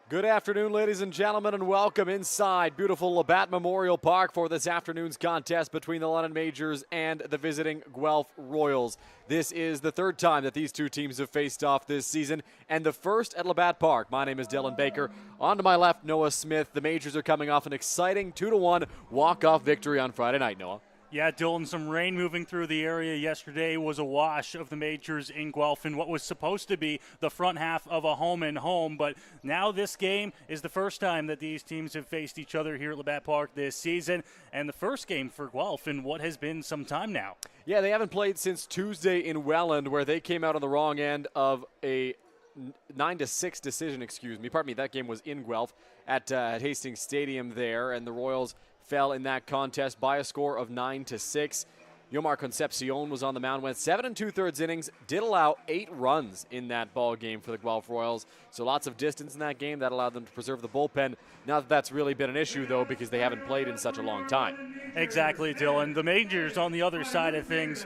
Good afternoon, ladies and gentlemen, and welcome inside beautiful Labatt Memorial Park for this afternoon's contest between the London Majors and the visiting Guelph Royals. This is the third time that these two teams have faced off this season, and the first at Labatt Park. My name is Dylan Baker. On to my left, Noah Smith. The Majors are coming off an exciting 2-1 walk-off victory on Friday night, Noah. Yeah, Dylan, some rain moving through the area yesterday was a wash of the Majors in Guelph in what was supposed to be the front half of a home-and-home. But now this game is the first time that these teams have faced each other here at Labatt Park this season, and the first game for Guelph in what has been some time now. Yeah, they haven't played since Tuesday in Welland, where they came out on the wrong end of a 9-6 decision, Pardon me, that game was in Guelph at Hastings Stadium there, and the Royals fell in that contest by a score of 9-6. Yomar Concepcion was on the mound, went 7 2/3 innings, did allow 8 runs in that ball game for the Guelph Royals. So lots of distance in that game. That allowed them to preserve the bullpen. Not that that's really been an issue, though, because they haven't played in such a long time. Exactly, Dylan. The Majors on the other side of things,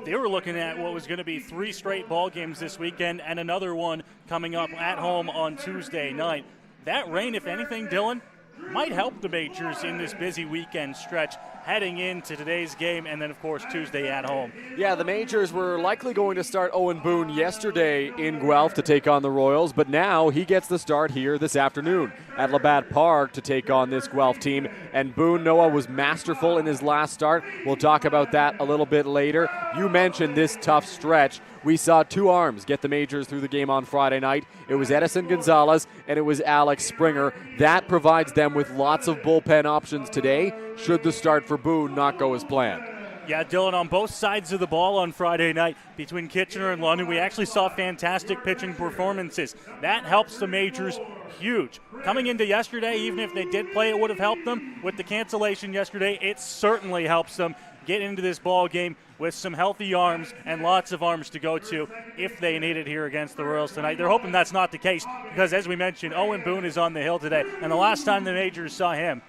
they were looking at what was going to be 3 straight ball games this weekend and another one coming up at home on Tuesday night. That rain, if anything, Dylan, might help the Majors in this busy weekend stretch heading into today's game and then, of course, Tuesday at home. Yeah, the Majors were likely going to start Owen Boone yesterday in Guelph to take on the Royals, but now he gets the start here this afternoon at Labatt Park to take on this Guelph team. And Boone, Noah, was masterful in his last start. We'll talk about that a little bit later. You mentioned this tough stretch. We saw 2 arms get the Majors through the game on Friday night. It was Edison Gonzalez and it was Alex Springer. That provides them with lots of bullpen options today, should the start for Boone not go as planned. Yeah, Dylan, on both sides of the ball on Friday night between Kitchener and London, we actually saw fantastic pitching performances. That helps the Majors huge. Coming into yesterday, even if they did play, it would have helped them. With the cancellation yesterday, it certainly helps them get into this ball game with some healthy arms and lots of arms to go to if they need it here against the Royals tonight. They're hoping that's not the case because, as we mentioned, Owen Boone is on the hill today, and the last time the Majors saw him,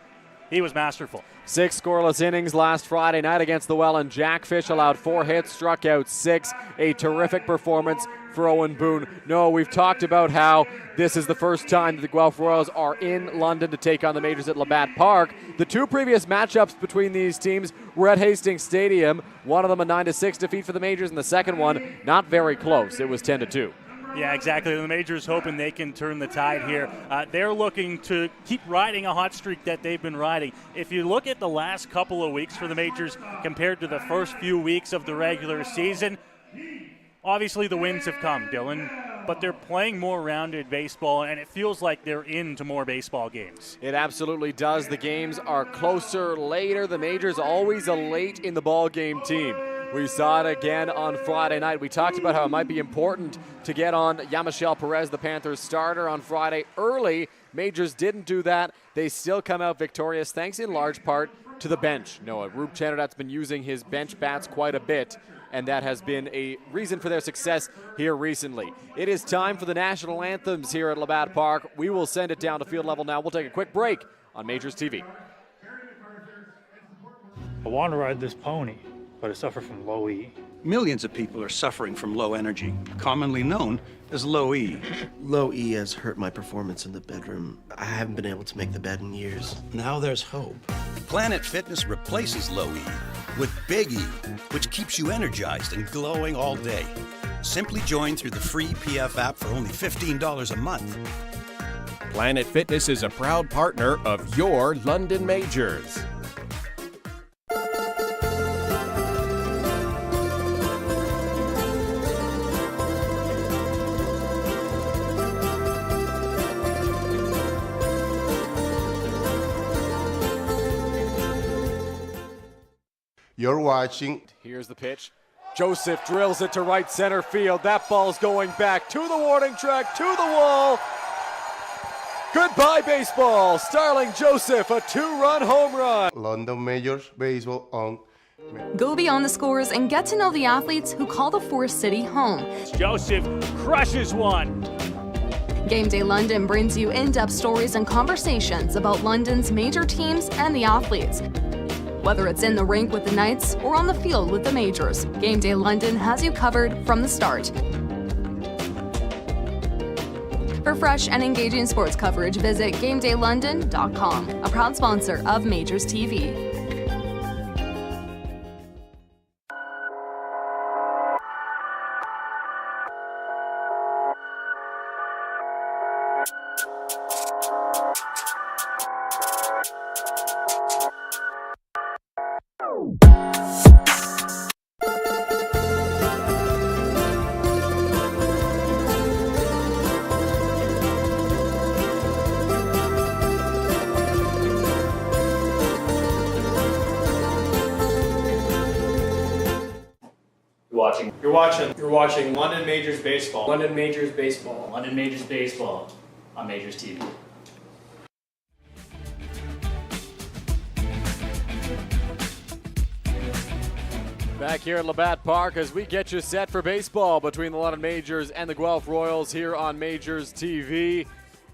he was masterful. 6 scoreless innings last Friday night against the Welland Jackfish, allowed 4 hits, struck out 6. A terrific performance for Owen Boone. No, we've talked about how this is the first time that the Guelph Royals are in London to take on the Majors at Labatt Park. The 2 previous matchups between these teams were at Hastings Stadium. One of them a 9-6 defeat for the Majors, and the second one not very close. It was 10-2. Yeah, exactly. The Majors hoping they can turn the tide here. They're looking to keep riding a hot streak that they've been riding. If you look at the last couple of weeks for the Majors compared to the first few weeks of the regular season, obviously the wins have come, Dylan, but they're playing more rounded baseball, and it feels like they're into more baseball games. It absolutely does. The games are closer later. The Majors always a late in the ball game team. We saw it again on Friday night. We talked about how it might be important to get on Yamichel Perez, the Panthers starter, on Friday early. Majors didn't do that. They still come out victorious, thanks in large part to the bench. Noah, Rube Chanard's been using his bench bats quite a bit, and that has been a reason for their success here recently. It is time for the national anthems here at Labatt Park. We will send it down to field level now. We'll take a quick break on MajorsTV. I want to ride this pony, but I suffer from low E. Millions of people are suffering from low energy, commonly known as low E. Low E has hurt my performance in the bedroom. I haven't been able to make the bed in years. Now there's hope. Planet Fitness replaces low E with Big E, which keeps you energized and glowing all day. Simply join through the free PF app for only $15 a month. Planet Fitness is a proud partner of your London Majors. You're watching. Here's the pitch. Joseph drills it to right center field. That ball's going back to the warning track, to the wall. Goodbye, baseball. Starling Joseph, a 2-run home run. London Majors Baseball on. Go beyond the scores and get to know the athletes who call the Forest City home. Joseph crushes one. Game Day London brings you in-depth stories and conversations about London's major teams and the athletes. Whether it's in the rink with the Knights or on the field with the Majors, Game Day London has you covered from the start. For fresh and engaging sports coverage, visit GameDayLondon.com, a proud sponsor of MajorsTV. You're watching London Majors Baseball. London Majors Baseball. London Majors Baseball on Majors TV. Back here at Labatt Park as we get you set for baseball between the London Majors and the Guelph Royals here on Majors TV.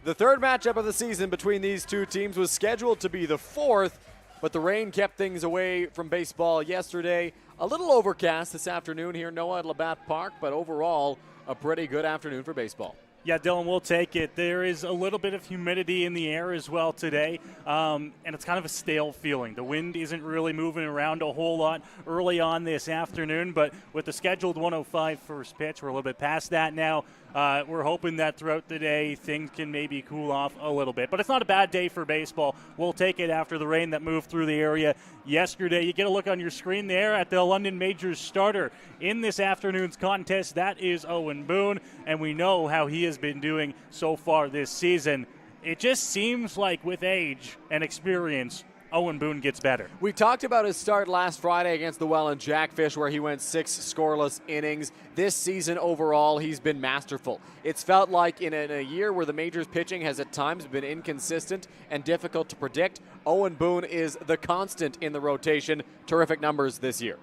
The third matchup of the season between these two teams was scheduled to be the fourth, but the rain kept things away from baseball yesterday. A little overcast this afternoon here, Noah, at Labatt Park, but overall, a pretty good afternoon for baseball. Yeah, Dylan, we'll take it. There is a little bit of humidity in the air as well today, and it's kind of a stale feeling. The wind isn't really moving around a whole lot early on this afternoon, but with the scheduled 1:05 first pitch, we're a little bit past that now. We're hoping that throughout the day things can maybe cool off a little bit. But it's not a bad day for baseball. We'll take it after the rain that moved through the area yesterday. You get a look on your screen there at the London Majors starter in this afternoon's contest. That is Owen Boone, and we know how he has been doing so far this season. It just seems like with age and experience, Owen Boone gets better. We talked about his start last Friday against the Welland Jackfish where he went 6 scoreless innings. This season overall, he's been masterful. It's felt like in a year where the Majors pitching has at times been inconsistent and difficult to predict, Owen Boone is the constant in the rotation. Terrific numbers this year.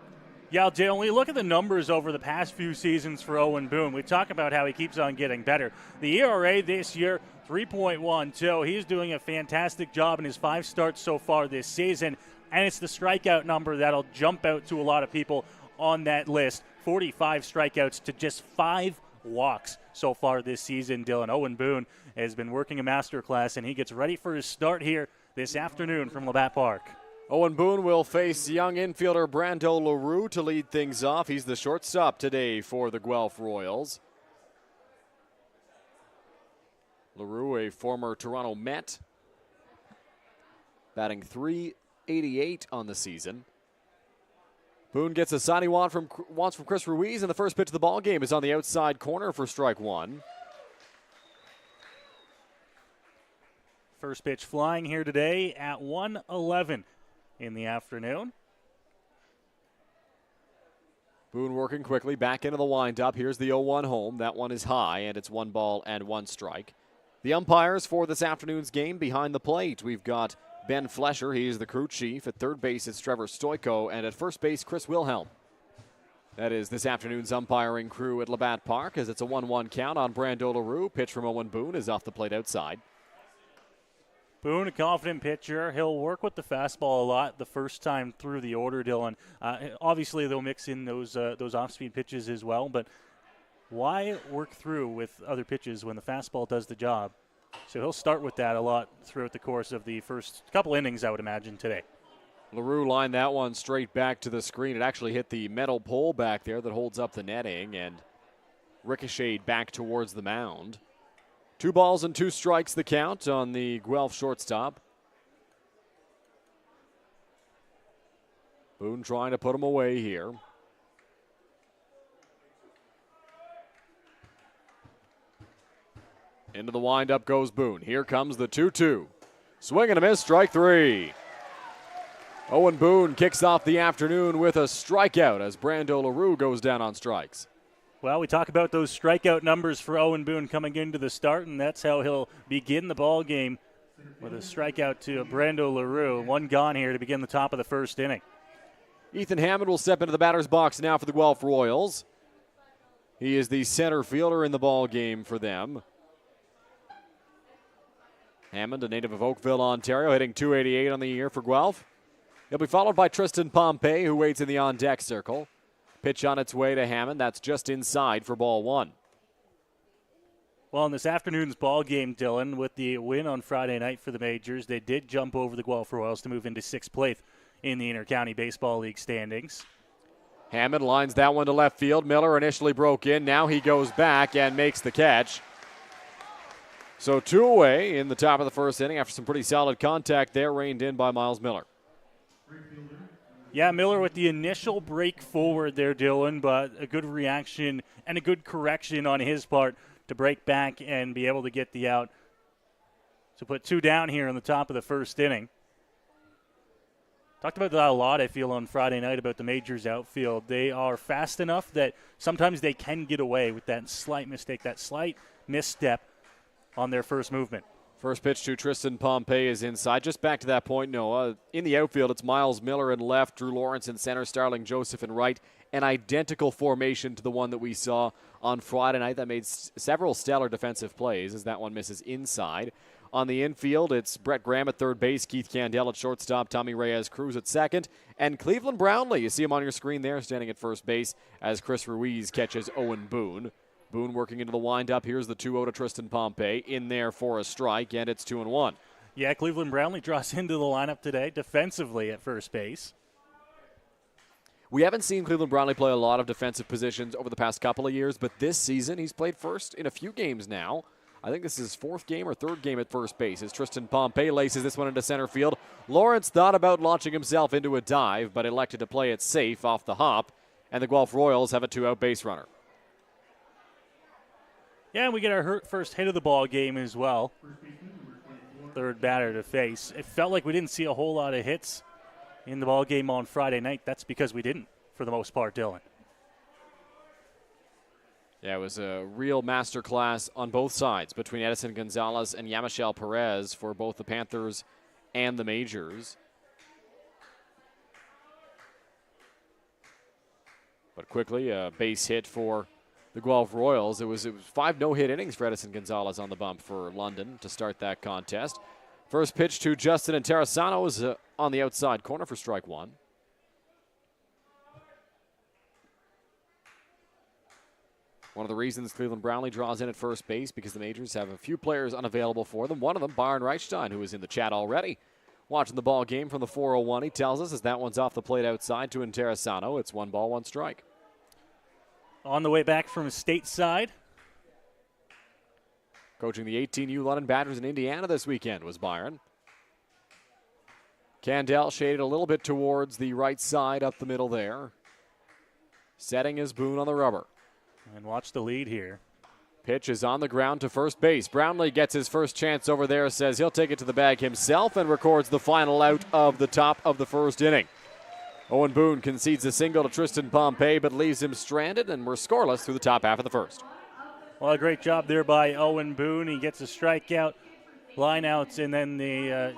Yeah, Jay, when you look at the numbers over the past few seasons for Owen Boone, we talk about how he keeps on getting better. The ERA this year, 3.12. He's doing a fantastic job in his 5 starts so far this season, and it's the strikeout number that'll jump out to a lot of people on that list. 45 strikeouts to just 5 walks so far this season, Dylan. Owen Boone has been working a masterclass, and he gets ready for his start here this afternoon from Labatt Park. Owen Boone will face young infielder Brando LaRue to lead things off. He's the shortstop today for the Guelph Royals. LaRue, a former Toronto Met, batting .388 on the season. Boone gets a sign he wants from Chris Ruiz, and the first pitch of the ball game is on the outside corner for strike 1. First pitch flying here today at 1:11 in the afternoon. Boone working quickly back into the windup. Here's the 0-1 home. That one is high, and it's 1 ball and 1 strike. The umpires for this afternoon's game behind the plate. We've got Ben Flesher. He's the crew chief. At third base, it's Trevor Stoyko. And at first base, Chris Wilhelm. That is this afternoon's umpiring crew at Labatt Park as it's a 1-1 count on Brando LaRue. Pitch from Owen Boone is off the plate outside. Boone, a confident pitcher. He'll work with the fastball a lot the first time through the order, Dylan. Obviously, they'll mix in those off-speed pitches as well, but why work through with other pitches when the fastball does the job? So he'll start with that a lot throughout the course of the first couple innings, I would imagine, today. LaRue lined that one straight back to the screen. It actually hit the metal pole back there that holds up the netting and ricocheted back towards the mound. 2 balls and 2 strikes the count on the Guelph shortstop. Boone trying to put him away here. Into the windup goes Boone. Here comes the 2-2. Swing and a miss, strike 3. Owen Boone kicks off the afternoon with a strikeout as Brando LaRue goes down on strikes. Well, we talk about those strikeout numbers for Owen Boone coming into the start, and that's how he'll begin the ball game with a strikeout to Brando LaRue. 1 gone here to begin the top of the first inning. Ethan Hammond will step into the batter's box now for the Guelph Royals. He is the center fielder in the ball game for them. Hammond, a native of Oakville, Ontario, hitting .288 on the year for Guelph. He'll be followed by Tristan Pompey, who waits in the on-deck circle. Pitch on its way to Hammond. That's just inside for ball 1. Well, in this afternoon's ball game, Dylan, with the win on Friday night for the Majors, they did jump over the Guelph Royals to move into 6th place in the Intercounty Baseball League standings. Hammond lines that one to left field. Miller initially broke in. Now he goes back and makes the catch. So 2 away in the top of the first inning after some pretty solid contact there, reined in by Miles Miller. Yeah, Miller with the initial break forward there, Dylan, but a good reaction and a good correction on his part to break back and be able to get the out. So put 2 down here in the top of the first inning. Talked about that a lot, I feel, on Friday night about the Majors outfield. They are fast enough that sometimes they can get away with that slight mistake, that slight misstep on their first movement. First pitch to Tristan Pompey is inside. Just back to that point, Noah. In the outfield, it's Miles Miller in left, Drew Lawrence in center, Starling Joseph in right. An identical formation to the one that we saw on Friday night that made several stellar defensive plays as that one misses inside. On the infield, it's Brett Graham at third base, Keith Candell at shortstop, Tommy Reyes-Cruz at second, and Cleveland Brownlee. You see him on your screen there, standing at first base as Chris Ruiz catches Owen Boone. Boone working into the windup. Here's the 2-0 to Tristan Pompey in there for a strike, and it's 2-1. Yeah, Cleveland Brownlee draws into the lineup today defensively at first base. We haven't seen Cleveland Brownlee play a lot of defensive positions over the past couple of years, but this season he's played first in a few games now. I think this is his 4th game or 3rd game at first base as Tristan Pompey laces this one into center field. Lawrence thought about launching himself into a dive, but elected to play it safe off the hop, and the Guelph Royals have a 2-out base runner. Yeah, and we get our first hit of the ball game as well. Third batter to face. It felt like we didn't see a whole lot of hits in the ball game on Friday night. That's because we didn't, for the most part, Dylan. Yeah, it was a real masterclass on both sides between Edison Gonzalez and Yamichel Perez for both the Panthers and the Majors. But quickly, a base hit for the Guelph Royals. It was 5 no-hit innings for Edison Gonzalez on the bump for London to start that contest. First pitch to Justin Interessano is on the outside corner for strike 1. One of the reasons Cleveland Brownlee draws in at first base because the Majors have a few players unavailable for them. One of them, Byron Reichstein, who is in the chat already. Watching the ball game from the 401, he tells us as that one's off the plate outside to Interessano. It's 1 ball, 1 strike. On the way back from stateside. Coaching the 18U London Badgers in Indiana this weekend was Byron. Candell shaded a little bit towards the right side up the middle there. Setting his Boone on the rubber. And watch the lead here. Pitch is on the ground to first base. Brownlee gets his first chance over there, says he'll take it to the bag himself and records the final out of the top of the first inning. Owen Boone concedes a single to Tristan Pompey, but leaves him stranded, and we're scoreless through the top half of the first. Well, a great job there by Owen Boone. He gets a strikeout, lineouts, and then the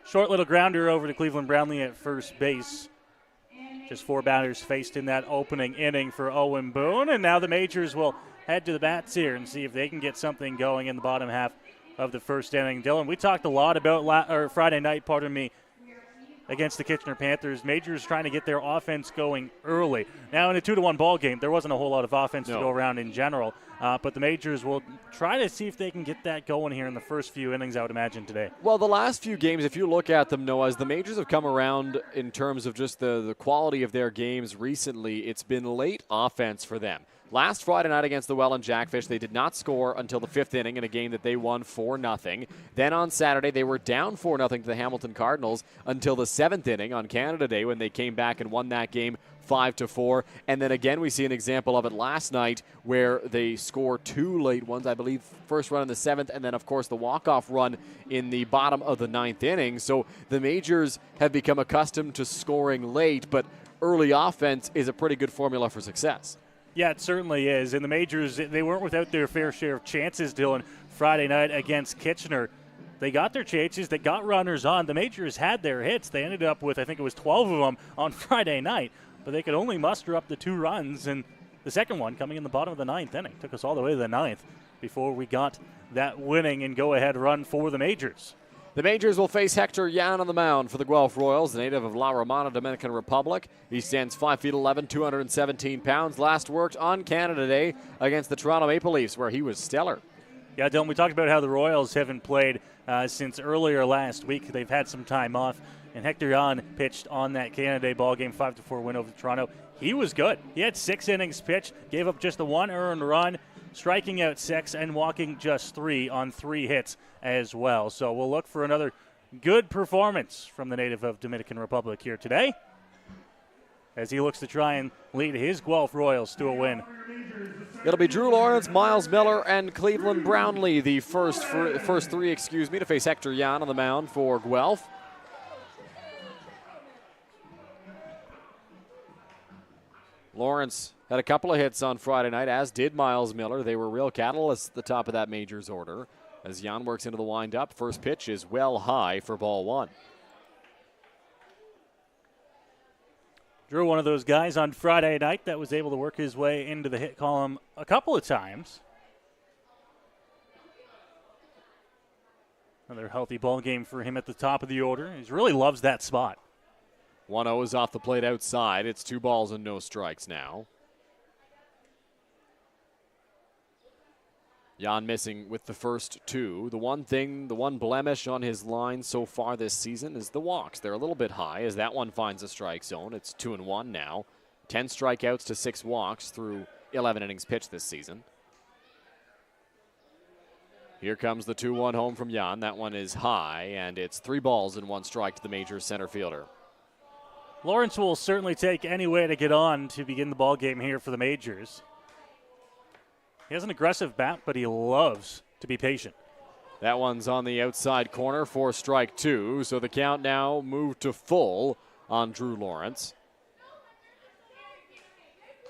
short little grounder over to Cleveland Brownlee at first base. Just 4 batters faced in that opening inning for Owen Boone, and now the Majors will head to the bats here and see if they can get something going in the bottom half of the first inning. Dylan, we talked a lot about Friday night, against the Kitchener Panthers. Majors trying to get their offense going early. Now in a 2-1 ball game, there wasn't a whole lot of offense to go around in general, but the Majors will try to see if they can get that going here in the first few innings, I would imagine, today. Well, the last few games, if you look at them, Noah, as the Majors have come around in terms of just the quality of their games recently, it's been late offense for them. Last Friday night against the Welland Jackfish, they did not score until the 5th inning in a game that they won 4-0. Then on Saturday, they were down 4-0 to the Hamilton Cardinals until the 7th inning on Canada Day when they came back and won that game 5-4. And then again, we see an example of it last night where they score 2 late ones, I believe, first run in the 7th, and then, of course, the walk-off run in the bottom of the 9th inning. So the Majors have become accustomed to scoring late, but early offense is a pretty good formula for success. Yeah, it certainly is. And the Majors, they weren't without their fair share of chances, Dylan, Friday night against Kitchener. They got their chances. They got runners on. The Majors had their hits. They ended up with, I think it was 12 of them on Friday night, but they could only muster up the 2 runs, and the second one coming in the bottom of the 9th inning. Took us all the way to the 9th before we got that winning and go-ahead run for the Majors. The Majors will face Hector Yan on the mound for the Guelph Royals, the native of La Romana, Dominican Republic. He stands 5'11", 217 pounds. Last worked on Canada Day against the Toronto Maple Leafs, where he was stellar. Yeah, Dylan, we talked about how the Royals haven't played since earlier last week. They've had some time off, and Hector Jan pitched on that Canada Day ball game, 5-4 win over Toronto. He was good. He had 6 innings pitched, gave up just the 1 earned run, striking out 6 and walking just 3 on 3 hits as well. So we'll look for another good performance from the native of Dominican Republic here today, as he looks to try and lead his Guelph Royals to a win. It'll be Drew Lawrence, Miles Miller, and Cleveland Brownlee, the first three, to face Hector Jan on the mound for Guelph. Lawrence had a couple of hits on Friday night, as did Miles Miller. They were real catalysts at the top of that Majors order. As Jan works into the windup, first pitch is well high for ball 1. Drew, one of those guys on Friday night that was able to work his way into the hit column a couple of times. Another healthy ball game for him at the top of the order. He really loves that spot. 1-0 is off the plate outside. It's 2 balls and no strikes now. Jan missing with the first 2. The one blemish on his line so far this season is the walks. They're a little bit high as that one finds a strike zone. It's 2-1 now. 10 strikeouts to 6 walks through 11 innings pitched this season. Here comes the 2-1 home from Jan. That one is high, and it's 3 balls and 1 strike to the Majors center fielder. Lawrence will certainly take any way to get on to begin the ball game here for the Majors. He has an aggressive bat, but he loves to be patient. That one's on the outside corner for strike 2, so the count now moved to full on Drew Lawrence.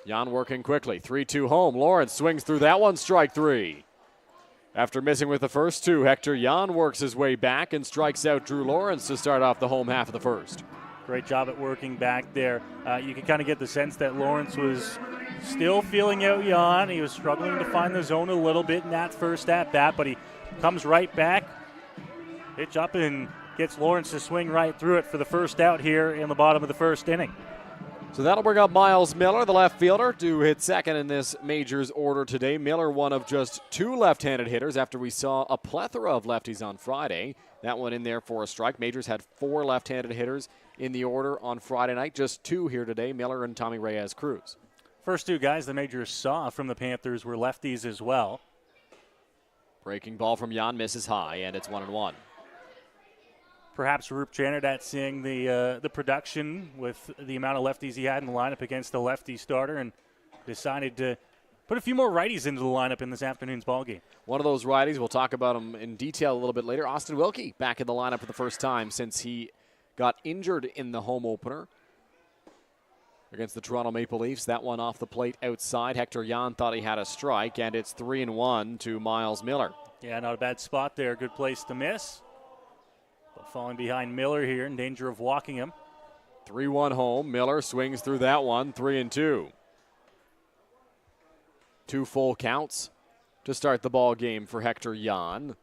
Jan working quickly, 3-2 home. Lawrence swings through that one, strike 3. After missing with the first 2, Hector Jan works his way back and strikes out Drew Lawrence to start off the home half of the first. Great job at working back there. You can kind of get the sense that Lawrence was still feeling out Jan. He was struggling to find the zone a little bit in that first at-bat, but he comes right back, pitch up, and gets Lawrence to swing right through it for the first out here in the bottom of the first inning. So that'll bring up Miles Miller, the left fielder, to hit second in this Majors order today. Miller, one of just 2 left-handed hitters after we saw a plethora of lefties on Friday. That one in there for a strike. Majors had 4 left-handed hitters in the order on Friday night. Just 2 here today, Miller and Tommy Reyes-Cruz. First 2 guys the Majors saw from the Panthers were lefties as well. Breaking ball from Jan misses high, and it's 1-1. Perhaps Roop Janardat seeing the production with the amount of lefties he had in the lineup against the lefty starter and decided to put a few more righties into the lineup in this afternoon's ballgame. One of those righties, we'll talk about him in detail a little bit later. Austin Wilkie back in the lineup for the first time since he got injured in the home opener against the Toronto Maple Leafs. That one off the plate outside. Hector Jan thought he had a strike, and it's 3-1 to Miles Miller. Yeah, not a bad spot there. Good place to miss. But falling behind Miller here, in danger of walking him. 3-1 home. Miller swings through that one, 3-2. 2 full counts to start the ball game for Hector Jan.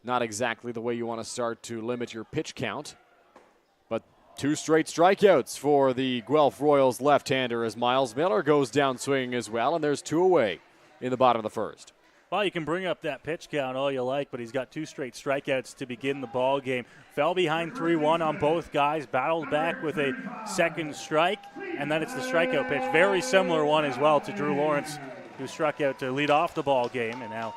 Not exactly the way you want to start to limit your pitch count. But 2 straight strikeouts for the Guelph Royals left-hander as Miles Miller goes down swinging as well, and there's 2 away in the bottom of the first. Well, you can bring up that pitch count all you like, but he's got 2 straight strikeouts to begin the ball game. Fell behind 3-1 on both guys, battled back with a second strike, and then it's the strikeout pitch. Very similar one as well to Drew Lawrence, who struck out to lead off the ball game. And now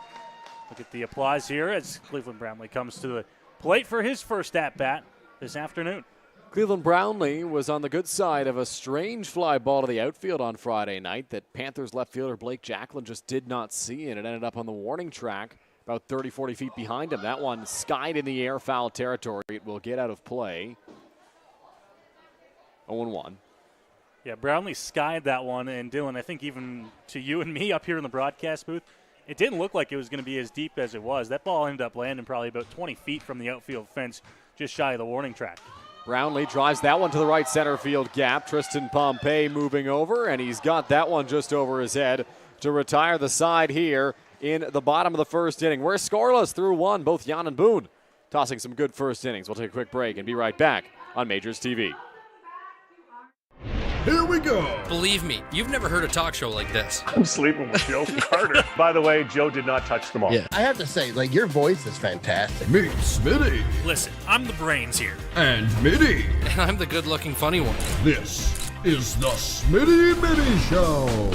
look at the applause here as Cleveland Brownlee comes to the plate for his first at-bat this afternoon. Cleveland Brownlee was on the good side of a strange fly ball to the outfield on Friday night that Panthers left fielder Blake Jacklin just did not see, and it ended up on the warning track about 30-40 feet behind him. That one skied in the air, foul territory. It will get out of play. 0-1. Yeah, Brownlee skied that one, and Dylan, I think even to you and me up here in the broadcast booth, it didn't look like it was going to be as deep as it was. That ball ended up landing probably about 20 feet from the outfield fence, just shy of the warning track. Brownlee drives that one to the right center field gap. Tristan Pompey moving over, and he's got that one just over his head to retire the side here in the bottom of the first inning. We're scoreless through 1, both Jan and Boone tossing some good first innings. We'll take a quick break and be right back on Majors TV. Here we go. Believe me, you've never heard a talk show like this. I'm sleeping with Joe Carter. By the way, Joe did not touch them all. Yeah. I have to say, like, your voice is fantastic. Meet Smitty. Listen, I'm the brains here. And Mitty. And I'm the good-looking funny one. This is the Smitty Mitty Show.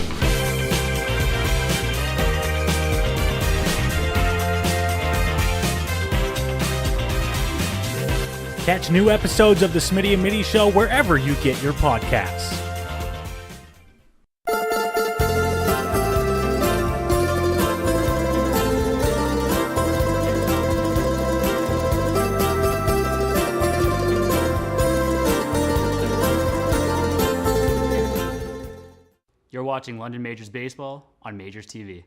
Catch new episodes of the Smitty and Mitty Show wherever you get your podcasts. You're watching London Majors Baseball on Majors TV.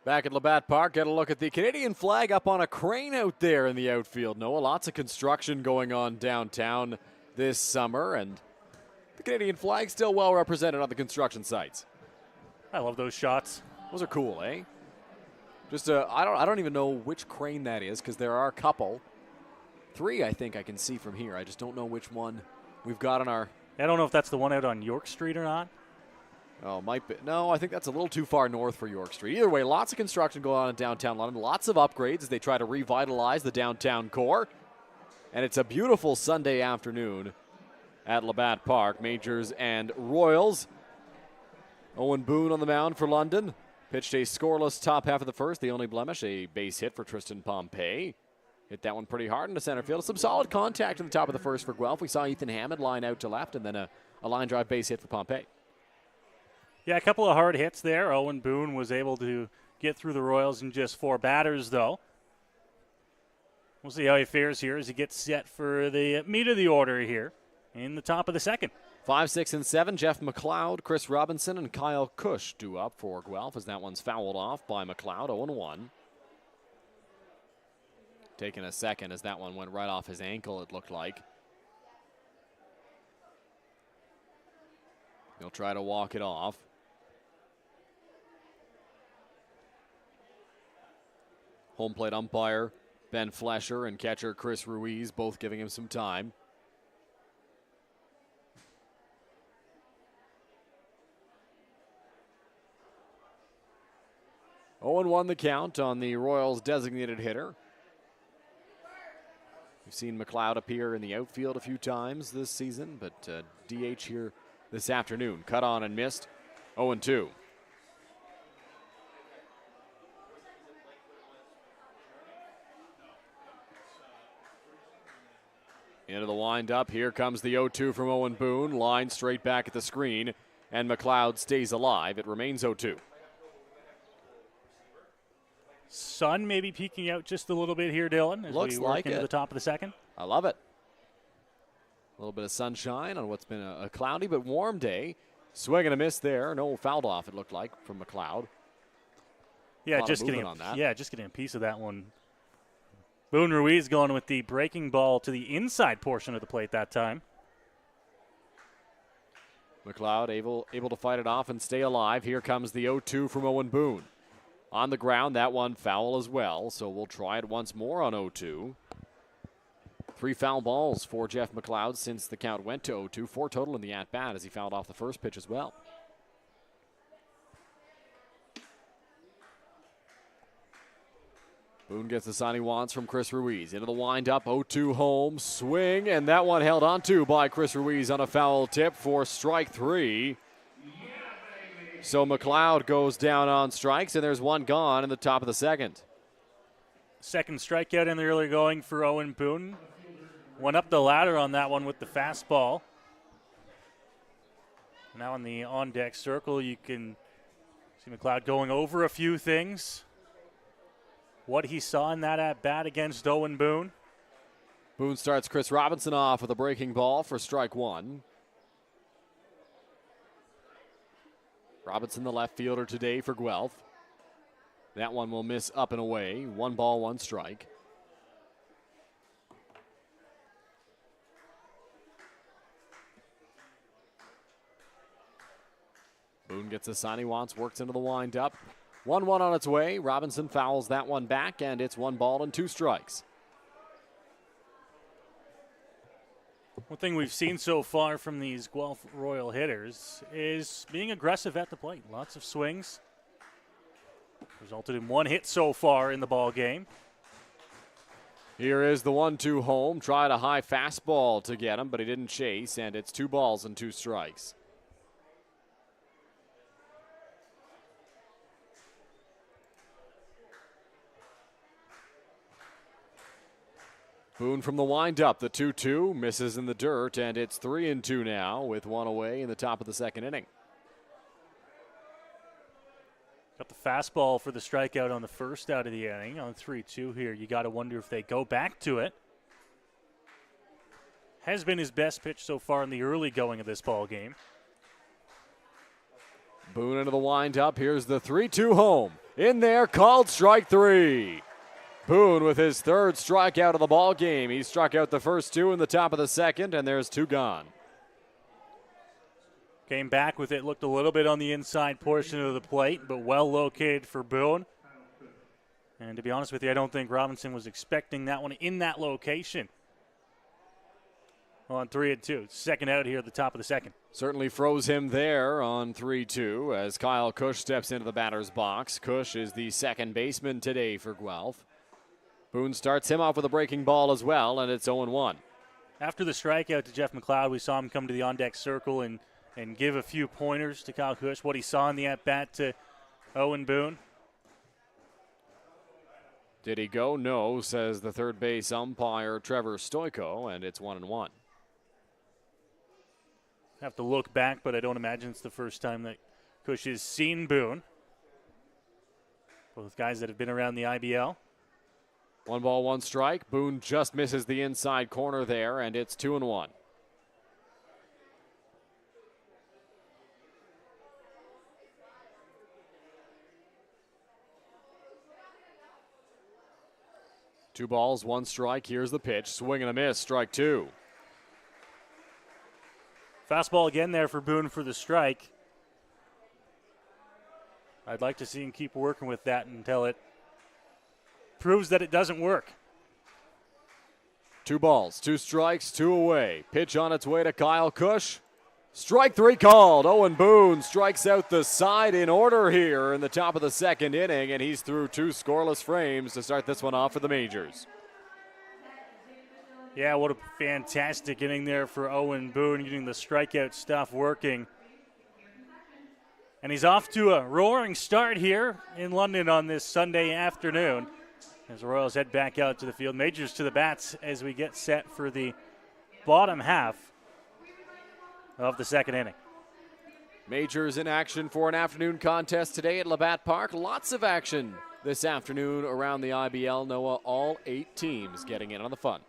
Back at Labatt Park, get a look at the Canadian flag up on a crane out there in the outfield. Noah, lots of construction going on downtown this summer, and the Canadian flag still well represented on the construction sites. I love those shots. Those are cool, eh? Just I don't even know which crane that is because there are a couple. 3, I think I can see from here. I just don't know which one we've got on our. I don't know if that's the one out on York Street or not. Oh, might be. No, I think that's a little too far north for York Street. Either way, lots of construction going on in downtown London. Lots of upgrades as they try to revitalize the downtown core. And it's a beautiful Sunday afternoon at Labatt Park. Majors and Royals. Owen Boone on the mound for London. Pitched a scoreless top half of the first. The only blemish, a base hit for Tristan Pompey. Hit that one pretty hard into center field. Some solid contact in the top of the first for Guelph. We saw Ethan Hammond line out to left and then a line drive base hit for Pompey. Yeah, a couple of hard hits there. Owen Boone was able to get through the Royals in just 4 batters, though. We'll see how he fares here as he gets set for the meat of the order here in the top of the second. 5, 6, and 7, Jeff McLeod, Chris Robinson, and Kyle Cush due up for Guelph as that one's fouled off by McLeod, 0-1. Taking a second as that one went right off his ankle, it looked like. He'll try to walk it off. Home plate umpire Ben Flesher and catcher Chris Ruiz both giving him some time. Owen won the count on the Royals' designated hitter. We've seen McLeod appear in the outfield a few times this season, but DH here this afternoon. Cut on and missed. 0-2. Into the windup. Here comes the 0-2 from Owen Boone. Line straight back at the screen, and McLeod stays alive. It remains 0-2. Sun maybe peeking out just a little bit here, Dylan, as Looks we work like into it. the top of the second. I love it. A little bit of sunshine on what's been a cloudy but warm day. Swing and a miss there. No, fouled off, it looked like, from McLeod. Yeah, just getting a piece of that one. Boone Ruiz going with the breaking ball to the inside portion of the plate that time. McLeod able to fight it off and stay alive. Here comes the 0-2 from Owen Boone. On the ground, that one foul as well, so we'll try it once more on 0-2. 3 foul balls for Jeff McLeod since the count went to 0-2. 4 total in the at-bat as he fouled off the first pitch as well. Boone gets the sign he wants from Chris Ruiz. Into the windup, 0-2 home, swing, and that one held on to by Chris Ruiz on a foul tip for strike 3. So McLeod goes down on strikes, and there's one gone in the top of the second. Second strikeout in the early going for Owen Boone. Went up the ladder on that one with the fastball. Now in the on-deck circle, you can see McLeod going over a few things. What he saw in that at-bat against Owen Boone. Boone starts Chris Robinson off with a breaking ball for strike 1. Robinson, the left fielder today for Guelph. That one will miss up and away. 1 ball, 1 strike. Boone gets the sign he wants, works into the windup. 1-1 on its way. Robinson fouls that one back, and it's 1 ball and 2 strikes. One thing we've seen so far from these Guelph Royal hitters is being aggressive at the plate. Lots of swings. Resulted in 1 hit so far in the ball game. Here is the 1-2 home. Tried a high fastball to get him, but he didn't chase, and it's 2 balls and 2 strikes. Boone from the windup, the 2-2, misses in the dirt, and it's 3-2 now with 1 away in the top of the second inning. Got the fastball for the strikeout on the first out of the inning. On 3-2 here, you got to wonder if they go back to it. Has been his best pitch so far in the early going of this ball game. Boone into the windup. Here's the 3-2 home. In there, called strike 3. Boone with his 3rd strikeout of the ball game. He struck out the first 2 in the top of the second, and there's 2 gone. Came back with it, looked a little bit on the inside portion of the plate, but well located for Boone. And to be honest with you, I don't think Robinson was expecting that one in that location. On 3-2, second out here at the top of the second. Certainly froze him there on 3-2 as Kyle Cush steps into the batter's box. Cush is the second baseman today for Guelph. Boone starts him off with a breaking ball as well, and it's 0-1. After the strikeout to Jeff McLeod, we saw him come to the on-deck circle and give a few pointers to Kyle Cush, what he saw in the at-bat to Owen Boone. Did he go? No, says the third base umpire Trevor Stoico, and it's 1-1. Have to look back, but I don't imagine it's the first time that Cush has seen Boone. Both guys that have been around the IBL. 1 ball, 1 strike. Boone just misses the inside corner there, and it's 2-1. Two balls, 1 strike. Here's the pitch. Swing and a miss. Strike 2. Fastball again there for Boone for the strike. I'd like to see him keep working with that until it proves that it doesn't work. 2 balls, 2 strikes, 2 away. Pitch on its way to Kyle Cush. Strike 3 called. Owen Boone strikes out the side in order here in the top of the second inning, and he's through 2 scoreless frames to start this one off for the Majors. Yeah, what a fantastic inning there for Owen Boone, getting the strikeout stuff working. And he's off to a roaring start here in London on this Sunday afternoon as the Royals head back out to the field. Majors to the bats as we get set for the bottom half of the second inning. Majors in action for an afternoon contest today at Labatt Park. Lots of action this afternoon around the IBL. Noah, all 8 teams getting in on the fun.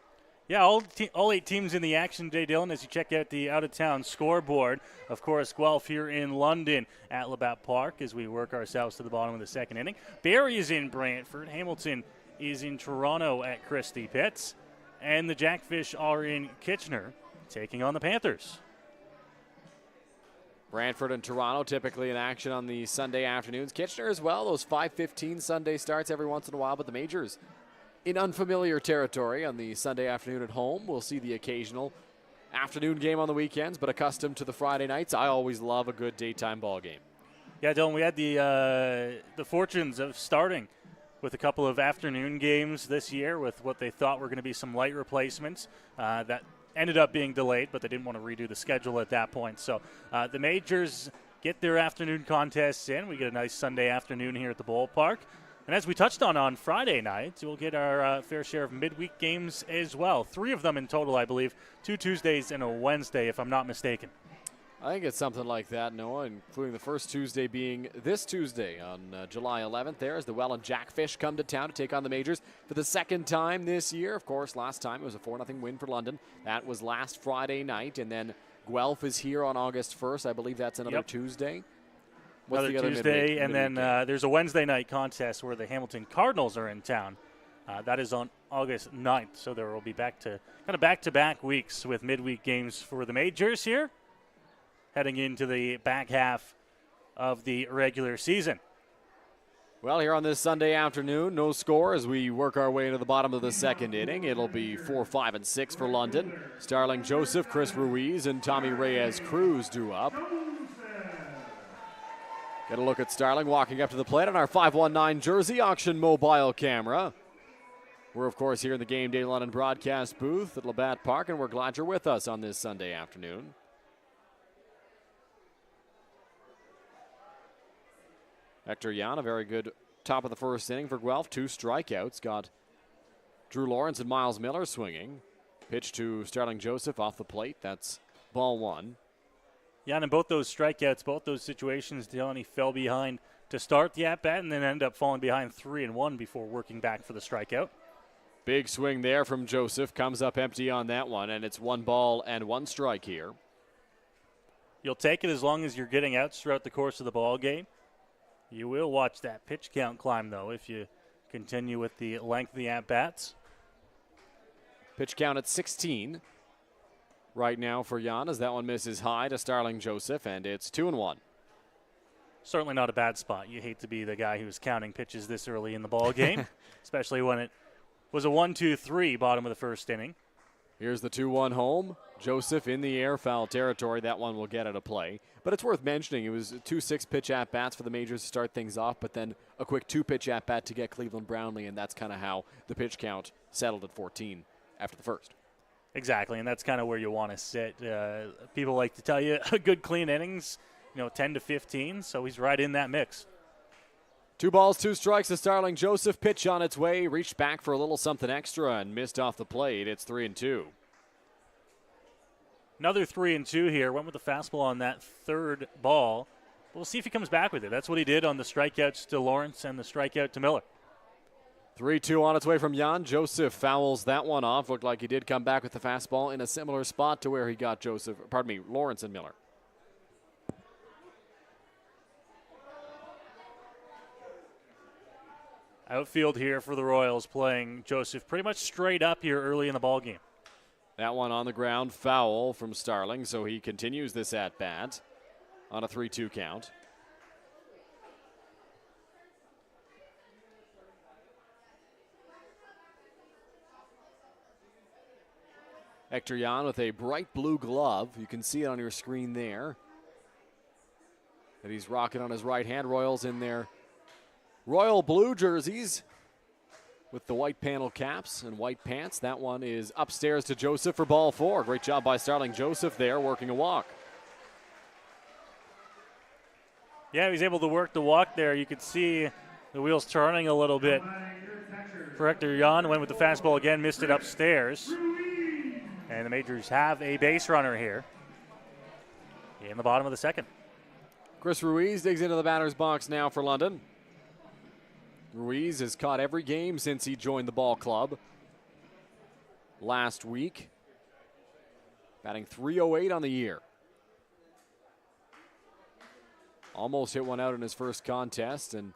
Yeah, all 8 teams in the action today, Dylan, as you check out the out-of-town scoreboard. Of course, Guelph here in London at Labatt Park as we work ourselves to the bottom of the second inning. Barrie is in Brantford. Hamilton is in Toronto at Christie Pitts. And the Jackfish are in Kitchener taking on the Panthers. Brantford and Toronto typically in action on the Sunday afternoons. Kitchener as well, those 5:15 Sunday starts every once in a while, but the Majors in unfamiliar territory on the Sunday afternoon at home. We'll see the occasional afternoon game on the weekends, but accustomed to the Friday nights. I always love a good daytime ball game. Yeah, Dylan, we had the fortunes of starting with a couple of afternoon games this year with what they thought were going to be some light replacements that ended up being delayed, but they didn't want to redo the schedule at that point. So the Majors get their afternoon contests in. We get a nice Sunday afternoon here at the ballpark. And as we touched on Friday night, we'll get our fair share of midweek games as well. 3 of them in total, I believe. 2 Tuesdays and a Wednesday, if I'm not mistaken. I think it's something like that, Noah, including the first Tuesday being this Tuesday on July 11th there as the Welland Jackfish come to town to take on the Majors for the second time this year. Of course, last time it was a 4-0 win for London. That was last Friday night, and then Guelph is here on August 1st. I believe that's another Tuesday. What's Another the other Tuesday, and midweek then there's a Wednesday night contest where the Hamilton Cardinals are in town. That is on August 9th, so there will be back-to-back weeks with midweek games for the Majors here, heading into the back half of the regular season. Well, here on this Sunday afternoon, no score as we work our way into the bottom of the second inning. It'll be 4, 5, and 6 for London. Starling Joseph, Chris Ruiz, and Tommy Reyes-Cruz due up. Get a look at Starling walking up to the plate on our 519 Jersey Auction mobile camera. We're, of course, here in the Game Day London broadcast booth at Labatt Park, and we're glad you're with us on this Sunday afternoon. Hector Jan, a very good top of the first inning for Guelph. 2 strikeouts. Got Drew Lawrence and Miles Miller swinging. Pitch to Starling Joseph off the plate. That's ball 1. Yeah, and in both those strikeouts, both those situations, Delaney fell behind to start the at-bat and then ended up falling behind 3-1 before working back for the strikeout. Big swing there from Joseph. Comes up empty on that one, and it's 1 ball and 1 strike here. You'll take it as long as you're getting outs throughout the course of the ball game. You will watch that pitch count climb, though, if you continue with the length of the at-bats. Pitch count at 16 right now for Jan as that one misses high to Starling Joseph, and it's 2-1. Certainly not a bad spot. You hate to be the guy who's counting pitches this early in the ball game, especially when it was a 1-2-3 bottom of the first inning. Here's the 2-1 home. Joseph in the air, foul territory. That one will get out of play. But it's worth mentioning it was 2 6-pitch at-bats for the Majors to start things off, but then a quick 2-pitch at-bat to get Cleveland Brownlee, and that's kind of how the pitch count settled at 14 after the first. Exactly, and that's kind of where you want to sit. People like to tell you a good clean innings, 10 to 15, so he's right in that mix. 2 balls, 2 strikes to Starling Joseph. Pitch on its way, reached back for a little something extra and missed off the plate. It's 3-2. Another 3-2 here. Went with the fastball on that third ball. We'll see if he comes back with it. That's what he did on the strikeouts to Lawrence and the strikeout to Miller. 3-2 on its way from Jan. Joseph fouls that one off. Looked like he did come back with the fastball in a similar spot to where he got Lawrence and Miller. Outfield here for the Royals, playing Joseph pretty much straight up here early in the ball game. That one on the ground, foul from Starling, so he continues this at-bat on a 3-2 count. Hector Jan with a bright blue glove. You can see it on your screen there that he's rocking on his right hand. Royals in their royal blue jerseys with the white panel caps and white pants. That one is upstairs to Joseph for ball 4. Great job by Starling Joseph there, working a walk. Yeah, he's able to work the walk there. You could see the wheels turning a little bit for Hector Jan. Went with the fastball again, missed it upstairs. And the Majors have a base runner here in the bottom of the second. Chris Ruiz digs into the batter's box now for London. Ruiz has caught every game since he joined the ball club last week. Batting .308 on the year. Almost hit one out in his first contest and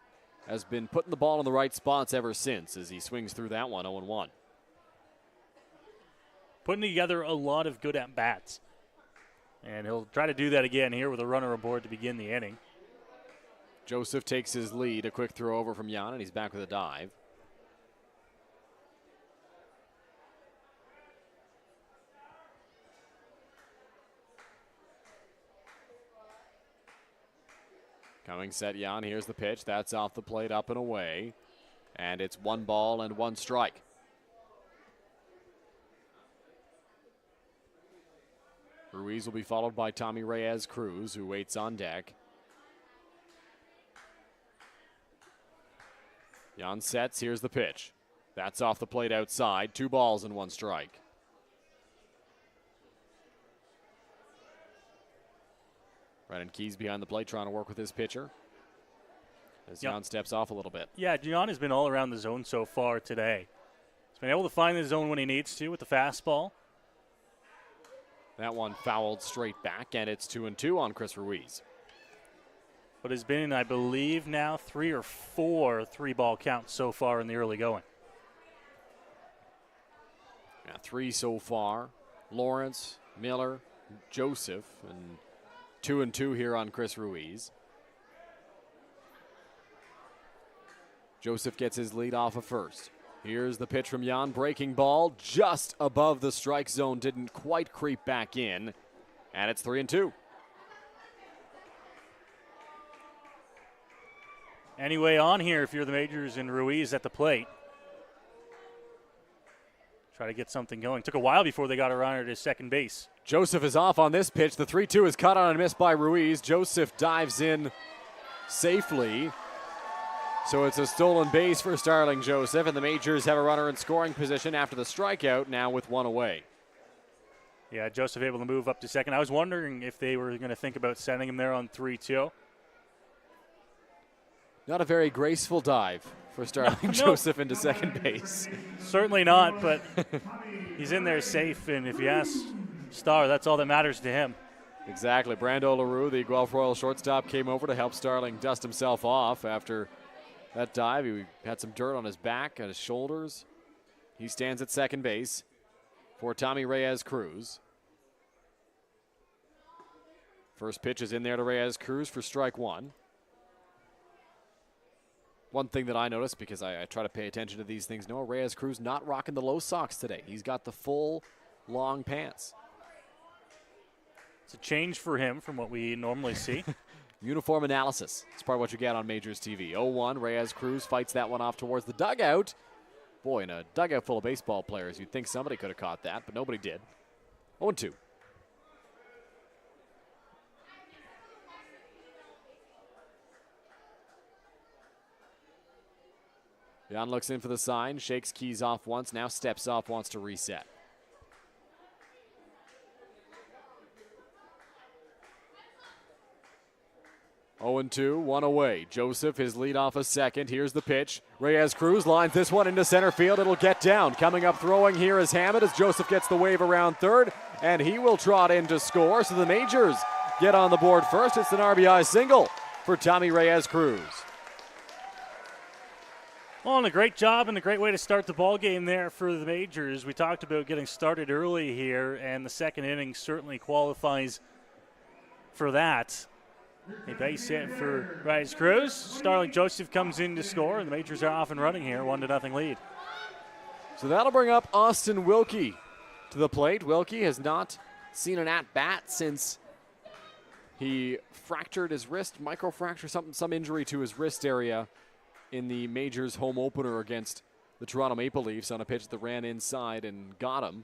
has been putting the ball in the right spots ever since as he swings through that one 0-1. Putting together a lot of good at-bats. And he'll try to do that again here with a runner aboard to begin the inning. Joseph takes his lead. A quick throw over from Jan, and he's back with a dive. Coming set Jan. Here's the pitch. That's off the plate, up and away. And it's 1 ball and 1 strike. Ruiz will be followed by Tommy Reyes-Cruz, who waits on deck. Jan sets, here's the pitch. That's off the plate outside, 2 balls and 1 strike. Brennan Keys behind the plate trying to work with his pitcher as Jan steps off a little bit. Yeah, Jan has been all around the zone so far today. He's been able to find the zone when he needs to with the fastball. That one fouled straight back, and it's 2-2 on Chris Ruiz. But has been, I believe, now 3 or 4 3-ball counts so far in the early going. Yeah, 3 so far. Lawrence, Miller, Joseph, and 2-2 here on Chris Ruiz. Joseph gets his lead off of first. Here's the pitch from Jan, breaking ball just above the strike zone, didn't quite creep back in, and it's 3-2. Anyway, on here, if you're the Majors and Ruiz at the plate. Try to get something going. Took a while before they got a runner to second base. Joseph is off on this pitch. The 3-2 is cut on and missed by Ruiz. Joseph dives in safely. So it's a stolen base for Starling Joseph, and the Majors have a runner in scoring position after the strikeout, now with one away. Yeah, Joseph able to move up to second. I was wondering if they were going to think about sending him there on 3-2. Not a very graceful dive for Starling Joseph into second base. Certainly not, but he's in there safe, and if you ask Star, that's all that matters to him. Exactly. Brando LaRue, the Guelph Royals shortstop, came over to help Starling dust himself off after that dive. He had some dirt on his back, on his shoulders. He stands at second base for Tommy Reyes-Cruz. First pitch is in there to Reyes-Cruz for strike one. One thing that I noticed, because I try to pay attention to these things, Noah Reyes-Cruz not rocking the low socks today. He's got the full, long pants. It's a change for him from what we normally see. Uniform analysis. It's part of what you get on Majors TV. 0-1, Reyes-Cruz fights that one off towards the dugout. Boy, in a dugout full of baseball players, you'd think somebody could have caught that, but nobody did. 0-2. Jan looks in for the sign, shakes keys off once, now steps off, wants to reset. Oh and 2, one away. Joseph, his lead off a second. Here's the pitch. Reyes-Cruz lines this one into center field. It'll get down. Coming up throwing here is Hammond as Joseph gets the wave around third, and he will trot in to score. So the Majors get on the board first. It's an RBI single for Tommy Reyes-Cruz. Well, and a great job and a great way to start the ball game there for the Majors. We talked about getting started early here, and the second inning certainly qualifies for that. A base hit for Reyes-Cruz. Starling Joseph comes in to score, and the Majors are off and running here, 1-0 lead. So that'll bring up Austin Wilkie to the plate. Wilkie has not seen an at-bat since he fractured his wrist, microfracture, some injury to his wrist area in the Majors home opener against the Toronto Maple Leafs on a pitch that ran inside and got him.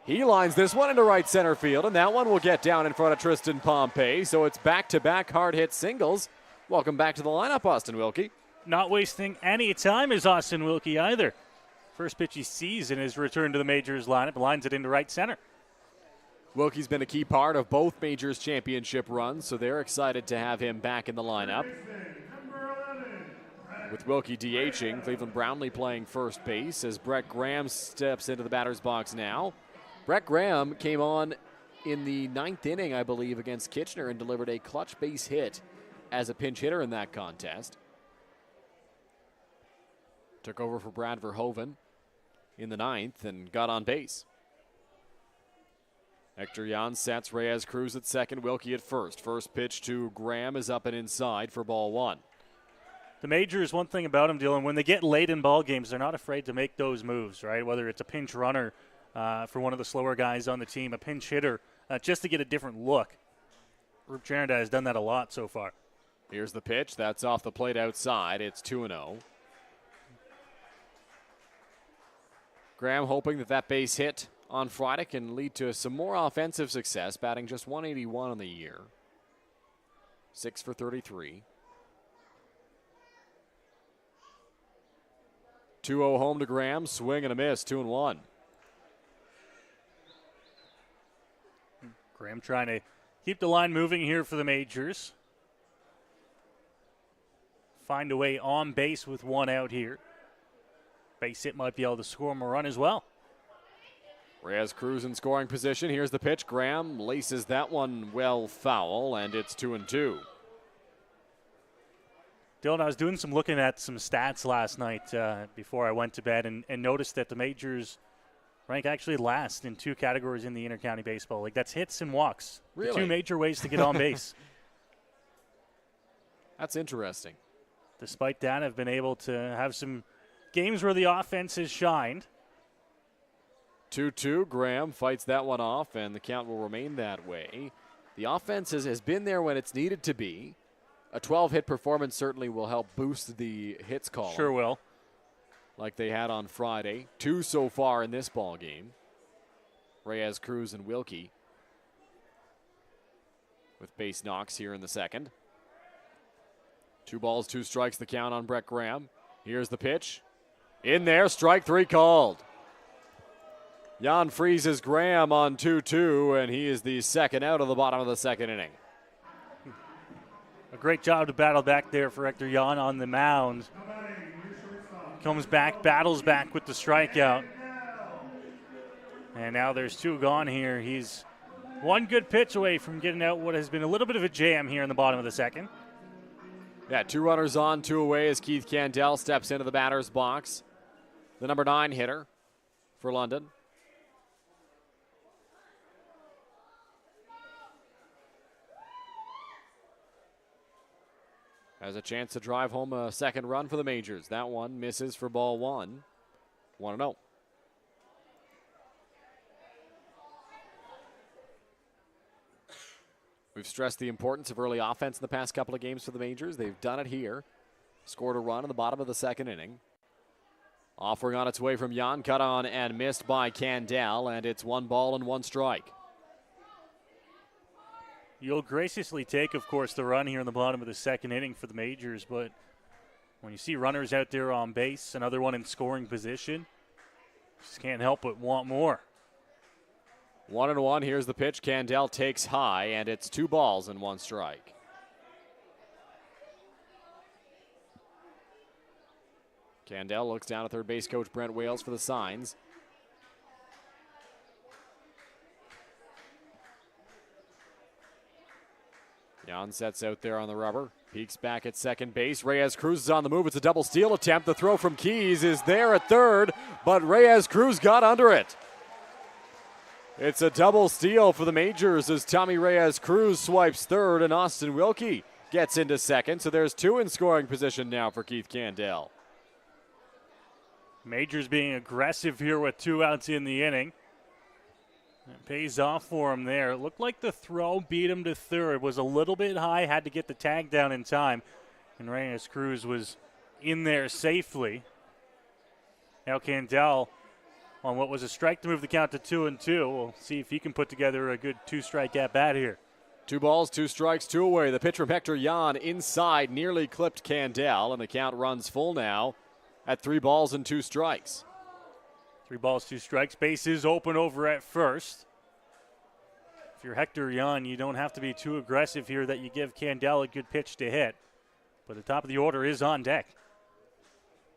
He lines this one into right center field, and that one will get down in front of Tristan Pompey. So it's back-to-back hard-hit singles. Welcome back to the lineup, Austin Wilkie. Not wasting any time is Austin Wilkie either. First pitch he sees in his return to the Majors lineup, lines it into right center. Wilkie's been a key part of both Majors championship runs, so they're excited to have him back in the lineup. With Wilkie DHing, Cleveland Brownlee playing first base as Brett Graham steps into the batter's box now. Brett Graham came on in the 9th inning, I believe, against Kitchener and delivered a clutch base hit as a pinch hitter in that contest. Took over for Brad Verhoeven in the 9th and got on base. Hector Jan sets Reyes-Cruz at second, Wilkie at first. First pitch to Graham is up and inside for ball one. The Majors, one thing about them, Dylan, when they get late in ball games, they're not afraid to make those moves, right? Whether it's a pinch runner for one of the slower guys on the team, a pinch hitter, just to get a different look. Rup Cheranda has done that a lot so far. Here's the pitch. That's off the plate outside. It's 2-0. Graham hoping that base hit on Friday can lead to some more offensive success, batting just 181 on the year. 6 for 33. 2-0 home to Graham. Swing and a miss. 2-1. Graham trying to keep the line moving here for the Majors. Find a way on base with one out here. Base hit might be able to score him a run as well. Reyes-Cruz in scoring position. Here's the pitch. Graham laces that one well foul, and it's 2-2. Dylan, I was doing some looking at some stats last night before I went to bed and noticed that the Majors rank actually last in two categories in the Intercounty Baseball League. That's hits and walks. Really? The two major ways to get on base. That's interesting. despite that, have been able to have some games where the offense has shined. 2-2. Graham fights that one off, and the count will remain that way. The offense has been there when it's needed to be. A 12-hit performance certainly will help boost the hits column. Sure will. Like they had on Friday. 2 so far in this ball game. Reyes, Cruz, and Wilkie with base knocks here in the second. 2 balls, 2 strikes, the count on Brett Graham. Here's the pitch. In there, strike 3 called. Jan freezes Graham on 2-2, and he is the second out of the bottom of the second inning. A great job to battle back there for Hector Jan on the mound. Comes back, battles back with the strikeout. And now there's 2 gone here. He's one good pitch away from getting out what has been a little bit of a jam here in the bottom of the second. Yeah, 2 runners on, 2 away as Keith Candell steps into the batter's box. The number 9 hitter for London. Has a chance to drive home a second run for the Majors. That one misses for ball 1. 1-0. We've stressed the importance of early offense in the past couple of games for the Majors. They've done it here. Scored a run in the bottom of the second inning. Offering on its way from Jan, cut on and missed by Candell, and it's 1 ball and 1 strike. You'll graciously take, of course, the run here in the bottom of the second inning for the Majors, but when you see runners out there on base, another one in scoring position, just can't help but want more. 1-1, here's the pitch. Candell takes high, and it's 2 balls and 1 strike. Candell looks down at third base coach Brent Wales for the signs. Jan sets out there on the rubber. Peeks back at second base. Reyes Cruz is on the move. It's a double steal attempt. The throw from Keys is there at third, but Reyes Cruz got under it. It's a double steal for the Majors as Tommy Reyes Cruz swipes third and Austin Wilkie gets into second. So there's 2 in scoring position now for Keith Candell. Majors being aggressive here with 2 outs in the inning. It pays off for him there. It looked like the throw beat him to third. Was a little bit high, had to get the tag down in time. And Reyes Cruz was in there safely. Now Candell on what was a strike to move the count to 2-2. We'll see if he can put together a good 2-strike at bat here. 2 balls, 2 strikes, 2 away. The pitch from Hector Jan inside nearly clipped Candell, and the count runs full now at 3 balls and 2 strikes. 3 balls, 2 strikes. Base is open over at first. If you're Hector Jan, you don't have to be too aggressive here that you give Candell a good pitch to hit. But the top of the order is on deck.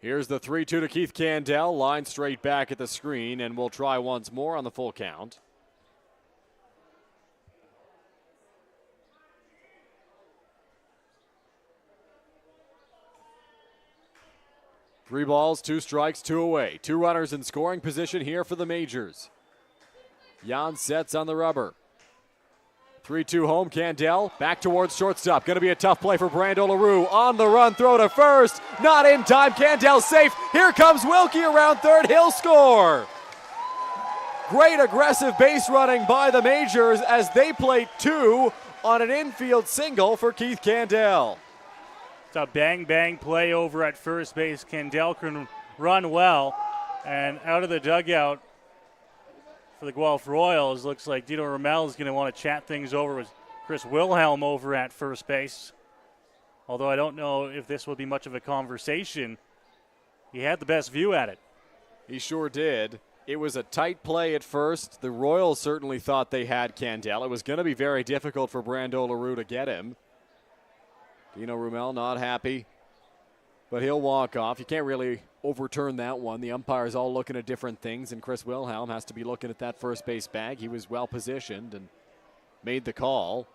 Here's the 3-2 to Keith Candell. Line straight back at the screen, and we'll try once more on the full count. Three balls, 2 strikes, 2 away. 2 runners in scoring position here for the Majors. Jan sets on the rubber. 3-2 home, Candell back towards shortstop. Going to be a tough play for Brando LaRue. On the run, throw to first. Not in time, Candell safe. Here comes Wilkie around third, he'll score. Great aggressive base running by the Majors as they plate 2 on an infield single for Keith Candell. It's a bang-bang play over at first base. Candell can run well. And out of the dugout for the Guelph Royals, looks like Dino Ramel is going to want to chat things over with Chris Wilhelm over at first base. Although I don't know if this will be much of a conversation. He had the best view at it. He sure did. It was a tight play at first. The Royals certainly thought they had Candell. It was going to be very difficult for Brando LaRue to get him. Dino Ramel not happy, but he'll walk off. You can't really overturn that one. The umpires all looking at different things, and Chris Wilhelm has to be looking at that first base bag. He was well positioned and made the call.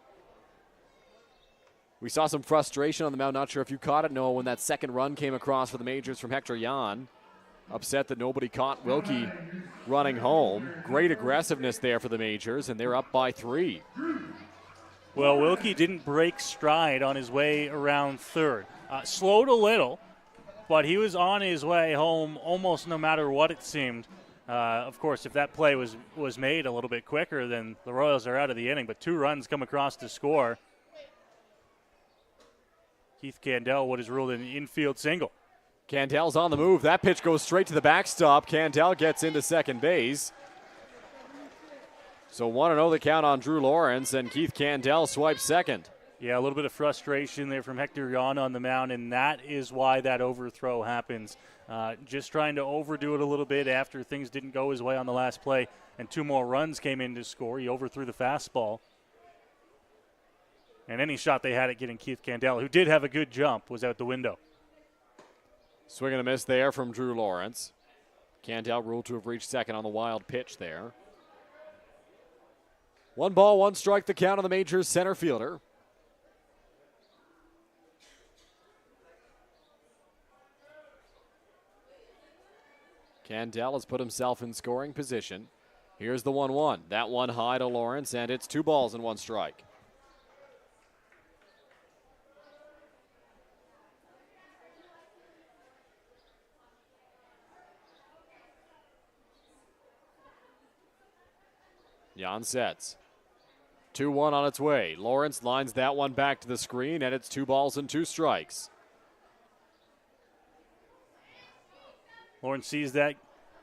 We saw some frustration on the mound. Not sure if you caught it, Noah, when that second run came across for the Majors from Hector Jan. Upset that nobody caught Wilkie running home. Great aggressiveness there for the Majors, and they're up by 3. Well, Wilkie didn't break stride on his way around third. Slowed a little, but he was on his way home almost no matter what it seemed. Of course, if that play was made a little bit quicker, then the Royals are out of the inning. But 2 runs come across to score. Keith Candell, what is ruled an infield single. Candell's on the move. That pitch goes straight to the backstop. Candell gets into second base. So 1-0 the count on Drew Lawrence, and Keith Candell swipes second. Yeah, a little bit of frustration there from Hector Yon on the mound, and that is why that overthrow happens. Just trying to overdo it a little bit after things didn't go his way on the last play, and 2 more runs came in to score. He overthrew the fastball. And any shot they had at getting Keith Candell, who did have a good jump, was out the window. Swing and a miss there from Drew Lawrence. Candell ruled to have reached second on the wild pitch there. 1 ball, 1 strike, the count on the Majors center fielder. Candell has put himself in scoring position. Here's the 1-1. That one high to Lawrence, and it's 2 balls and 1 strike. Jan sets. 2-1 on its way. Lawrence lines that one back to the screen, and it's 2 balls and 2 strikes. Lawrence sees that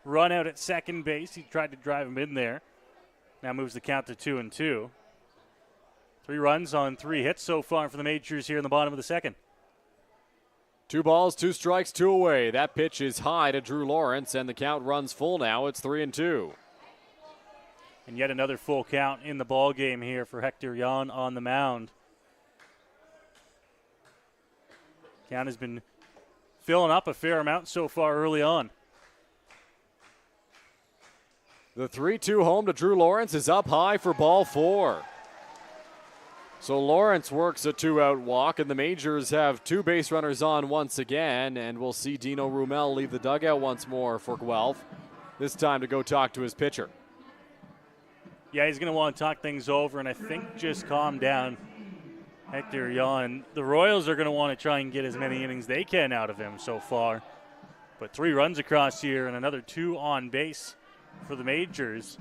run out at second base. He tried to drive him in there. Now moves the count to 2-2. 3 runs on 3 hits so far for the Majors here in the bottom of the second. 2 balls, 2 strikes, 2 away. That pitch is high to Drew Lawrence, and the count runs full now. It's 3-2. And yet another full count in the ball game here for Hector Yon on the mound. Count has been filling up a fair amount so far early on. The 3-2 home to Drew Lawrence is up high for ball 4. So Lawrence works a 2-out walk, and the Majors have 2 base runners on once again, and we'll see Dino Rumel leave the dugout once more for Guelph, this time to go talk to his pitcher. Yeah, he's going to want to talk things over and I think just calm down Hector Yon. The Royals are going to want to try and get as many innings they can out of him so far. But 3 runs across here and another 2 on base for the Majors.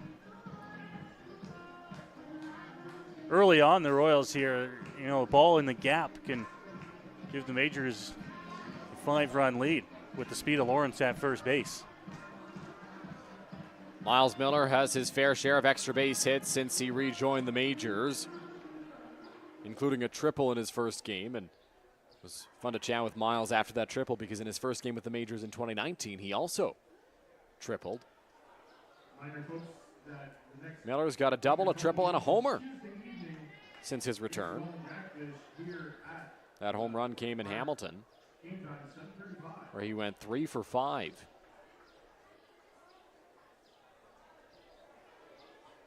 Early on, the Royals here, a ball in the gap can give the Majors a 5-run lead with the speed of Lawrence at first base. Miles Miller has his fair share of extra base hits since he rejoined the Majors, including a triple in his first game. And it was fun to chat with Miles after that triple because in his first game with the Majors in 2019, he also tripled. Miller's got a double, a triple, and a homer since his return. That home run came in Hamilton, where he went 3 for 5.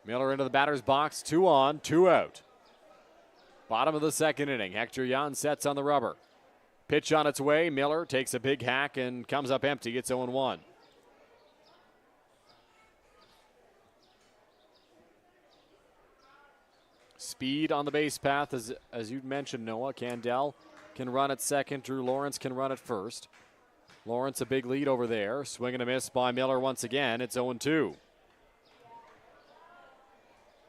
Miller into the batter's box, 2 on, 2 out. Bottom of the second inning. Hector Yon sets on the rubber. Pitch on its way. Miller takes a big hack and comes up empty. It's 0-1. Speed on the base path, as you mentioned, Noah. Candell can run at second. Drew Lawrence can run at first. Lawrence a big lead over there. Swing and a miss by Miller once again. It's 0-2.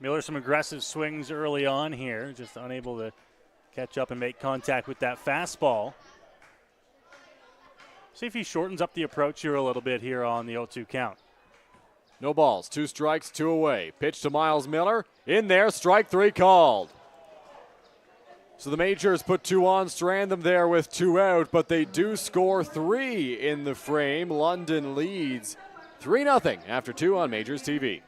Miller some aggressive swings early on here, just unable to catch up and make contact with that fastball. See if he shortens up the approach here a little bit here on the 0-2 count. No balls, 2 strikes, 2 away. Pitch to Miles Miller. In there, strike 3 called. So the Majors put 2 on, strand them there with 2 out, but they do score 3 in the frame. London leads 3-0 after 2 on Majors TV.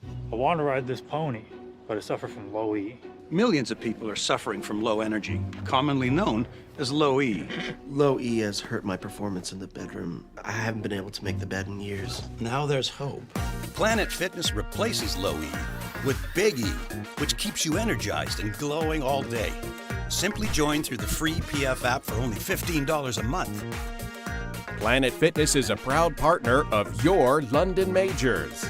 I want to ride this pony, but I suffer from low E. Millions of people are suffering from low energy, commonly known as low E. Low E has hurt my performance in the bedroom. I haven't been able to make the bed in years. Now there's hope. Planet Fitness replaces low E with Big E, which keeps you energized and glowing all day. Simply join through the free PF app for only $15 a month. Planet Fitness is a proud partner of your London Majors.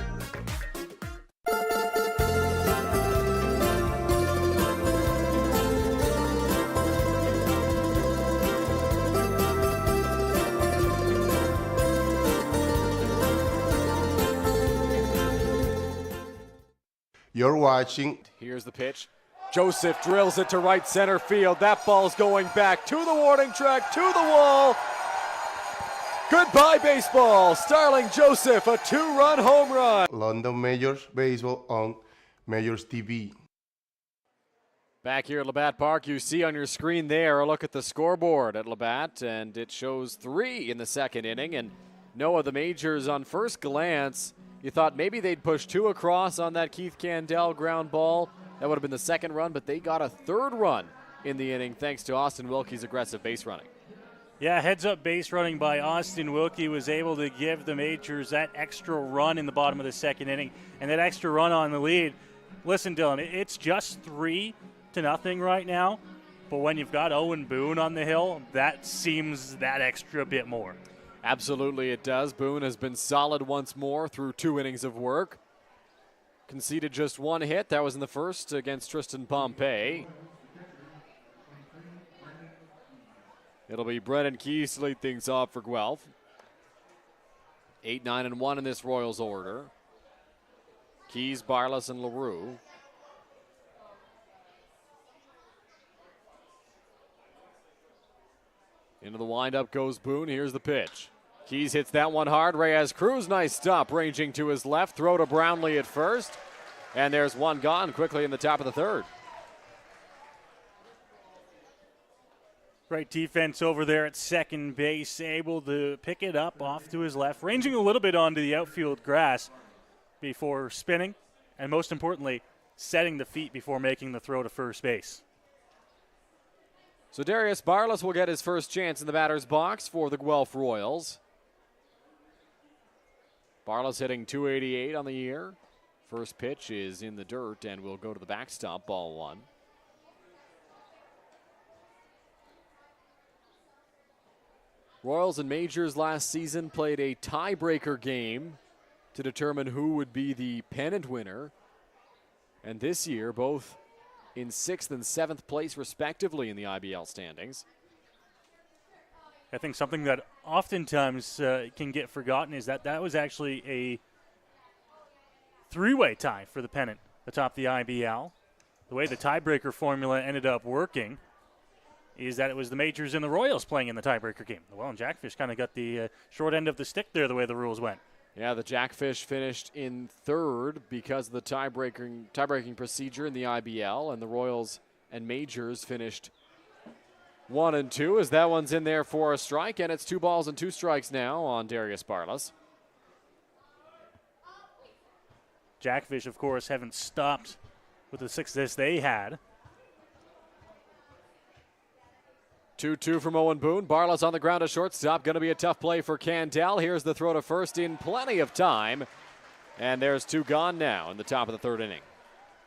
You're watching. Here's the pitch. Joseph drills it to right center field. That ball's going back to the warning track, to the wall. Goodbye, baseball. Starling Joseph, a 2-run home run. London Majors Baseball on MajorsTV. Back here at Labatt Park, you see on your screen there a look at the scoreboard at Labatt, and it shows 3 in the second inning. And Noah, the Majors, on first glance, you thought maybe they'd push 2 across on that Keith Candell ground ball. That would have been the second run, but they got a 3rd run in the inning thanks to Austin Wilkie's aggressive base running. Yeah, heads-up base running by Austin Wilkie was able to give the Majors that extra run in the bottom of the second inning, and that extra run on the lead. Listen, Dylan, it's just 3-0 right now, but when you've got Owen Boone on the hill, that seems that extra bit more. Absolutely it does. Boone has been solid once more through 2 innings of work. Conceded just 1 hit. That was in the first against Tristan Pompey. It'll be Brennan Keys to lead things off for Guelph. 8, 9, and 1 in this Royals order. Keys, Barlas, and LaRue. Into the windup goes Boone. Here's the pitch. Keys hits that one hard. Reyes Cruz, nice stop, ranging to his left. Throw to Brownlee at first. And there's one gone quickly in the top of the 3rd. Great defense over there at second base, able to pick it up off to his left, ranging a little bit onto the outfield grass before spinning, and most importantly, setting the feet before making the throw to first base. So Darius Barlas will get his first chance in the batter's box for the Guelph Royals. Barlas hitting .288 on the year. First pitch is in the dirt and will go to the backstop, ball 1. Royals and Majors last season played a tiebreaker game to determine who would be the pennant winner. And this year, both in 6th and 7th place, respectively, in the IBL standings. I think something that oftentimes can get forgotten is that was actually a 3-way tie for the pennant atop the IBL. The way the tiebreaker formula ended up working is that it was the Majors and the Royals playing in the tiebreaker game. Well, and Jackfish kind of got the short end of the stick there, the way the rules went. Yeah, the Jackfish finished in 3rd because of the tie-breaking procedure in the IBL, and the Royals and Majors finished 1 and 2 as that one's in there for a strike, and it's 2 balls and 2 strikes now on Darius Barlas. Jackfish, of course, haven't stopped with the success they had. 2-2 from Owen Boone. Barlas on the ground to shortstop. Going to be a tough play for Candell. Here's the throw to first in plenty of time. And there's 2 gone now in the top of the 3rd inning.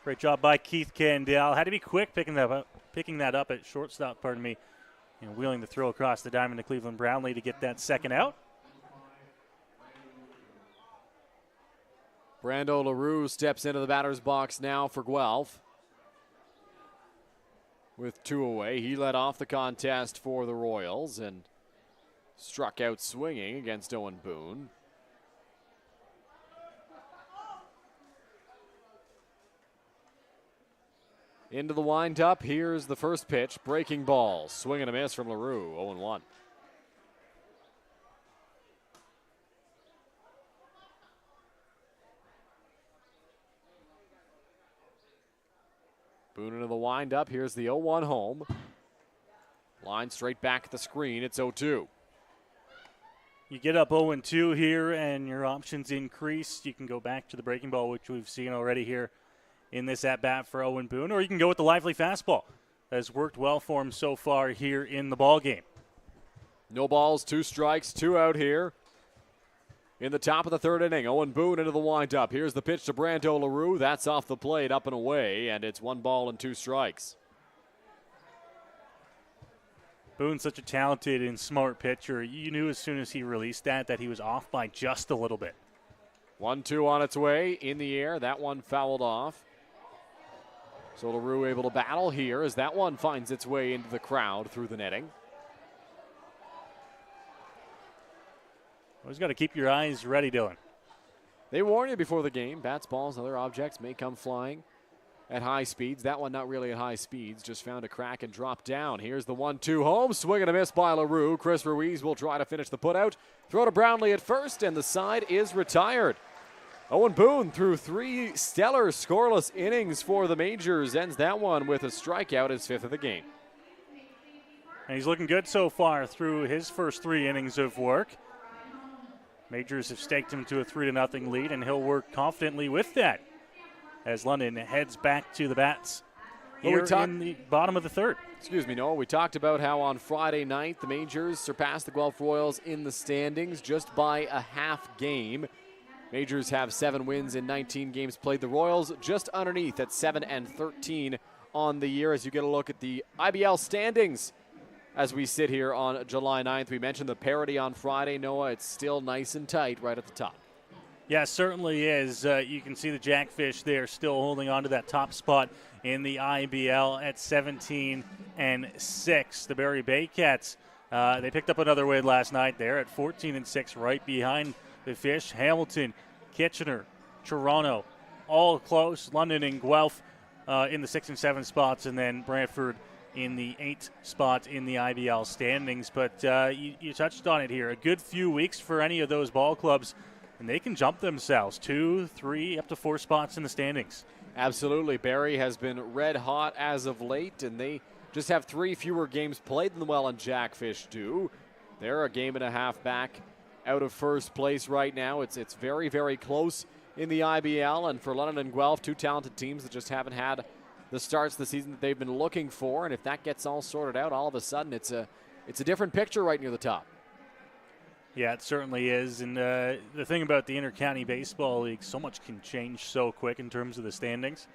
Great job by Keith Candell. Had to be quick picking that up at shortstop, wheeling the throw across the diamond to Cleveland Brownlee to get that second out. Brando LaRue steps into the batter's box now for Guelph. With 2 away, he led off the contest for the Royals and struck out swinging against Owen Boone. Into the windup, here's the first pitch, breaking ball, swing and a miss from LaRue, 0-1. Boone into the windup. Here's the 0-1 home. Line straight back at the screen. It's 0-2. You get up 0-2 here, and your options increase. You can go back to the breaking ball, which we've seen already here in this at-bat for Owen Boone, or you can go with the lively fastball. That has worked well for him so far here in the ballgame. No balls, 2 strikes, 2 out here. In the top of the 3rd inning, Owen Boone into the windup. Here's the pitch to Brando LaRue. That's off the plate, up and away, and it's 1 ball and 2 strikes. Boone's such a talented and smart pitcher. You knew as soon as he released that he was off by just a little bit. 1-2 on its way in the air. That one fouled off. So LaRue able to battle here as that one finds its way into the crowd through the netting. Always got to keep your eyes ready, Dylan. They warn you before the game. Bats, balls, and other objects may come flying at high speeds. That one not really at high speeds. Just found a crack and dropped down. Here's the 1-2 home. Swing and a miss by LaRue. Chris Ruiz will try to finish the putout. Throw to Brownlee at first, and the side is retired. Owen Boone threw 3 stellar scoreless innings for the Majors. Ends that one with a strikeout, his 5th of the game. And he's looking good so far through his first 3 innings of work. Majors have staked him to a 3-0 lead, and he'll work confidently with that as London heads back to the bats here in the bottom of the 3rd. Excuse me, Noah. We talked about how on Friday night the Majors surpassed the Guelph Royals in the standings just by a half game. Majors have 7 wins in 19 games played. The Royals just underneath at 7-13 on the year. As you get a look at the IBL standings as we sit here on July 9th. We mentioned the parity on Friday, Noah. It's still nice and tight right at the top. Yeah, certainly is. You can see the Jackfish there still holding on to that top spot in the IBL at 17-6. The Barrie Baycats, they picked up another win last night there at 14-6, right behind the Fish. Hamilton, Kitchener, Toronto, all close. London and Guelph in the 6 and 7 spots, and then Brantford in the 8th spot in the IBL standings. But you touched on it here. A good few weeks for any of those ball clubs, and they can jump themselves 2, 3, up to 4 spots in the standings. Absolutely. Barrie has been red hot as of late, and they just have 3 fewer games played than the Welland Jackfish do. They're a game and a half back out of first place right now. It's very, very close in the IBL, and for London and Guelph, 2 talented teams that just haven't had the starts of the season that they've been looking for. And if that gets all sorted out, all of a sudden it's a different picture right near the top. Yeah, it certainly is. And the thing about the Inter-County Baseball League, so much can change so quick in terms of the standings,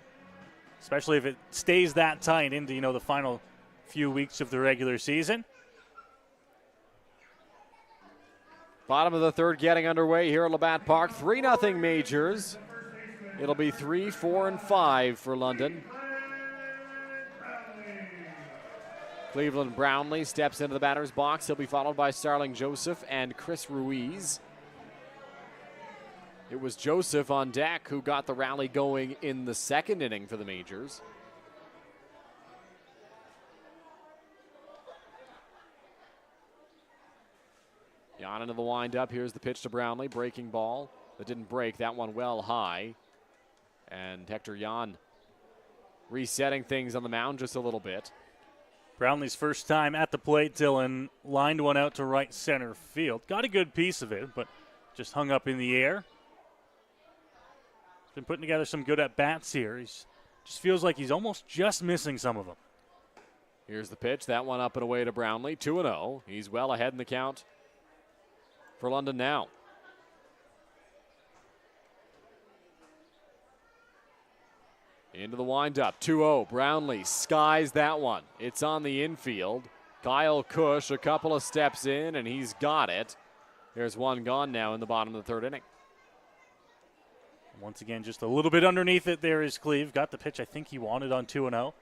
especially if it stays that tight into, the final few weeks of the regular season. Bottom of the 3rd getting underway here at Labatt Park. 3-0 Majors. It'll be 3, 4, and 5 for London. Cleveland Brownlee steps into the batter's box. He'll be followed by Starling Joseph and Chris Ruiz. It was Joseph on deck who got the rally going in the 2nd inning for the Majors. Jan into the windup. Here's the pitch to Brownlee. Breaking ball that didn't break. That one well high. And Hector Jan resetting things on the mound just a little bit. Brownlee's first time at the plate, Dylan lined one out to right center field. Got a good piece of it, but just hung up in the air. He's been putting together some good at-bats here. He's just feels like he's almost just missing some of them. Here's the pitch. That one up and away to Brownlee. 2-0. He's well ahead in the count for London now. Into the windup, 2-0. Brownlee skies that one. It's on the infield. Kyle Cush a couple of steps in, and he's got it. There's one gone now in the bottom of the 3rd inning. Once again, just a little bit underneath it there is Cleve. Got the pitch I think he wanted on 2-0,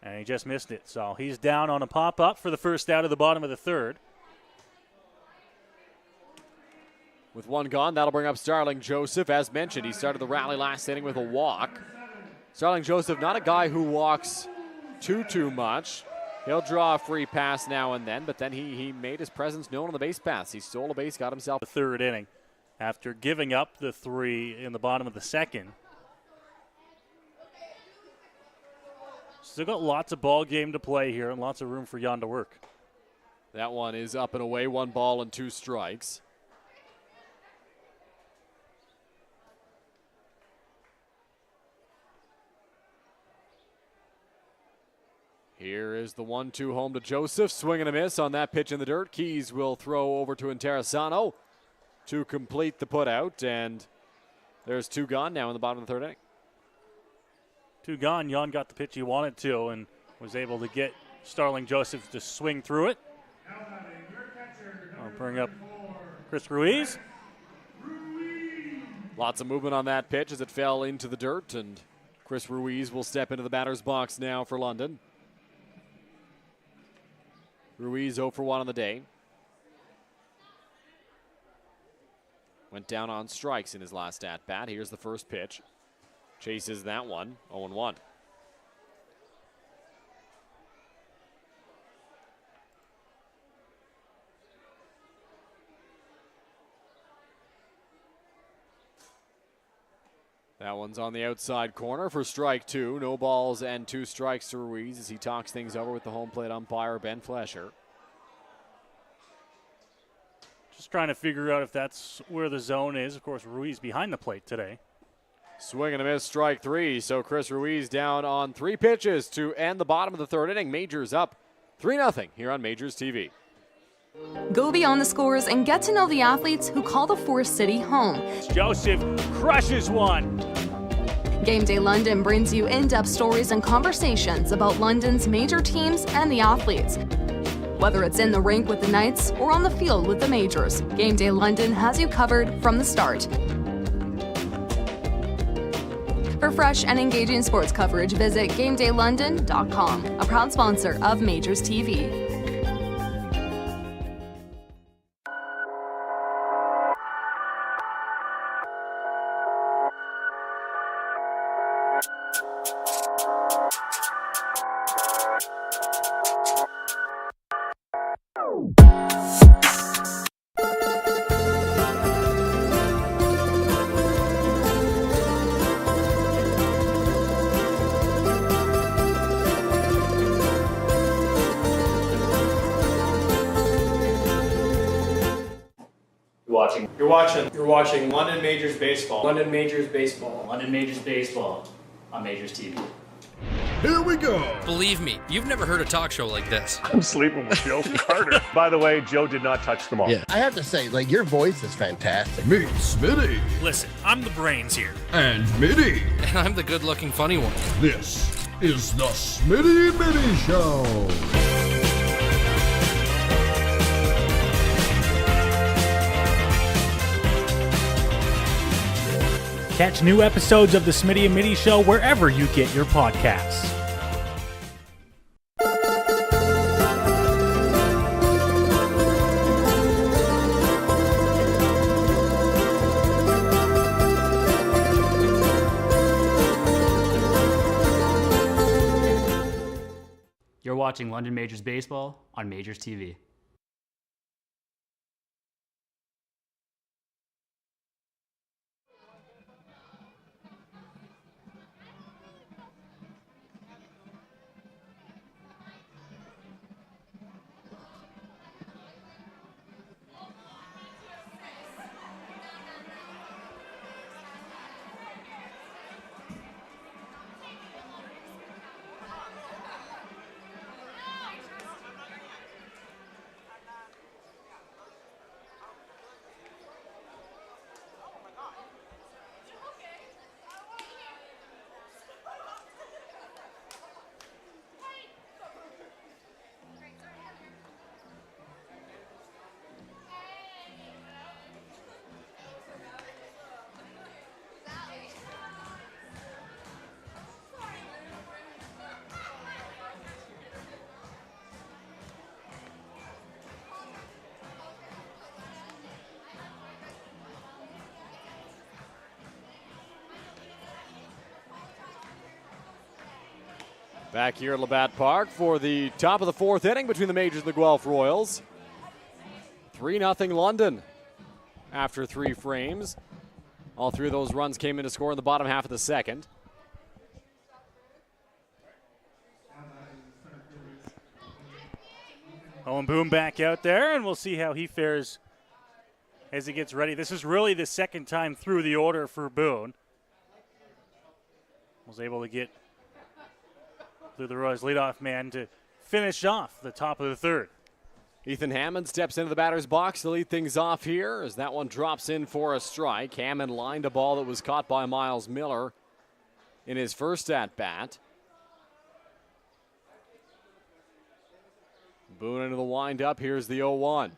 and he just missed it. So he's down on a pop-up for the first out of the bottom of the 3rd. With one gone, that'll bring up Starling Joseph. As mentioned, he started the rally last inning with a walk. Starling Joseph, not a guy who walks too much. He'll draw a free pass now and then, but then he made his presence known on the base paths. He stole a base, got himself the 3rd inning after giving up the 3 in the bottom of the 2nd. Still got lots of ball game to play here and lots of room for Jan to work. That one is up and away, 1 ball and 2 strikes. Here is the 1-2 home to Joseph. Swing and a miss on that pitch in the dirt. Keys will throw over to Interessano to complete the putout. And there's 2 gone now in the bottom of the 3rd inning. 2 gone. Jan got the pitch he wanted to and was able to get Starling Joseph to swing through it. I'll bring up Chris Ruiz. Lots of movement on that pitch as it fell into the dirt. And Chris Ruiz will step into the batter's box now for London. Ruiz 0 for 1 on the day. Went down on strikes in his last at-bat. Here's the first pitch. Chases that one, 0-1. That one's on the outside corner for strike two. No balls and 2 strikes to Ruiz as he talks things over with the home plate umpire, Ben Flesher. Just trying to figure out if that's where the zone is. Of course, Ruiz behind the plate today. Swing and a miss, strike 3. So Chris Ruiz down on 3 pitches to end the bottom of the 3rd inning. Majors up 3-0 here on Majors TV. Go beyond the scores and get to know the athletes who call the Forest City home. Joseph crushes one. Game Day London brings you in-depth stories and conversations about London's major teams and the athletes. Whether it's in the rink with the Knights or on the field with the Majors, Game Day London has you covered from the start. For fresh and engaging sports coverage, visit GameDayLondon.com, a proud sponsor of Majors TV. You're watching London Majors Baseball. London Majors Baseball. London Majors Baseball on Majors TV. Here we go. Believe me, you've never heard a talk show like this. I'm sleeping with Joe Carter. By the way, Joe did not touch the ball. Yeah, I have to say, like, your voice is fantastic. Meet Smitty. Listen, I'm the brains here. And Mitty. And I'm the good-looking funny one. This is the Smitty Mitty Show. Catch new episodes of the Smitty and Mitty Show wherever you get your podcasts. You're watching London Majors Baseball on Majors TV. Back here at Labatt Park for the top of the 4th inning between the Majors and the Guelph Royals. 3-0 London after 3 frames. All 3 of those runs came in to score in the bottom half of the 2nd. Owen Boone back out there, and we'll see how he fares as he gets ready. This is really the 2nd time through the order for Boone. Was able to get through the Royals leadoff man to finish off the top of the 3rd. Ethan Hammond steps into the batter's box to lead things off here as that one drops in for a strike. Hammond lined a ball that was caught by Miles Miller in his first at-bat. Boone into the windup. Here's the 0-1.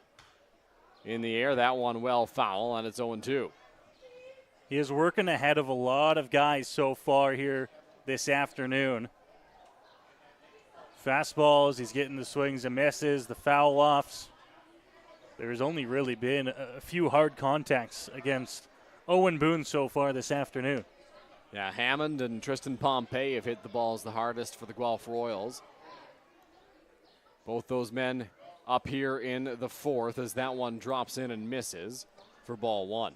In the air, that one well foul, and it's 0-2. He is working ahead of a lot of guys so far here this afternoon. Fastballs, he's getting the swings and misses, the foul offs. There's only really been a few hard contacts against Owen Boone so far this afternoon. Yeah, Hammond and Tristan Pompey have hit the balls the hardest for the Guelph Royals. Both those men up here in the fourth as that one drops in and misses for ball one.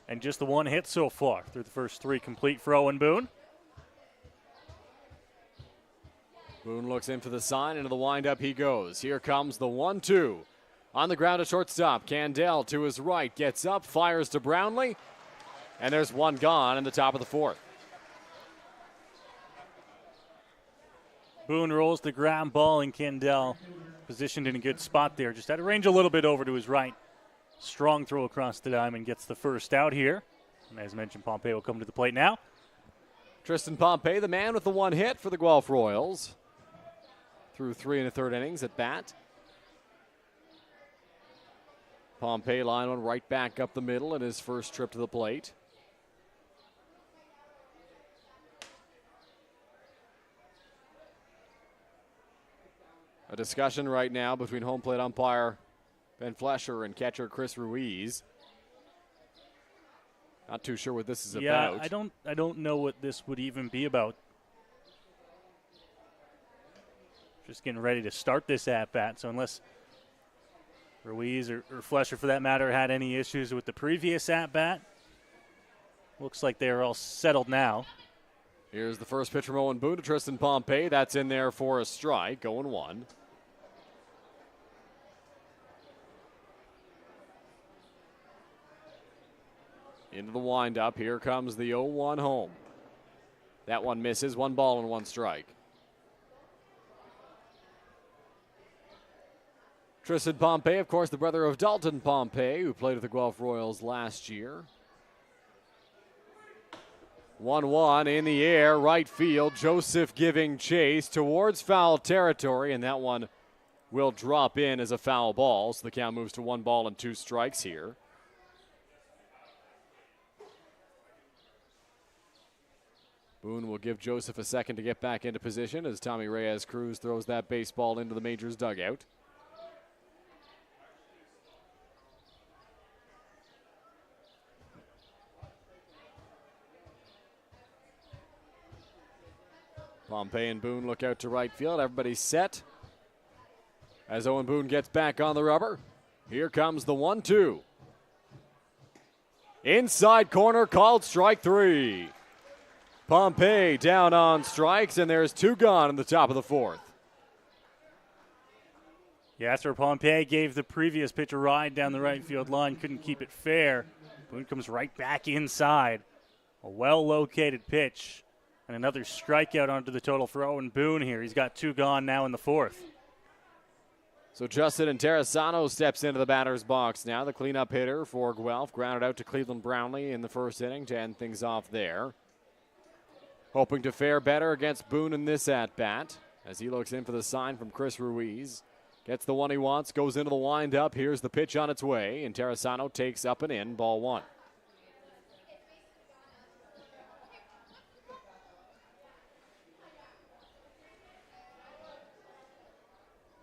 And just the one hit so far through the first three complete for Owen Boone. Boone looks in for the sign, into the windup he goes. Here comes the 1-2. On the ground at shortstop, Candell to his right, gets up, fires to Brownlee, and there's one gone in the top of the fourth. Boone rolls the ground ball, and Candell positioned in a good spot there. Just had to range a little bit over to his right. Strong throw across the diamond, gets the first out here. And as mentioned, Pompey will come to the plate now. Tristan Pompey, the man with the one hit for the Guelph Royals. Through 3 1/3 innings at bat. Pompey line one right back up the middle in his first trip to the plate. A discussion right now between home plate umpire Ben Flesher and catcher Chris Ruiz. Not too sure what this is about. I don't know what this would even be about. Just getting ready to start this at-bat, so unless Ruiz or Flesher, for that matter, had any issues with the previous at-bat, looks like they're all settled now. Here's the first pitch from Owen Boone to Tristan Pompey. That's in there for a strike, 0-1. Into the windup. Here comes the 0-1 home. That one misses. 1 ball and 1 strike. Tristan Pompey, of course, the brother of Dalton Pompey, who played with the Guelph Royals last year. 1-1 in the air, right field. Joseph giving chase towards foul territory, and that one will drop in as a foul ball. So the count moves to 1 ball and 2 strikes here. Boone will give Joseph a second to get back into position as Tommy Reyes Cruz throws that baseball into the Majors dugout. Pompey and Boone look out to right field. Everybody's set as Owen Boone gets back on the rubber. Here comes the 1-2. Inside corner, called strike 3. Pompey down on strikes, and there's 2 gone in the top of the fourth. Yeah, after Pompey gave the previous pitch a ride down the right field line, couldn't keep it fair. Boone comes right back inside. A well-located pitch. And another strikeout onto the total for Owen Boone here. He's got 2 gone now in the fourth. So Justin Interessano steps into the batter's box now. The cleanup hitter for Guelph. Grounded out to Cleveland Brownlee in the first inning to end things off there. Hoping to fare better against Boone in this at-bat as he looks in for the sign from Chris Ruiz. Gets the one he wants, goes into the windup. Here's the pitch on its way, and Interessano takes up and in, ball 1.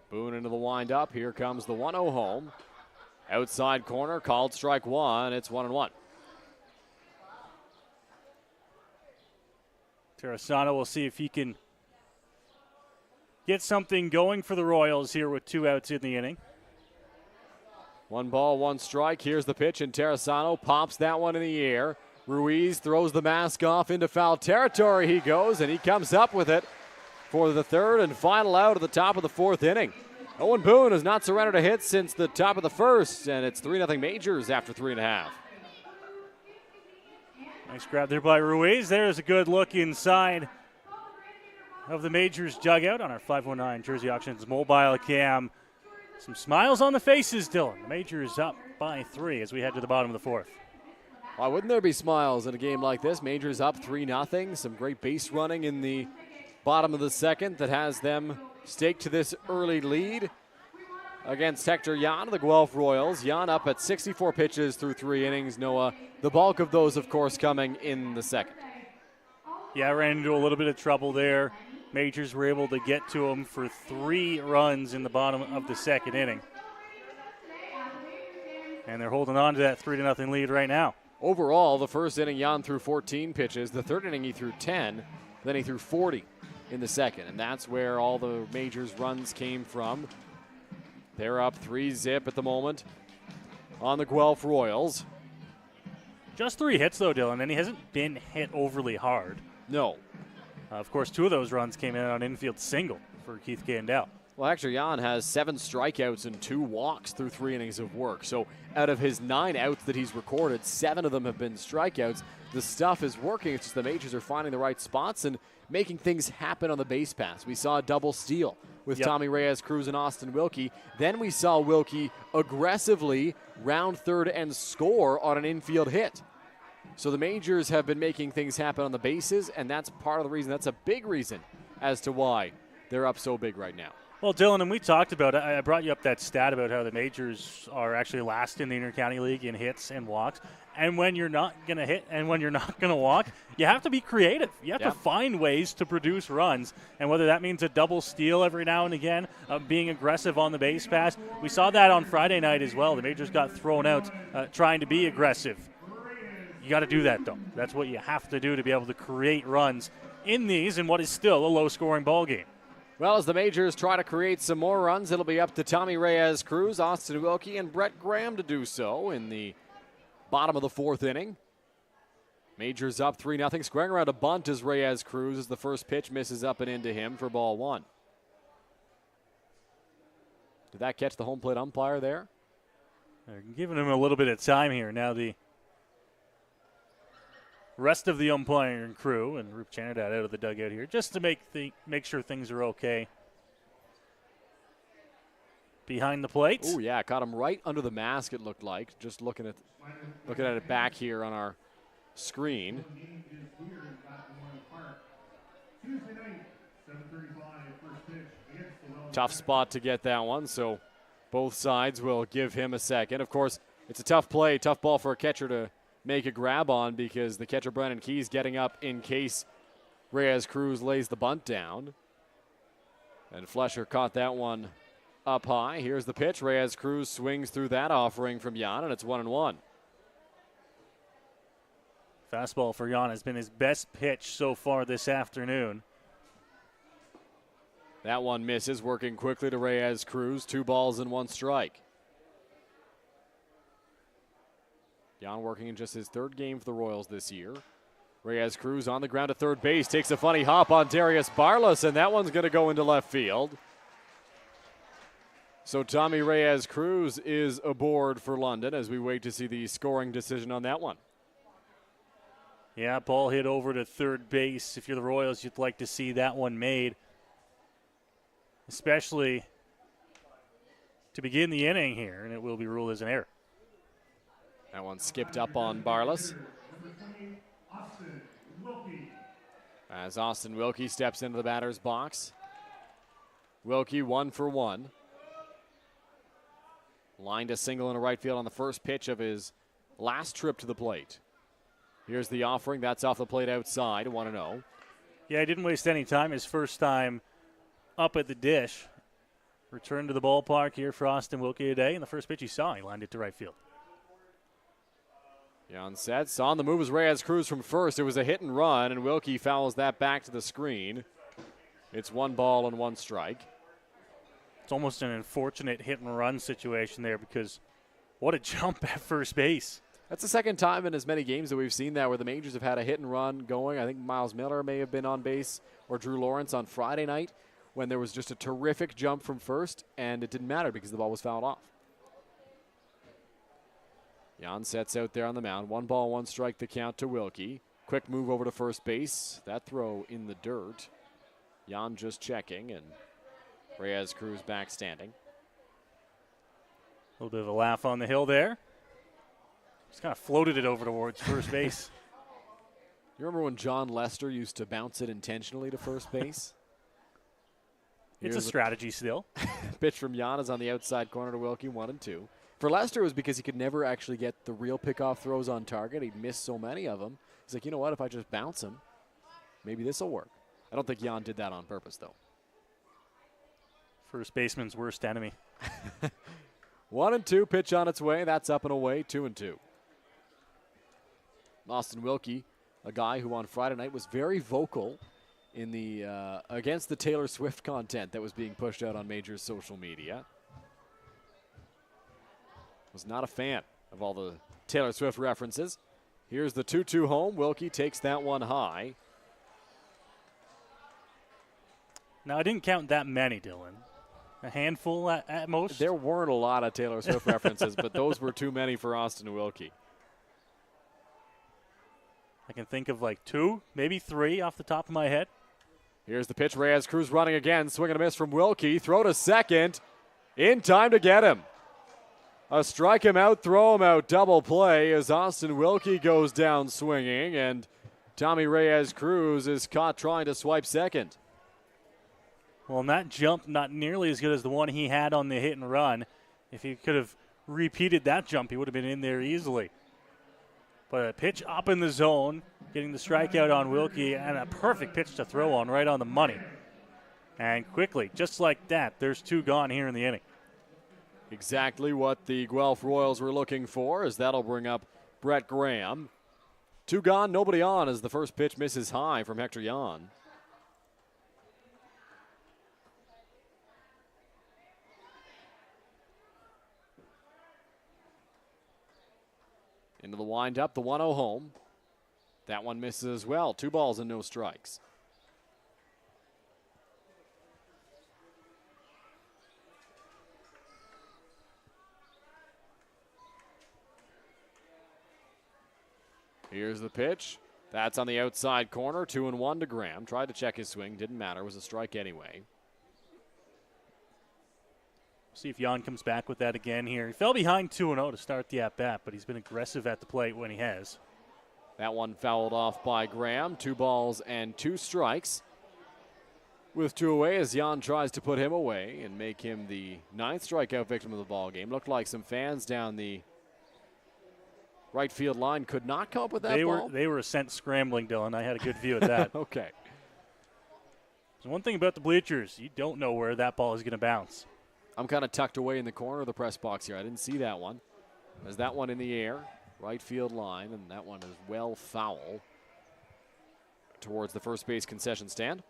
Boone into the windup. Here comes the 1-0 home. Outside corner, called strike 1. It's 1-1. Interessano will see if he can get something going for the Royals here with 2 outs in the inning. 1 ball, 1 strike. Here's the pitch, and Interessano pops that one in the air. Ruiz throws the mask off into foul territory. He goes, and he comes up with it for the 3rd and final out of the top of the 4th inning. Owen Boone has not surrendered a hit since the top of the 1st, and it's 3-0 Majors after 3.5. Nice grab there by Ruiz. There's a good look inside of the Majors dugout on our 519 Jersey Auctions mobile cam. Some smiles on the faces, Dylan. The Majors up by 3 as we head to the bottom of the 4th. Why wouldn't there be smiles in a game like this? Majors up 3-0. Some great base running in the bottom of the 2nd that has them staked to this early lead against Hector Jan of the Guelph Royals. Jan up at 64 pitches through 3 innings. Noah, the bulk of those, of course, coming in the 2nd. Yeah, ran into a little bit of trouble there Majors were able to get to him for 3 runs in the bottom of the second inning. And they're holding on to that 3-0 lead right now. Overall, the first inning, Jan threw 14 pitches. The third inning, he threw 10. Then he threw 40 in the second. And that's where all the Majors runs came from. They're up 3-0 at the moment on the Guelph Royals. Just 3 hits, though, Dylan, and he hasn't been hit overly hard. No. Of course, 2 of those runs came in on infield single for Keith Gandel. Well, actually, Jan has 7 strikeouts and 2 walks through 3 innings of work. So out of his 9 outs that he's recorded, 7 of them have been strikeouts. The stuff is working. It's just the Majors are finding the right spots and making things happen on the base pass. We saw a double steal with Tommy Reyes-Cruz and Austin Wilkie. Then we saw Wilkie aggressively round third and score on an infield hit. So the Majors have been making things happen on the bases, and that's part of the reason. That's a big reason as to why they're up so big right now. Well, Dylan, and we talked about it. I brought you up that stat about how the Majors are actually last in the Intercounty League in hits and walks. And when you're not going to hit and when you're not going to walk, you have to be creative. You have to find ways to produce runs. And whether that means a double steal every now and again, being aggressive on the base pass. We saw that on Friday night as well. The Majors got thrown out trying to be aggressive. You got to do that, though. That's what you have to do to be able to create runs in these in what is still a low-scoring ball game. Well, as the Majors try to create some more runs, it'll be up to Tommy Reyes-Cruz, Austin Wilkie, and Brett Graham to do so in the bottom of the 4th inning. Majors up 3-0. Squaring around a bunt is Reyes-Cruz as the first pitch misses up and into him for ball 1. Did that catch the home plate umpire there? They're giving him a little bit of time here. Now the rest of the umpiring crew, and Rup Chanadad out of the dugout here, just to make sure things are okay behind the plate. Oh yeah, caught him right under the mask. It looked like. Just looking at it back here on our screen. Tough spot to get that one. So both sides will give him a second. Of course, it's a tough play, tough ball for a catcher to make a grab on because the catcher, Brandon Keys, getting up in case Reyes-Cruz lays the bunt down. And Flesher caught that one up high. Here's the pitch. Reyes-Cruz swings through that offering from Jan, and it's 1-1. Fastball for Jan has been his best pitch so far this afternoon. That one misses, working quickly to Reyes-Cruz. 2 balls and 1 strike. Jan working in just his 3rd game for the Royals this year. Reyes-Cruz on the ground at third base. Takes a funny hop on Darius Barlas, and that one's going to go into left field. So Tommy Reyes-Cruz is aboard for London as we wait to see the scoring decision on that one. Yeah, ball hit over to third base. If you're the Royals, you'd like to see that one made, especially to begin the inning here, and it will be ruled as an error. That one skipped up on Barlas. As Austin Wilkie steps into the batter's box. Wilkie 1 for 1. Lined a single in a right field on the first pitch of his last trip to the plate. Here's the offering. That's off the plate outside, 1-0. Yeah, he didn't waste any time. His first time up at the dish. Returned to the ballpark here for Austin Wilkie today, and the first pitch he saw, he lined it to right field. Jan sets. On the move was Reyes-Cruz from first. It was a hit and run, and Wilkie fouls that back to the screen. It's 1 ball and 1 strike. It's almost an unfortunate hit and run situation there because what a jump at first base. That's the second time in as many games that we've seen that where the Majors have had a hit and run going. I think Miles Miller may have been on base, or Drew Lawrence on Friday night when there was just a terrific jump from first, and it didn't matter because the ball was fouled off. Jan sets out there on the mound. 1 ball, 1 strike, the count to Wilkie. Quick move over to first base. That throw in the dirt. Jan just checking, and Reyes-Cruz back standing. A little bit of a laugh on the hill there. Just kind of floated it over towards first base. You remember when John Lester used to bounce it intentionally to first base? It's a strategy still. Pitch from Jan is on the outside corner to Wilkie, 1-2. For Lester, it was because he could never actually get the real pickoff throws on target. He'd missed so many of them. He's like, you know what, if I just bounce him, maybe this will work. I don't think Jan did that on purpose, though. First baseman's worst enemy. 1-2, pitch on its way. That's up and away, 2-2. Austin Wilkie, a guy who on Friday night was very vocal in the against the Taylor Swift content that was being pushed out on Majors social media. Was not a fan of all the Taylor Swift references. Here's the 2-2 home. Wilkie takes that one high. Now, I didn't count that many, Dylan. A handful at most? There weren't a lot of Taylor Swift references, but those were too many for Austin Wilkie. I can think of like 2, maybe 3 off the top of my head. Here's the pitch. Reyes Cruz running again. Swing and a miss from Wilkie. Throw to second. In time to get him. A strike him out, throw him out. Double play as Austin Wilkie goes down swinging, and Tommy Reyes Cruz is caught trying to swipe second. Well, and that jump not nearly as good as the one he had on the hit and run. If he could have repeated that jump, he would have been in there easily. But a pitch up in the zone, getting the strikeout on Wilkie, and a perfect pitch to throw on, right on the money. And quickly, just like that, there's 2 gone here in the inning. Exactly what the Guelph Royals were looking for, as that'll bring up Brett Graham. 2 gone, nobody on, as the first pitch misses high from Hector Jan. Into the windup, the 1-0 home. That one misses as well. 2 balls and no strikes. Here's the pitch. That's on the outside corner. 2-1 to Graham. Tried to check his swing. Didn't matter. It was a strike anyway. See if Jan comes back with that again here. He fell behind 2-0 to start the at-bat, but he's been aggressive at the plate when he has. That one fouled off by Graham. 2 balls and 2 strikes. With 2 away as Jan tries to put him away and make him the 9th strikeout victim of the ball game. Looked like some fans down the right field line could not come up with that ball. They were sent scrambling, Dylan. I had a good view of that. Okay. There's one thing about the bleachers. You don't know where that ball is going to bounce. I'm kind of tucked away in the corner of the press box here. I didn't see that one. There's that one in the air, right field line, and that one is well foul towards the first base concession stand.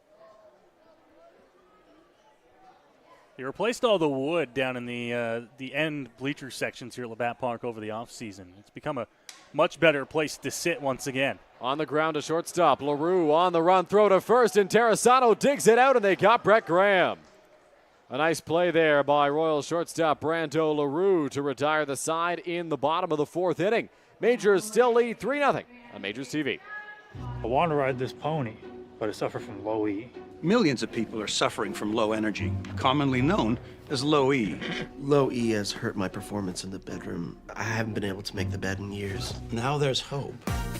They replaced all the wood down in the end bleacher sections here at Labatt Park over the offseason. It's become a much better place to sit once again. On the ground to shortstop. LaRue on the run, throw to first, and Terrasano digs it out, and they got Brett Graham. A nice play there by Royal shortstop Brando LaRue to retire the side in the bottom of the 4th inning. Majors still lead 3-0 on Majors TV. I want to ride this pony, but I suffer from low E. Millions of people are suffering from low energy, commonly known as low E. Low E has hurt my performance in the bedroom. I haven't been able to make the bed in years. Now there's hope.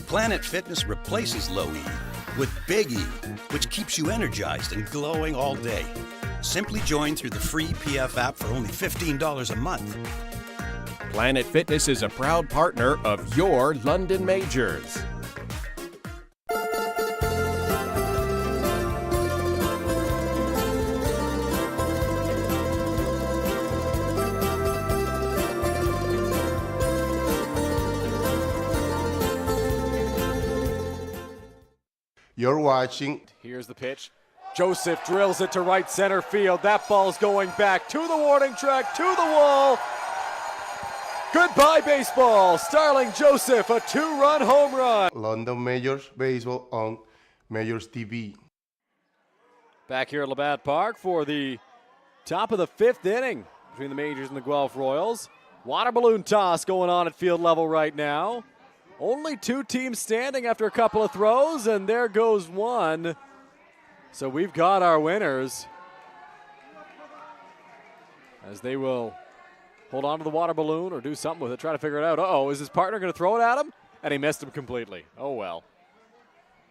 Planet Fitness replaces low E with Big E, which keeps you energized and glowing all day. Simply join through the free PF app for only $15 a month. Planet Fitness is a proud partner of your London Majors. You're watching. Here's the pitch. Joseph drills it to right center field. That ball's going back to the warning track, to the wall. Goodbye, baseball. Starling Joseph, a 2-run home run. London Majors Baseball on MajorsTV. Back here at Labatt Park for the top of the 5th inning between the Majors and the Guelph Royals. Water balloon toss going on at field level right now. Only 2 teams standing after a couple of throws, and there goes one. So we've got our winners as they will hold on to the water balloon or do something with it, try to figure it out. Uh-oh, is his partner going to throw it at him? And he missed him completely. Oh, well.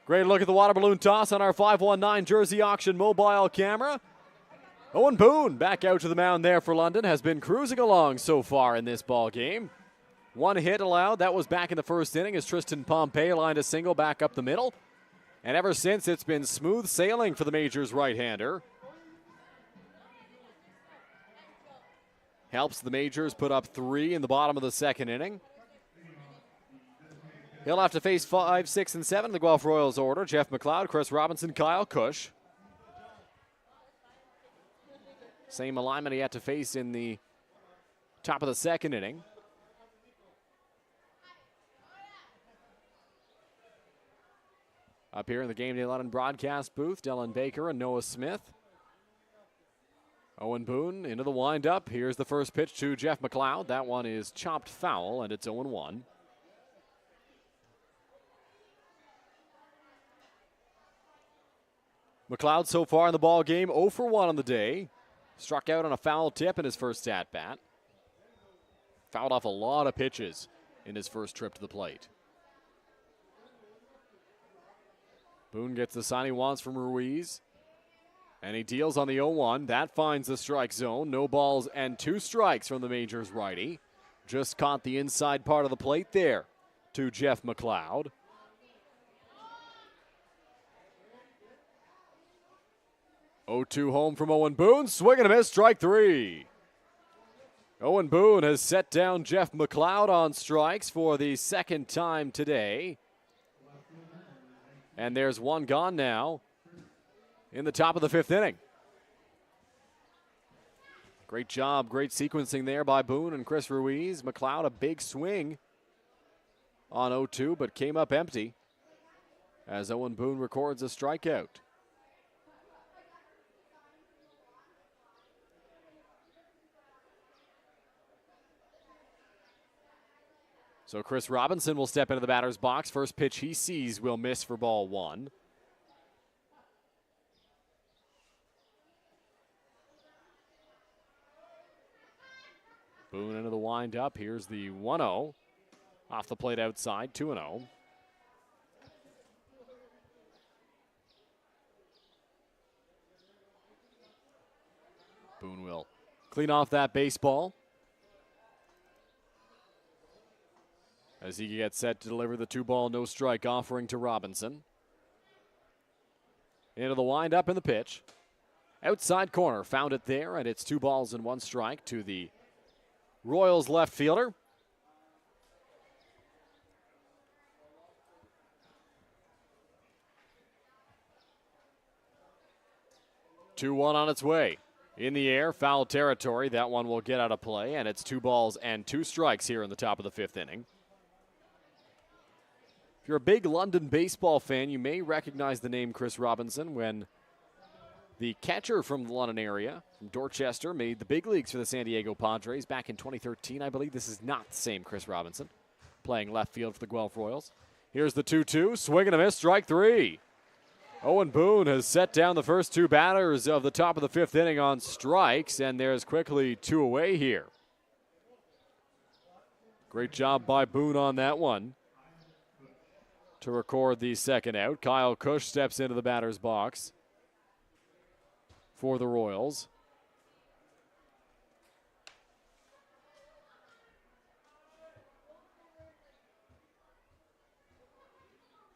Great look at the water balloon toss on our 519 Jersey Auction mobile camera. Owen Boone back out to the mound there for London, has been cruising along so far in this ball game. 1 hit allowed. That was back in the 1st inning as Tristan Pompey lined a single back up the middle. And ever since, it's been smooth sailing for the Majors right-hander. Helps the Majors put up 3 in the bottom of the second inning. He'll have to face 5, 6, and 7 in the Guelph Royals order. Jeff McLeod, Chris Robinson, Kyle Cush. Same alignment he had to face in the top of the second inning. Up here in the Game Day London broadcast booth, Dylan Baker and Noah Smith. Owen Boone into the windup. Here's the first pitch to Jeff McLeod. That one is chopped foul, and it's 0-1. McLeod so far in the ball game, 0 for 1 on the day. Struck out on a foul tip in his first at-bat. Fouled off a lot of pitches in his first trip to the plate. Boone gets the sign he wants from Ruiz. And he deals on the 0-1. That finds the strike zone. No balls and 2 strikes from the Majors righty. Just caught the inside part of the plate there to Jeff McLeod. Oh-2 home from Owen Boone. Swing and a miss, strike 3. Owen Boone has set down Jeff McLeod on strikes for the second time today. And there's one gone now in the top of the 5th inning. Great job, great sequencing there by Boone and Chris Ruiz. McLeod, a big swing on 0-2, but came up empty as Owen Boone records a strikeout. So Chris Robinson will step into the batter's box. First pitch he sees will miss for ball 1. Boone into the windup. Here's the 1-0. Off the plate outside, 2-0. Boone will clean off that baseball as he gets set to deliver the 2-ball, no-strike offering to Robinson. Into the windup and the pitch. Outside corner, found it there, and it's 2 balls and 1 strike to the Royals left fielder. Two-1 on its way. In the air, foul territory. That one will get out of play, and it's 2 balls and 2 strikes here in the top of the 5th inning. If you're a big London baseball fan, you may recognize the name Chris Robinson when the catcher from the London area, from Dorchester, made the big leagues for the San Diego Padres back in 2013, I believe. This is not the same Chris Robinson, playing left field for the Guelph Royals. Here's the 2-2, swing and a miss, strike 3. Owen Boone has set down the first 2 batters of the top of the 5th inning on strikes, and there's quickly 2 away here. Great job by Boone on that one to record the second out. Kyle Cush steps into the batter's box for the Royals.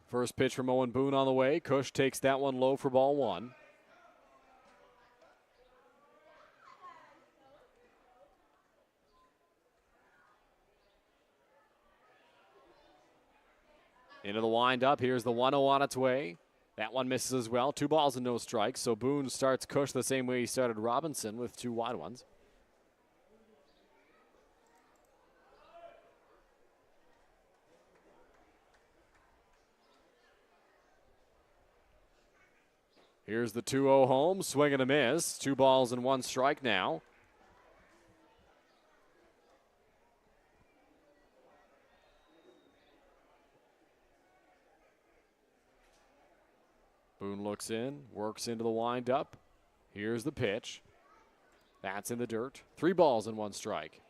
First pitch from Owen Boone on the way. Cush takes that one low for ball 1. Into the windup. Here's the 1-0 on its way. That one misses as well. 2 balls and no strikes. So Boone starts Cush the same way he started Robinson with 2 wide ones. Here's the 2-0 home. Swing and a miss. 2 balls and 1 strike now. Boone looks in, works into the windup. Here's the pitch. That's in the dirt. 3 balls and 1 strike.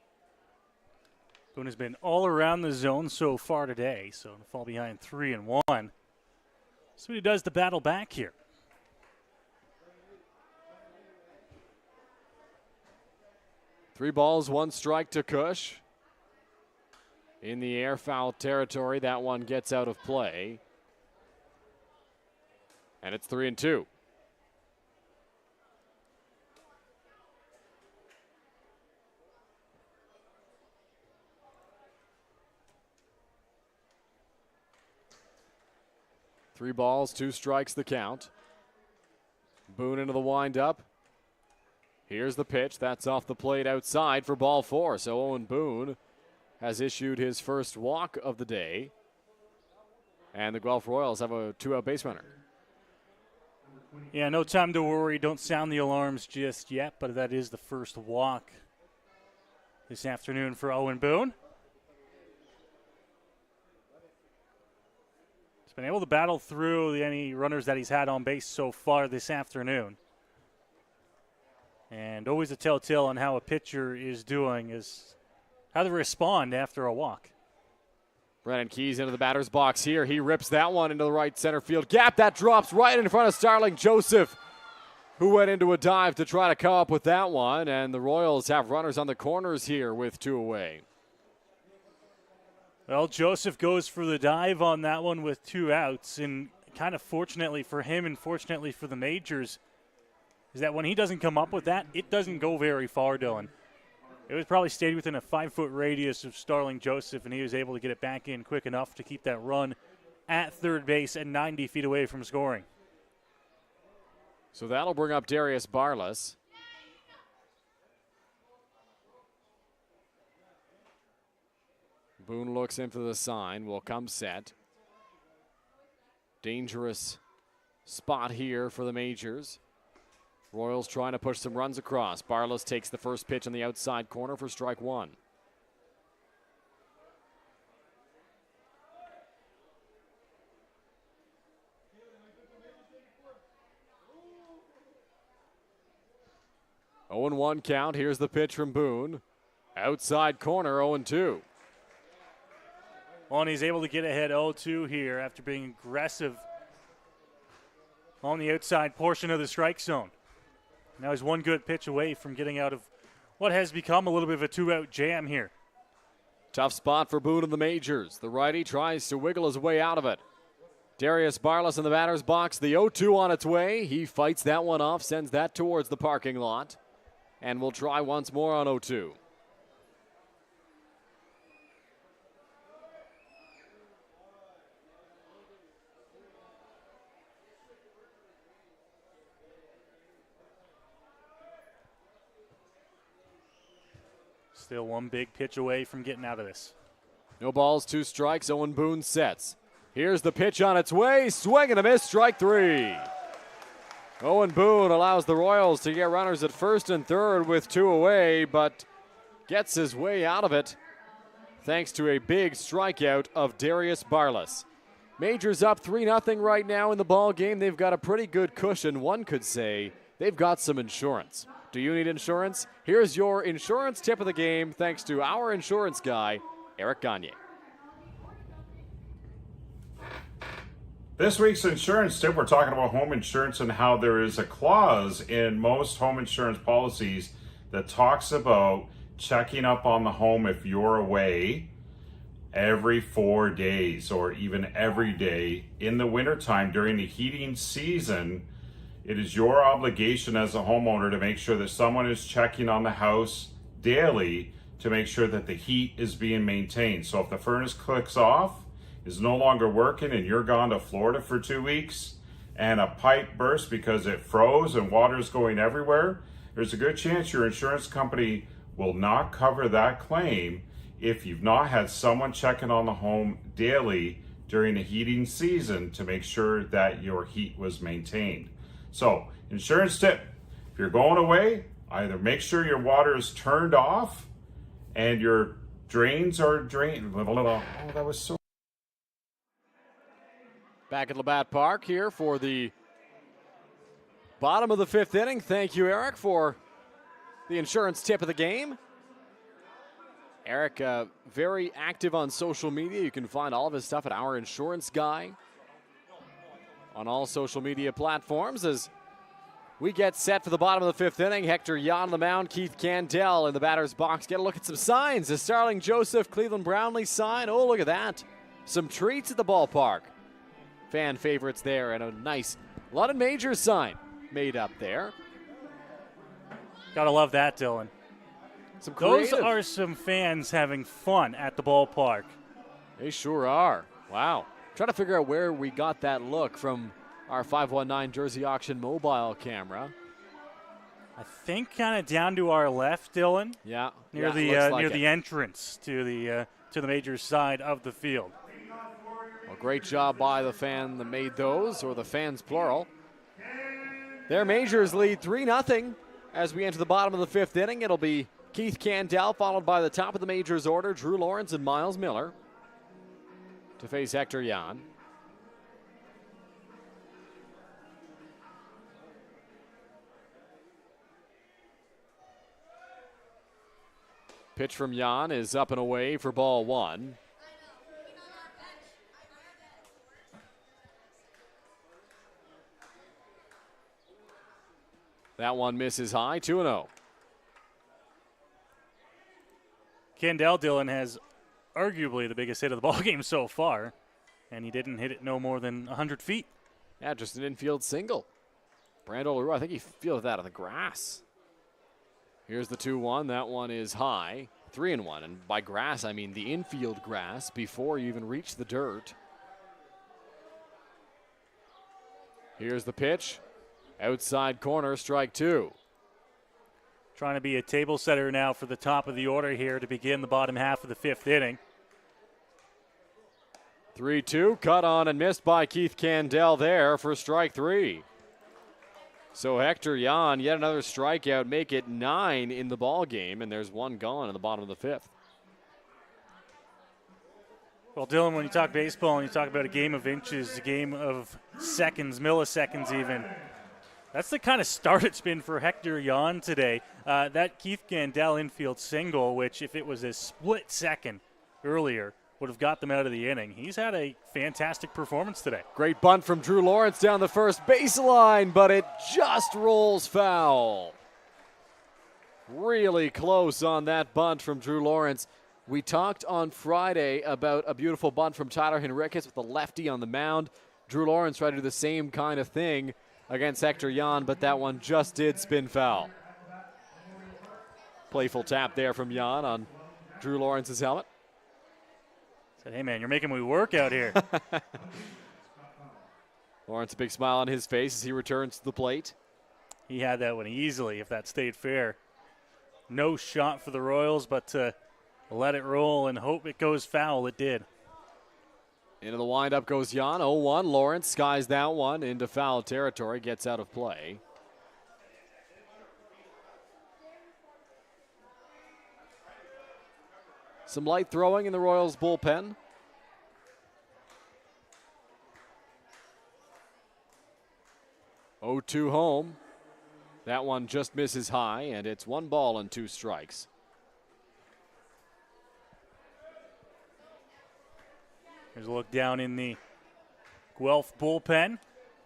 Boone has been all around the zone so far today, so to fall behind 3-1. So he does the battle back here. Three balls, 1 strike to Cush. In the air, foul territory. That one gets out of play. And it's 3-2. Three balls, 2 strikes the count. Boone into the windup. Here's the pitch. That's off the plate outside for ball 4. So Owen Boone has issued his first walk of the day. And the Guelph Royals have a 2-out base runner. Yeah, no time to worry. Don't sound the alarms just yet, but that is the first walk this afternoon for Owen Boone. He's been able to battle through any runners that he's had on base so far this afternoon. And always a telltale on how a pitcher is doing is how they respond after a walk. Brennan Keys into the batter's box here. He rips that one into the right center field gap. That drops right in front of Starling Joseph, who went into a dive to try to come up with that one. And the Royals have runners on the corners here with 2 away. Well, Joseph goes for the dive on that one with 2 outs. And kind of fortunately for him and fortunately for the Majors is that when he doesn't come up with that, it doesn't go very far, Dylan. It was probably stayed within a 5-foot radius of Starling Joseph, and he was able to get it back in quick enough to keep that run at third base and 90 feet away from scoring. So that'll bring up Darius Barlas. Boone looks in for the sign, will come set. Dangerous spot here for the Majors. Royals trying to push some runs across. Barlas takes the first pitch on the outside corner for strike 1. Oh, 0-1 count. Here's the pitch from Boone. Outside corner, 0-2. Well, and he's able to get ahead 0-2 here after being aggressive on the outside portion of the strike zone. Now he's one good pitch away from getting out of what has become a little bit of a 2-out jam here. Tough spot for Boone in the Majors. The righty tries to wiggle his way out of it. Darius Barlas in the batter's box. The 0-2 on its way. He fights that one off, sends that towards the parking lot. And we'll try once more on 0-2. Still one big pitch away from getting out of this. No balls, 2 strikes. Owen Boone sets. Here's the pitch on its way. Swing and a miss, strike 3. Owen Boone allows the Royals to get runners at first and third with 2 away, but gets his way out of it thanks to a big strikeout of Darius Barlas. Majors up 3-0 right now in the ball game. They've got a pretty good cushion. One could say they've got some insurance. Do you need insurance? Here's your insurance tip of the game thanks to our insurance guy, Eric Gagne. This week's insurance tip, we're talking about home insurance and how there is a clause in most home insurance policies that talks about checking up on the home if you're away every 4 days or even every day in the wintertime during the heating season. It is your obligation as a homeowner to make sure that someone is checking on the house daily to make sure that the heat is being maintained. So if the furnace clicks off, is no longer working, and you're gone to Florida for 2 weeks, and a pipe burst because it froze and water's going everywhere, there's a good chance your insurance company will not cover that claim if you've not had someone checking on the home daily during the heating season to make sure that your heat was maintained. So, insurance tip, if you're going away, either make sure your water is turned off and your drains are drained. Oh, that was so. Back at Labatt Park here for the bottom of the 5th inning. Thank you, Eric, for the insurance tip of the game. Eric, very active on social media. You can find all of his stuff at Our Insurance Guy on all social media platforms as we get set for the bottom of the 5th inning. Hector Yon on the mound, Keith Candell in the batter's box. Get a look at some signs. The Starling Joseph, Cleveland Brownlee sign. Oh, look at that. Some treats at the ballpark. Fan favorites there and a nice London Majors sign made up there. Gotta love that, Dylan. Those are some fans having fun at the ballpark. They sure are. Wow. Trying to figure out where we got that look from our 519 Jersey Auction mobile camera. I think kind of down to our left, Dylan. Yeah. Near the entrance to the Majors side of the field. Well, great job by the fan that made those, or the fans plural. Their Majors lead 3-0 as we enter the bottom of the fifth inning. It'll be Keith Candell, followed by the top of the Majors order, Drew Lawrence and Miles Miller, to face Hector Yan. Pitch from Yan is up and away for ball one. That one misses high, 2-0. Candell, Dylan, has arguably the biggest hit of the ballgame so far, and he didn't hit it no more than 100 feet. Yeah, just an infield single. Brando LaRue, I think he feels that on the grass. Here's the 2-1. That one is high, 3-1. And by grass, I mean the infield grass before you even reach the dirt. Here's the pitch. Outside corner, strike two. Trying to be a table setter now for the top of the order here to begin the bottom half of the fifth inning. 3-2, cut on and missed by Keith Candell there for strike three. So Hector Yan, yet another strikeout, make it 9 in the ball game, and there's one gone in the bottom of the fifth. Well, Dylan, when you talk baseball and you talk about a game of inches, a game of seconds, milliseconds even, that's the kind of start it's been for Hector Yan today. That Keith Candell infield single, which if it was a split second earlier, would have got them out of the inning. He's had a fantastic performance today. Great bunt from Drew Lawrence down the first baseline, but it just rolls foul. Really close on that bunt from Drew Lawrence. We talked on Friday about a beautiful bunt from Tyler Henriquez with the lefty on the mound. Drew Lawrence tried to do the same kind of thing against Hector Yan, but that one just did spin foul. Playful tap there from Yan on Drew Lawrence's helmet. Said, hey, man, you're making me work out here. Lawrence, a big smile on his face as he returns to the plate. He had that one easily if that stayed fair. No shot for the Royals, but to let it roll and hope it goes foul, it did. Into the windup goes Yan, 0-1. Lawrence skies that one into foul territory, gets out of play. Some light throwing in the Royals bullpen. Oh, 2 home. That one just misses high, and it's 1 ball and 2 strikes. Here's a look down in the Guelph bullpen.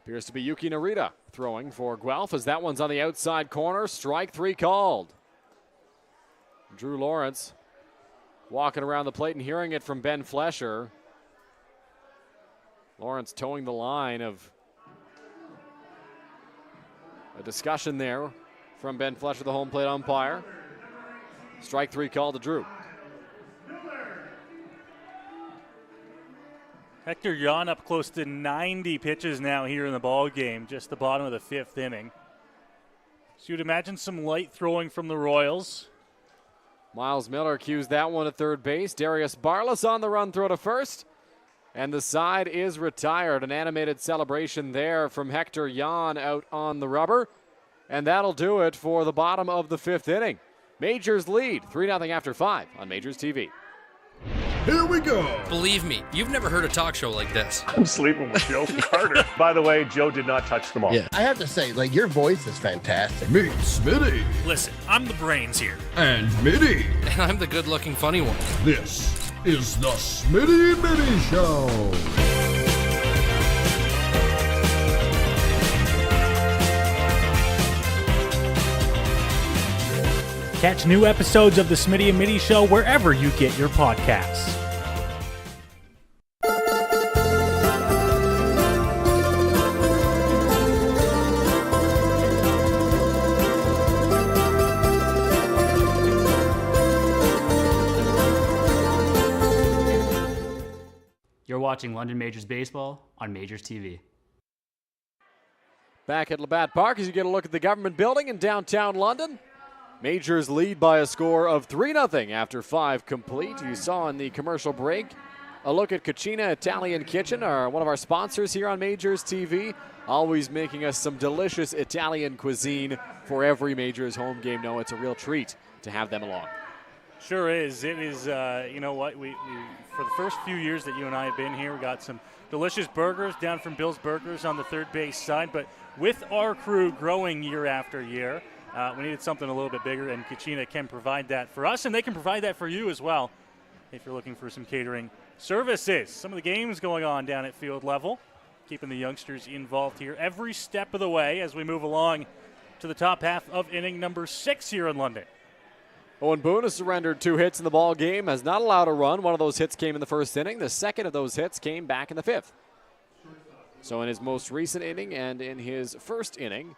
Appears to be Yuki Narita throwing for Guelph as that one's on the outside corner. Strike 3 called. Drew Lawrence walking around the plate and hearing it from Ben Flesher. Lawrence towing the line of a discussion there from Ben Flesher, the home plate umpire. Strike 3 called to Drew. Hector Yan up close to 90 pitches now here in the ball game, just the bottom of the fifth inning. So you'd imagine some light throwing from the Royals. Miles Miller cues that one at third base. Darius Barlas on the run throw to first. And the side is retired. An animated celebration there from Hector Yan out on the rubber. And that'll do it for the bottom of the fifth inning. Majors lead 3-0 after 5 on Majors TV. Here we go. Believe me, you've never heard a talk show like this. I'm sleeping with Joe Carter. By the way, Joe did not touch them all. Yeah, I have to say, like, your voice is fantastic. Meet Smitty. Listen, I'm the brains here. And Mitty. And I'm the good-looking funny one. This is the Smitty Mitty Show. Catch new episodes of the Smitty and Mitty Show wherever you get your podcasts. watching London Majors Baseball on MajorsTV. Back at Labatt Park as you get a look at the government building in downtown London. Majors lead by a score of 3-0 after 5 complete. You saw in the commercial break a look at Cucina Italian Kitchen, one of our sponsors here on Majors TV, always making us some delicious Italian cuisine for every Majors home game. No, it's a real treat to have them along. Sure is. It is, you know what, we for the first few years that you and I have been here, we got some delicious burgers down from Bill's Burgers on the third base side, but with our crew growing year after year, we needed something a little bit bigger, and Cucina can provide that for us, and they can provide that for you as well if you're looking for some catering services. Some of the games going on down at field level, keeping the youngsters involved here every step of the way as we move along to the top half of inning number 6 here in London. Owen Boone has surrendered 2 hits in the ball game, has not allowed a run. One of those hits came in the first inning. The second of those hits came back in the 5th. So in his most recent inning and in his first inning,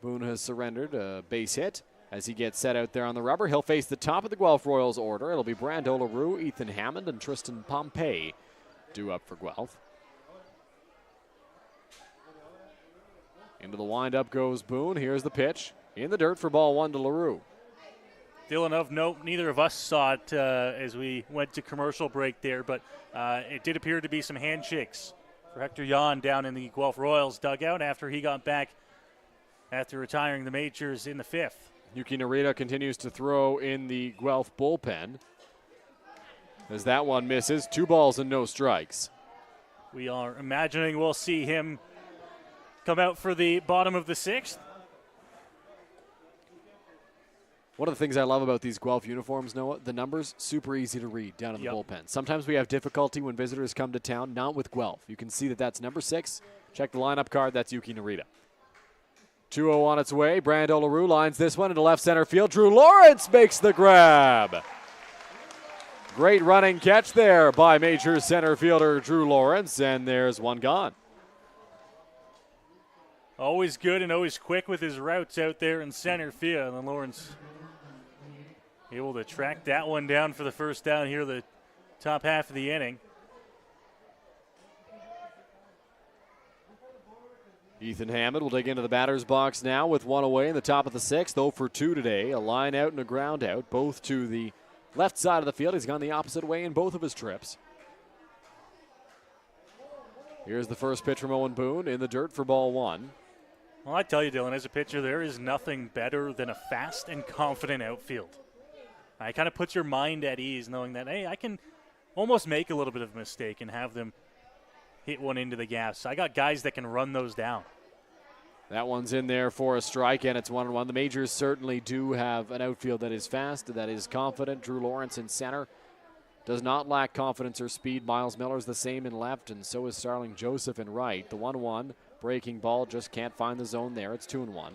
Boone has surrendered a base hit. As he gets set out there on the rubber, he'll face the top of the Guelph Royals order. It'll be Brando LaRue, Ethan Hammond, and Tristan Pompey due up for Guelph. Into the windup goes Boone. Here's the pitch. In the dirt for ball 1 to LaRue. Dylan, of note, neither of us saw it as we went to commercial break there, but it did appear to be some handshakes for Hector Jan down in the Guelph Royals dugout after he got back after retiring the majors in the 5th. Yuki Narita continues to throw in the Guelph bullpen as that one misses. 2 balls and no strikes. We are imagining we'll see him come out for the bottom of the 6th. One of the things I love about these Guelph uniforms, Noah, the numbers, super easy to read down in the bullpen. Sometimes we have difficulty when visitors come to town, not with Guelph. You can see that that's number 6. Check the lineup card, that's Yuki Narita. 2-0 on its way. Brando LaRue lines this one into left center field. Drew Lawrence makes the grab. Great running catch there by Majors center fielder Drew Lawrence, and there's one gone. Always good and always quick with his routes out there in center field, and Lawrence able to track that one down for the first down here, the top half of the inning. Ethan Hammond will dig into the batter's box now with 1 away in the top of the 6th. 0 for 2 today. A line out and a ground out, both to the left side of the field. He's gone the opposite way in both of his trips. Here's the first pitch from Owen Boone in the dirt for ball 1. Well, I tell you, Dylan, as a pitcher, there is nothing better than a fast and confident outfield. It kind of puts your mind at ease knowing that, hey, I can almost make a little bit of a mistake and have them hit one into the gaps. I got guys that can run those down. That one's in there for a strike, and it's 1-1. The Majors certainly do have an outfield that is fast, that is confident. Drew Lawrence in center does not lack confidence or speed. Miles Miller's the same in left, and so is Starling Joseph in right. The 1-1 breaking ball just can't find the zone there. It's 2-1.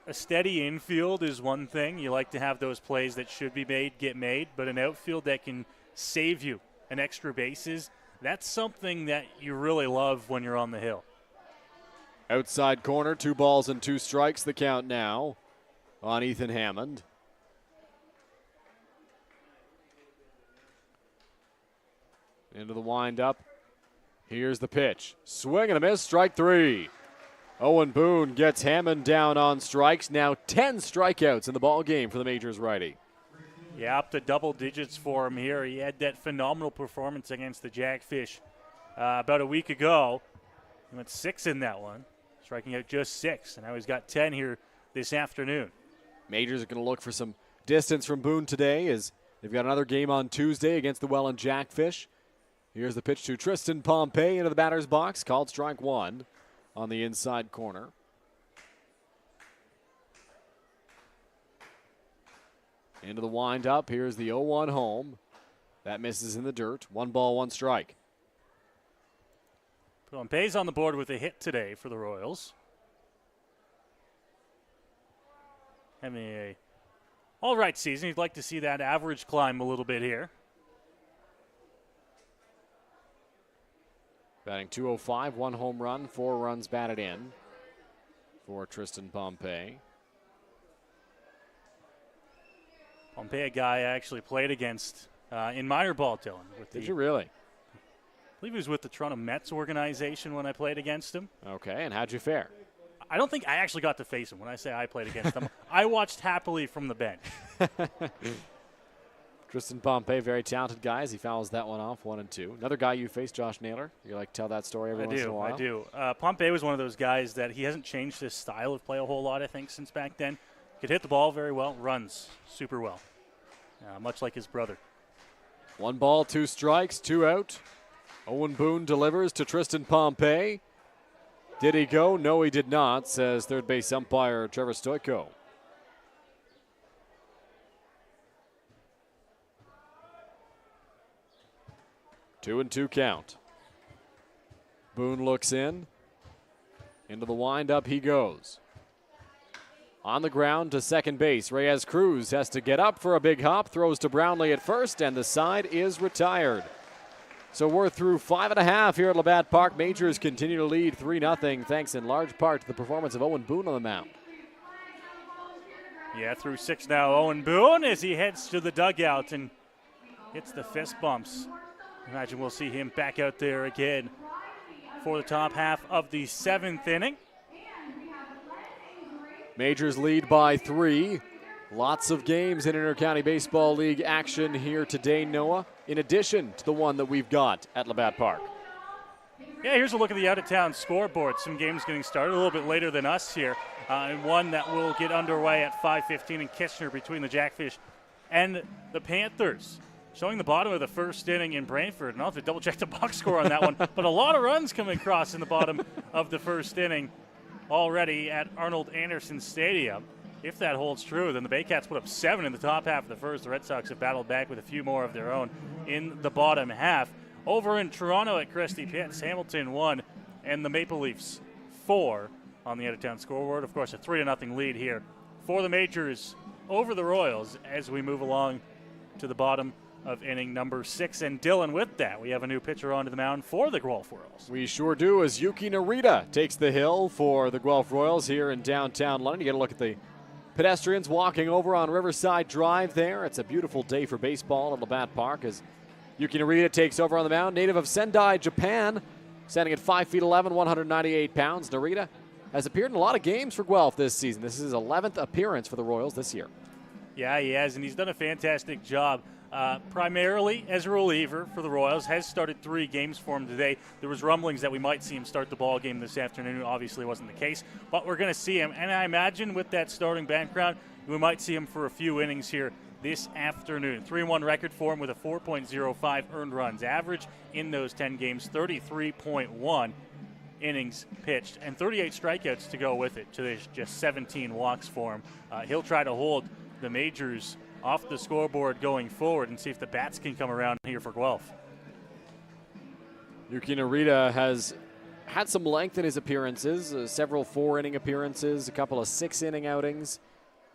A steady infield is one thing. You like to have those plays that should be made get made, but an outfield that can save you an extra bases, that's something that you really love when you're on the hill. Outside corner, 2 balls and 2 strikes. The count now on Ethan Hammond. Into the windup. Here's the pitch. Swing and a miss, strike 3. Owen Boone gets Hammond down on strikes. Now 10 strikeouts in the ball game for the Majors righty. Yeah, up to double digits for him here. He had that phenomenal performance against the Jackfish about a week ago. He went 6 in that one, striking out just 6, and now he's got 10 here this afternoon. Majors are going to look for some distance from Boone today as they've got another game on Tuesday against the Welland Jackfish. Here's the pitch to Tristan Pompey into the batter's box, called strike 1 on the inside corner. Into the windup. Here's the 0-1 home. That misses in the dirt. 1 ball, 1 strike. Pompey's on the board with a hit today for the Royals. Having a all right season. You'd like to see that average climb a little bit here. Batting .205, 1 home run, 4 runs batted in for Tristan Pompey. Pompey, a guy I actually played against in minor ball, Dylan. Did you really? believe he was with the Toronto Mets organization when I played against him. Okay, and how'd you fare? I don't think I actually got to face him when I say I played against him. I watched happily from the bench. Tristan Pompey, very talented guy as he fouls that one off, 1-2. Another guy you faced, Josh Naylor. You like tell that story every once in a while? I do. Pompey was one of those guys that he hasn't changed his style of play a whole lot, I think, since back then. Could hit the ball very well, runs super well, much like his brother. 1 ball, 2 strikes, 2 out. Owen Boone delivers to Tristan Pompey. Did he go? No, he did not, says third base umpire Trevor Stoyko. Two and 2 count. Boone looks in. Into the windup he goes. On the ground to second base. Reyes Cruz has to get up for a big hop. Throws to Brownlee at first, and the side is retired. So we're through 5.5 here at Labatt Park. Majors continue to lead 3-0, thanks in large part to the performance of Owen Boone on the mound. Yeah, through 6 now. Owen Boone as he heads to the dugout and hits the fist bumps. Imagine we'll see him back out there again for the top half of the 7th inning. Majors lead by 3. Lots of games in Intercounty Baseball League action here today, Noah, in addition to the one that we've got at Labatt Park. Yeah, here's a look at the out-of-town scoreboard. Some games getting started a little bit later than us here. And one that will get underway at 5:15 in Kitchener between the Jackfish and the Panthers. Showing the bottom of the first inning in Brantford. And I'll have to double-check the box score on that one. But a lot of runs coming across in the bottom of the first inning already at Arnold Anderson Stadium. If that holds true, then the Baycats put up 7 in the top half of the first. The Red Sox have battled back with a few more of their own in the bottom half. Over in Toronto at Christie Pitts, Hamilton 1 and the Maple Leafs 4 on the out-of-town scoreboard. Of course, a 3-0 lead here for the Majors over the Royals as we move along to the bottom of inning number 6. And Dylan, with that, we have a new pitcher onto the mound for the Guelph Royals. We sure do, as Yuki Narita takes the hill for the Guelph Royals here in downtown London. You get a look at the pedestrians walking over on Riverside Drive there. It's a beautiful day for baseball at Labatt Park as Yuki Narita takes over on the mound. Native of Sendai, Japan, standing at 5'11", 198 pounds. Narita has appeared in a lot of games for Guelph this season. This is his 11th appearance for the Royals this year. Yeah, he has, and he's done a fantastic job. Primarily as a reliever for the Royals, has started 3 games for him today. There was rumblings that we might see him start the ball game this afternoon. Obviously wasn't the case, but we're going to see him. And I imagine with that starting background, we might see him for a few innings here this afternoon. 3-1 record for him with a 4.05 earned runs average in those 10 games, 33.1 innings pitched, and 38 strikeouts to go with it. To just 17 walks for him. He'll try to hold the Majors off the scoreboard going forward and see if the bats can come around here for Guelph. Yuki Narita has had some length in his appearances, several 4-inning appearances, a couple of 6-inning outings,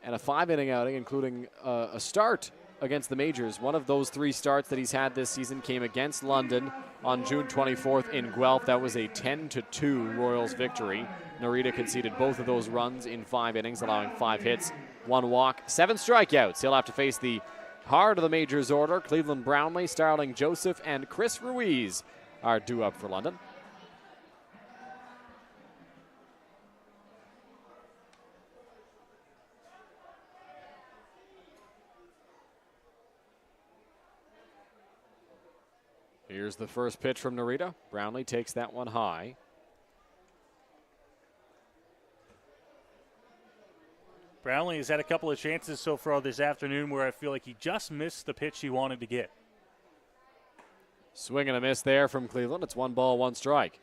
and a 5-inning outing, including a start against the Majors. One of those 3 starts that he's had this season came against London on June 24th in Guelph. That was a 10-2 Royals victory. Narita conceded both of those runs in 5 innings, allowing 5 hits, 1 walk, 7 strikeouts. He'll have to face the heart of the Majors order. Cleveland Brownlee, Starling Joseph, and Chris Ruiz are due up for London. Here's the first pitch from Narita. Brownlee takes that one high. Brownlee has had a couple of chances so far this afternoon where I feel like he just missed the pitch he wanted to get. Swing and a miss there from Cleveland. It's 1 ball, 1 strike.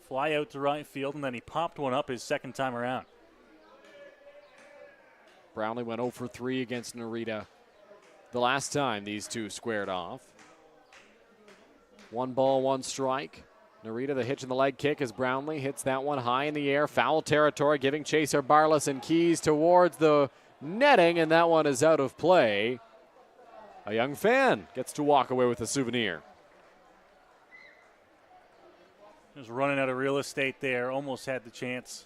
Fly out to right field, and then he popped one up his second time around. Brownlee went 0 for 3 against Narita the last time these two squared off. 1 ball, 1 strike. Narita, the hitch in the leg kick as Brownlee hits that one high in the air. Foul territory, giving chaser Barlas and Keys towards the netting, and that one is out of play. A young fan gets to walk away with a souvenir. Just running out of real estate there. Almost had the chance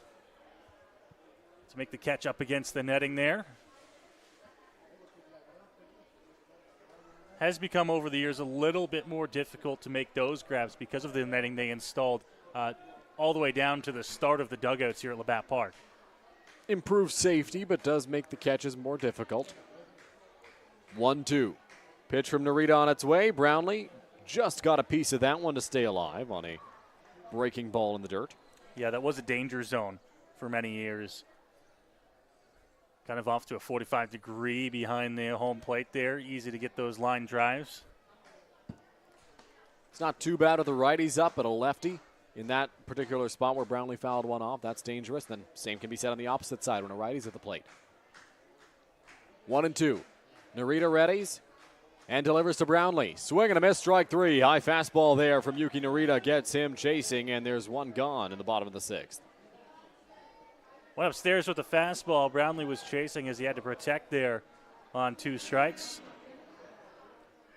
to make the catch up against the netting there. has become over the years a little bit more difficult to make those grabs because of the netting they installed all the way down to the start of the dugouts here at Labatt Park. Improved safety, but does make the catches more difficult. 1-2. Pitch from Narita on its way. Brownlee just got a piece of that one to stay alive on a breaking ball in the dirt. Yeah, that was a danger zone for many years. Kind of off to a 45-degree behind the home plate there. Easy to get those line drives. It's not too bad with the righties up, but a lefty in that particular spot where Brownlee fouled one off, that's dangerous. Then same can be said on the opposite side when a righty's at the plate. 1-2. Narita readies and delivers to Brownlee. Swing and a miss, strike three. High fastball there from Yuki Narita gets him chasing, and there's one gone in the bottom of the sixth. Went upstairs with the fastball. Brownlee was chasing as he had to protect there on 2 strikes.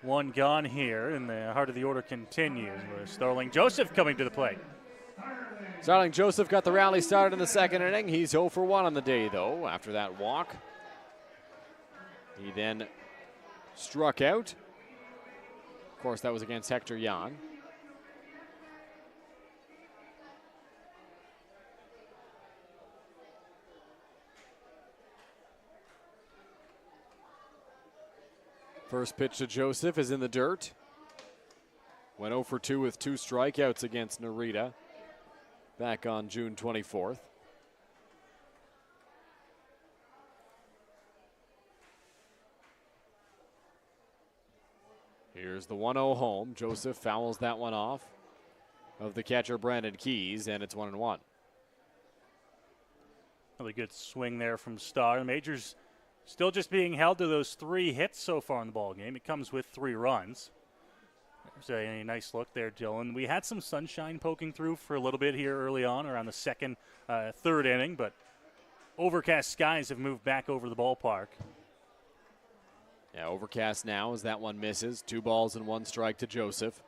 One gone here, and the heart of the order continues with Starling Joseph coming to the plate. Starling Joseph got the rally started in the second inning. He's 0 for 1 on the day, though, after that walk. He then struck out. Of course, that was against Hector Yan. First pitch to Joseph is in the dirt. Went 0 for 2 with 2 strikeouts against Narita back on June 24th. Here's the 1-0 home. Joseph fouls that one off of the catcher Brandon Keys, and it's 1-1. Really good swing there from Starr. The Majors still just being held to those 3 hits so far in the ball game. It comes with 3 runs. There's a nice look there, Dylan. We had some sunshine poking through for a little bit here early on around the second, third inning, but overcast skies have moved back over the ballpark. Yeah, overcast now as that one misses. 2 balls and 1 strike to Joseph.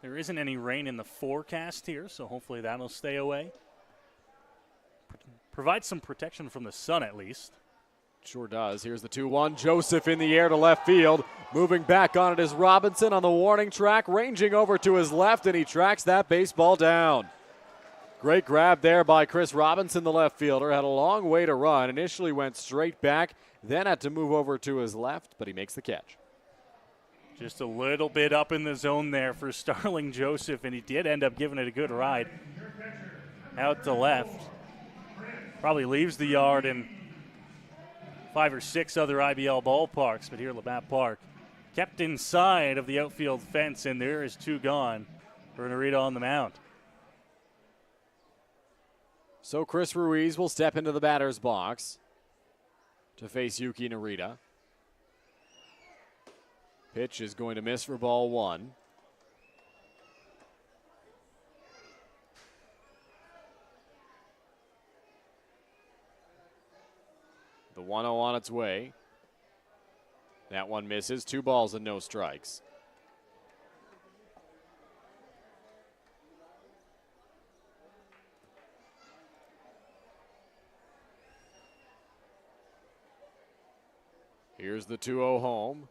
There isn't any rain in the forecast here, so hopefully that'll stay away. Provide some protection from the sun at least. Sure does. Here's the 2-1. Joseph in the air to left field. Moving back on it is Robinson on the warning track, ranging over to his left, and he tracks that baseball down. Great grab there by Chris Robinson, the left fielder. Had a long way to run. Initially went straight back, then had to move over to his left, but he makes the catch. Just a little bit up in the zone there for Starling Joseph, and he did end up giving it a good ride. Out to left. Probably leaves the yard in 5 or 6 other IBL ballparks, but here at Labatt Park, kept inside of the outfield fence, and there is 2 gone for Narita on the mound. So Chris Ruiz will step into the batter's box to face Yuki Narita. Pitch is going to miss for ball 1. The 1-0 on its way. That one misses. 2 balls and no strikes. Here's the 2-0 home.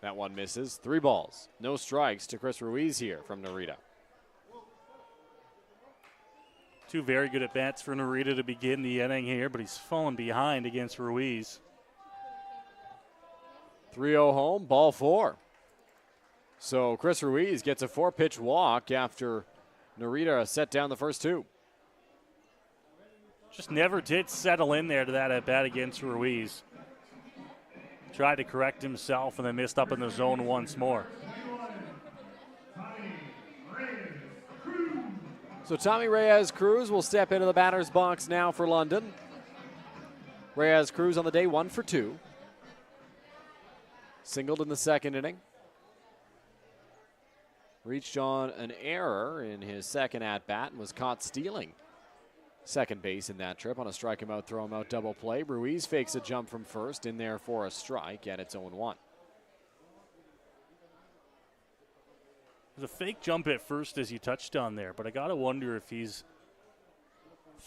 That one misses. 3 balls, no strikes to Chris Ruiz here from Narita. 2 very good at-bats for Narita to begin the inning here, but he's fallen behind against Ruiz. 3-0 home, ball 4. So Chris Ruiz gets a 4-pitch walk after Narita set down the first 2. Just never did settle in there to that at-bat against Ruiz. Tried to correct himself and then missed up in the zone once more. So Tommy Reyes Cruz will step into the batter's box now for London. Reyes Cruz on the day 1 for 2. Singled in the second inning. Reached on an error in his second at-bat and was caught stealing second base in that trip on a strike him out, throw him out double play. Ruiz fakes a jump from first in there for a strike, and it's 0-1. There's a fake jump at first as you touched on there, but I got to wonder if he's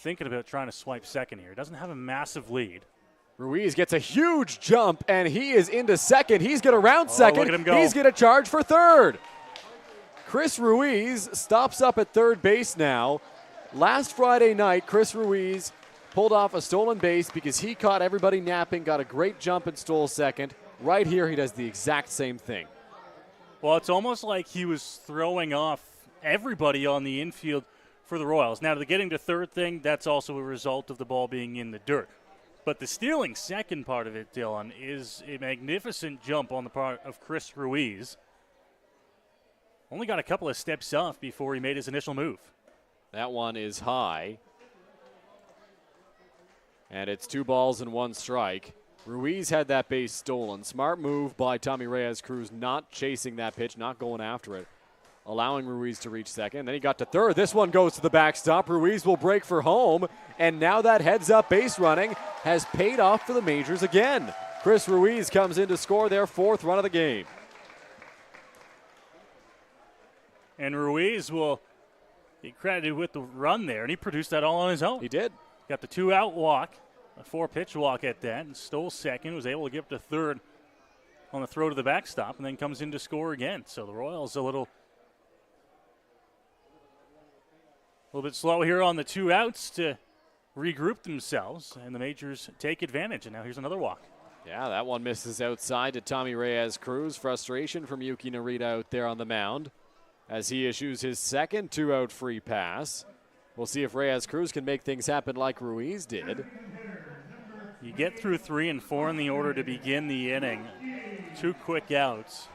thinking about trying to swipe second here. He doesn't have a massive lead. Ruiz gets a huge jump, and he is into second. He's going to round second. Look at him go. He's going to charge for third. Chris Ruiz stops up at third base now. Last Friday night, Chris Ruiz pulled off a stolen base because he caught everybody napping, got a great jump and stole second. Right here, he does the exact same thing. Well, it's almost like he was throwing off everybody on the infield for the Royals. Now, the getting to third thing, that's also a result of the ball being in the dirt. But the stealing second part of it, Dylan, is a magnificent jump on the part of Chris Ruiz. Only got a couple of steps off before he made his initial move. That one is high. And it's 2 balls and 1 strike. Ruiz had that base stolen. Smart move by Tommy Reyes-Cruz, not chasing that pitch, not going after it, allowing Ruiz to reach second. Then he got to third. This one goes to the backstop. Ruiz will break for home. And now that heads-up base running has paid off for the Majors again. Chris Ruiz comes in to score their 4th run of the game. And Ruiz will be credited with the run there, and he produced that all on his own. He did. Got the 2-out walk, a 4-pitch walk at that, and stole second, was able to get up to third on the throw to the backstop, and then comes in to score again. So the Royals a little bit slow here on the 2 outs to regroup themselves, and the Majors take advantage. And now here's another walk. Yeah, that one misses outside to Tommy Reyes-Cruz. Frustration from Yuki Narita out there on the mound as he issues his second 2-out free pass. We'll see if Reyes-Cruz can make things happen like Ruiz did. You get through 3 and 4 in the order to begin the inning. 2 quick outs.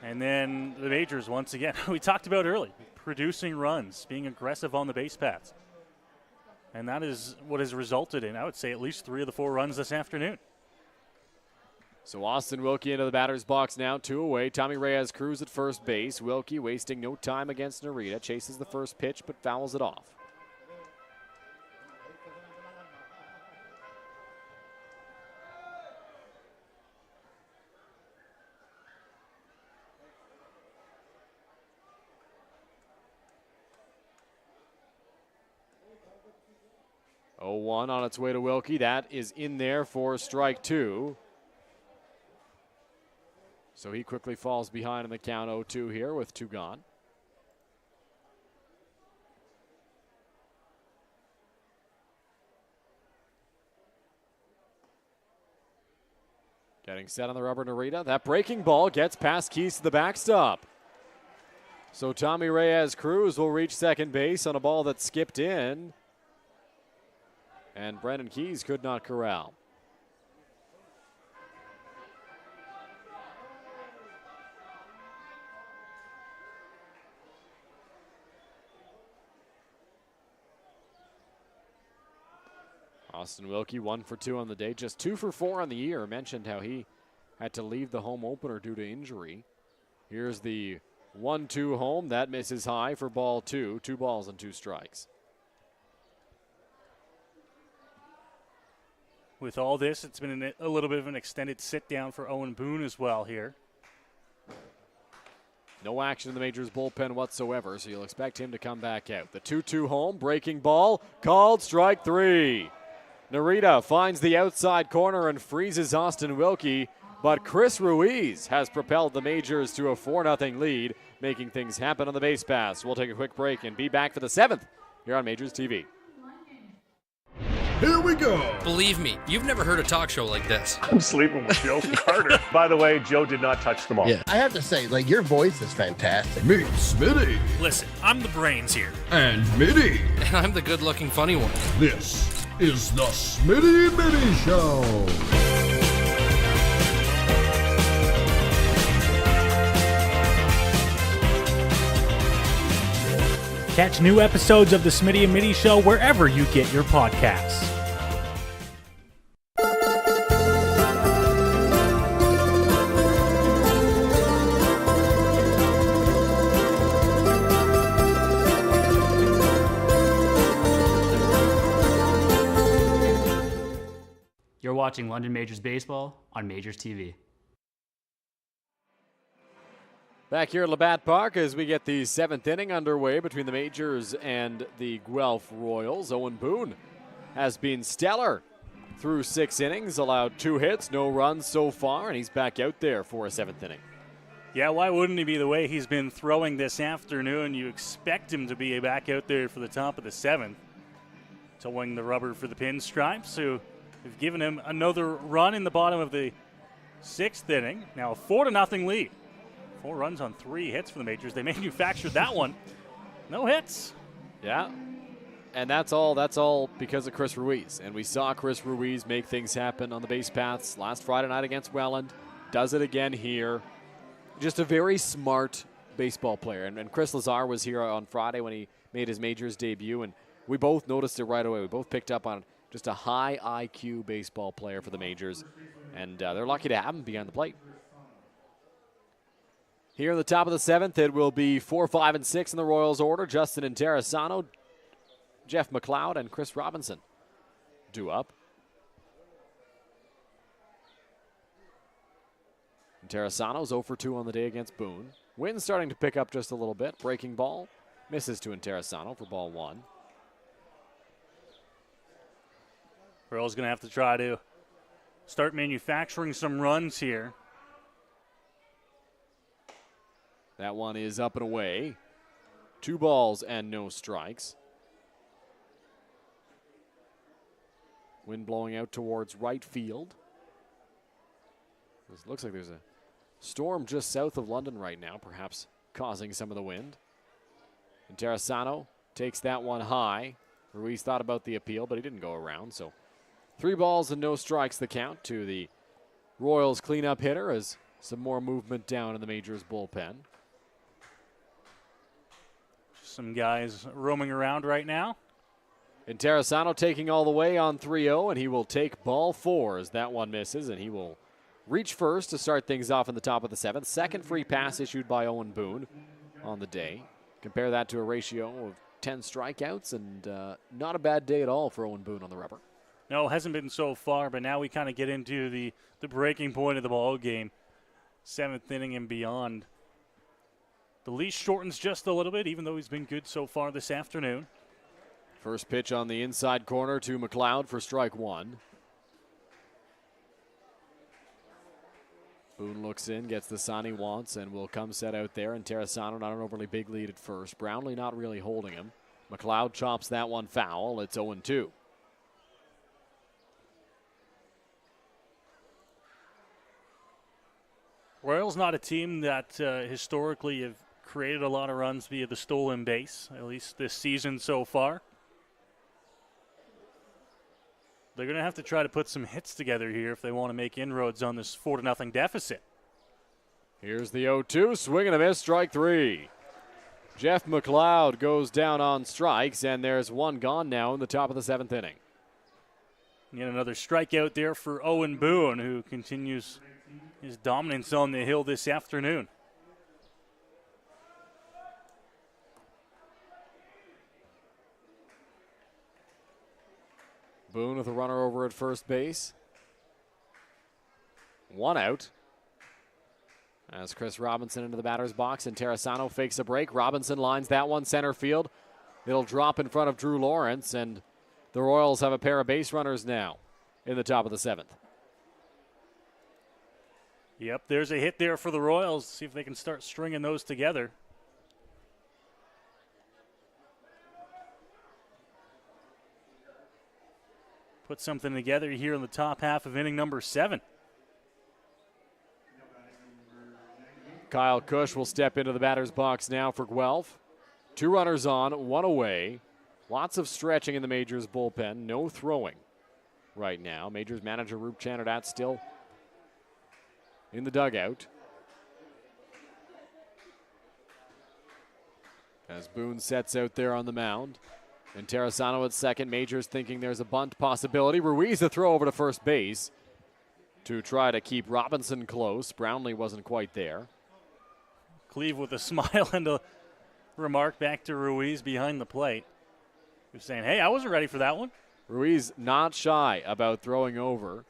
And then the Majors, once again, we talked about early, producing runs, being aggressive on the base paths. And that is what has resulted in, I would say, at least 3 of the 4 runs this afternoon. So Austin Wilkie into the batter's box now, 2 away. Tommy Reyes-Cruz at first base. Wilkie wasting no time against Narita. Chases the first pitch but fouls it off. Oh, 1 on its way to Wilkie. That is in there for strike 2. So he quickly falls behind in the count 0-2 here with 2 gone. Getting set on the rubber, Narita. That breaking ball gets past Keys to the backstop. So Tommy Reyes-Cruz will reach second base on a ball that skipped in. And Brendan Keys could not corral. Austin Wilkie 1 for 2 on the day, just 2 for 4 on the year. Mentioned how he had to leave the home opener due to injury. Here's the 1-2 home. That misses high for ball 2. 2 balls and 2 strikes. With all this, it's been a little bit of an extended sit down for Owen Boone as well here. No action in the Majors bullpen whatsoever, so you'll expect him to come back out. The 2-2 home, breaking ball, called strike 3. Narita finds the outside corner and freezes Austin Wilkie, but Chris Ruiz has propelled the Majors to a 4-0 lead, making things happen on the base pass. We'll take a quick break and be back for the 7th here on MajorsTV. Here we go. Believe me, you've never heard a talk show like this. I'm sleeping with Joe Carter. By the way, Joe did not touch them all. Yeah, I have to say, like, your voice is fantastic. Meet Smitty. Listen, I'm the brains here. And Mitty. And I'm the good-looking funny one. This is the Smitty Mitty Show. Catch new episodes of the Smitty and Mitty Show wherever you get your podcasts. You're watching London Majors Baseball on Majors TV. Back here at Labatt Park as we get the 7th inning underway between the Majors and the Guelph Royals. Owen Boone has been stellar through 6 innings, allowed 2 hits, no runs so far, and he's back out there for a 7th inning. Yeah, why wouldn't he be the way he's been throwing this afternoon? You expect him to be back out there for the top of the 7th. Towing the rubber for the Pinstripes, who have given him another run in the bottom of the 6th inning. Now a 4-0 lead. 4 runs on 3 hits for the Majors. They manufactured that one. No hits. Yeah, and that's all because of Chris Ruiz. And we saw Chris Ruiz make things happen on the base paths last Friday night against Welland. Does it again here. Just a very smart baseball player. And Chris Lazar was here on Friday when he made his Majors debut, and we both noticed it right away. We both picked up on just a high IQ baseball player for the Majors, and they're lucky to have him behind the plate. Here in the top of the 7th, it will be 4, 5, and 6 in the Royals order. Justin Interessano, Jeff McLeod, and Chris Robinson due up. Interessano's 0 for 2 on the day against Boone. Wind's starting to pick up just a little bit. Breaking ball misses to Interessano for ball 1. Royals going to have to try to start manufacturing some runs here. That one is up and away. 2 balls and no strikes. Wind blowing out towards right field. It looks like there's a storm just south of London right now, perhaps causing some of the wind. And Interessano takes that one high. Ruiz thought about the appeal, but he didn't go around. So 3 balls and no strikes the count to the Royals cleanup hitter as some more movement down in the Majors bullpen. Some guys roaming around right now. And Interessano taking all the way on 3-0, and he will take ball 4 as that one misses, and he will reach first to start things off in the top of the 7th. Second free pass issued by Owen Boone on the day. Compare that to a ratio of 10 strikeouts, and not a bad day at all for Owen Boone on the rubber. No, hasn't been so far, but now we kind of get into the breaking point of the ball game. 7th inning and beyond. The leash shortens just a little bit, even though he's been good so far this afternoon. First pitch on the inside corner to McLeod for strike 1. Boone looks in, gets the sign he wants, and will come set out there. And Interessano not an overly big lead at first. Brownlee not really holding him. McLeod chops that one foul. It's 0-2. Royals not a team that historically have created a lot of runs via the stolen base, at least this season so far. They're going to have to try to put some hits together here if they want to make inroads on this 4-0 deficit. Here's the 0-2, swing and a miss, strike 3. Jeff McLeod goes down on strikes, and there's one gone now in the top of the 7th inning. Yet another strikeout there for Owen Boone, who continues his dominance on the hill this afternoon. Boone with a runner over at first base. 1 out. As Chris Robinson into the batter's box, and Interessano fakes a break. Robinson lines that one center field. It'll drop in front of Drew Lawrence, and the Royals have a pair of base runners now in the top of the 7th. Yep, there's a hit there for the Royals. See if they can start stringing those together. Put something together here in the top half of inning number 7. Kyle Cush will step into the batter's box now for Guelph. 2 runners on, 1 away. Lots of stretching in the Majors bullpen. No throwing right now. Majors manager Roop Channerdat still in the dugout. As Boone sets out there on the mound. And Interessano at second. Majors thinking there's a bunt possibility. Ruiz the throw over to first base to try to keep Robinson close. Brownlee wasn't quite there. Cleve with a smile and a remark back to Ruiz behind the plate. He was saying, hey, I wasn't ready for that one. Ruiz not shy about throwing over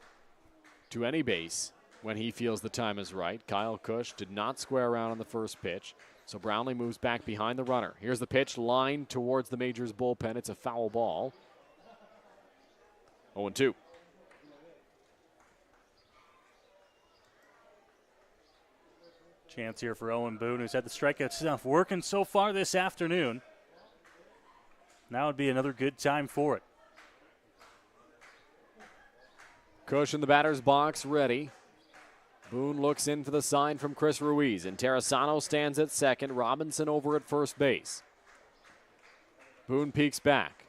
to any base when he feels the time is right. Kyle Cush did not square around on the first pitch, so Brownlee moves back behind the runner. Here's the pitch, lined towards the Majors bullpen. It's a foul ball. 0-2. Chance here for Owen Boone, who's had the strikeout stuff working so far this afternoon. Now would be another good time for it. Cush in the batter's box, ready. Boone looks in for the sign from Chris Ruiz, and Terrasano stands at second. Robinson over at first base. Boone peeks back.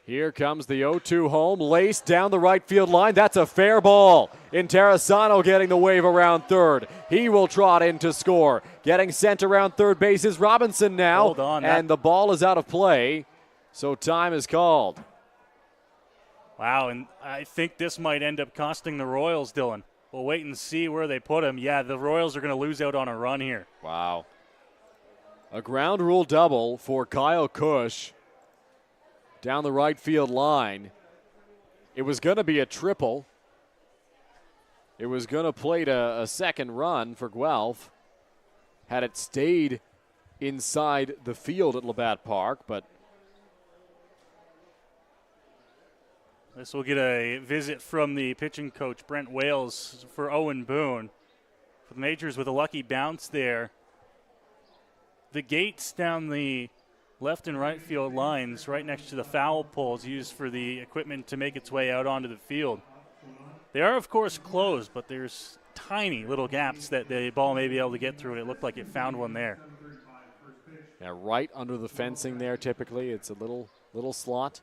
Here comes the 0-2 home, laced down the right field line. That's a fair ball. In Terrasano getting the wave around third. He will trot in to score. Getting sent around third base is Robinson now. Hold on, and the ball is out of play, so time is called. Wow, and I think this might end up costing the Royals, Dylan. We'll wait and see where they put him. Yeah, the Royals are going to lose out on a run here. Wow. A ground rule double for Kyle Cush down the right field line. It was going to be a triple. It was going to plate a second run for Guelph had it stayed inside the field at Labatt Park, but this will get a visit from the pitching coach, Brent Wales, for Owen Boone. For the Majors with a lucky bounce there. The gates down the left and right field lines right next to the foul poles used for the equipment to make its way out onto the field. They are, of course, closed, but there's tiny little gaps that the ball may be able to get through, and it looked like it found one there. Yeah, right under the fencing there typically. It's a little slot.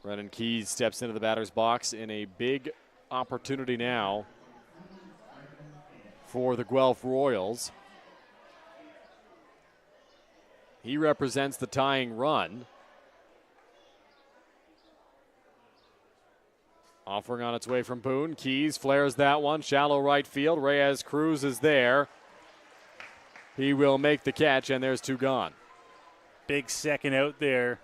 Brennan Keys steps into the batter's box in a big opportunity now for the Guelph Royals. He represents the tying run. Offering on its way from Boone. Keys flares that one. Shallow right field. Reyes Cruz is there. He will make the catch, and there's two gone. Big second out there.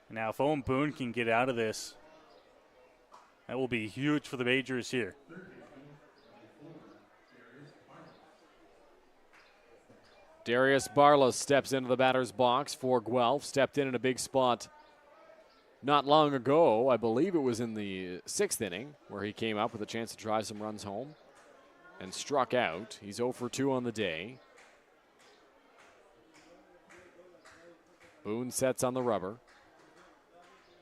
Now, if Owen Boone can get out of this, that will be huge for the Majors here. Darius Barlos steps into the batter's box for Guelph. Stepped in a big spot not long ago. I believe it was in the 6th inning where he came up with a chance to drive some runs home and struck out. He's 0 for 2 on the day. Boone sets on the rubber.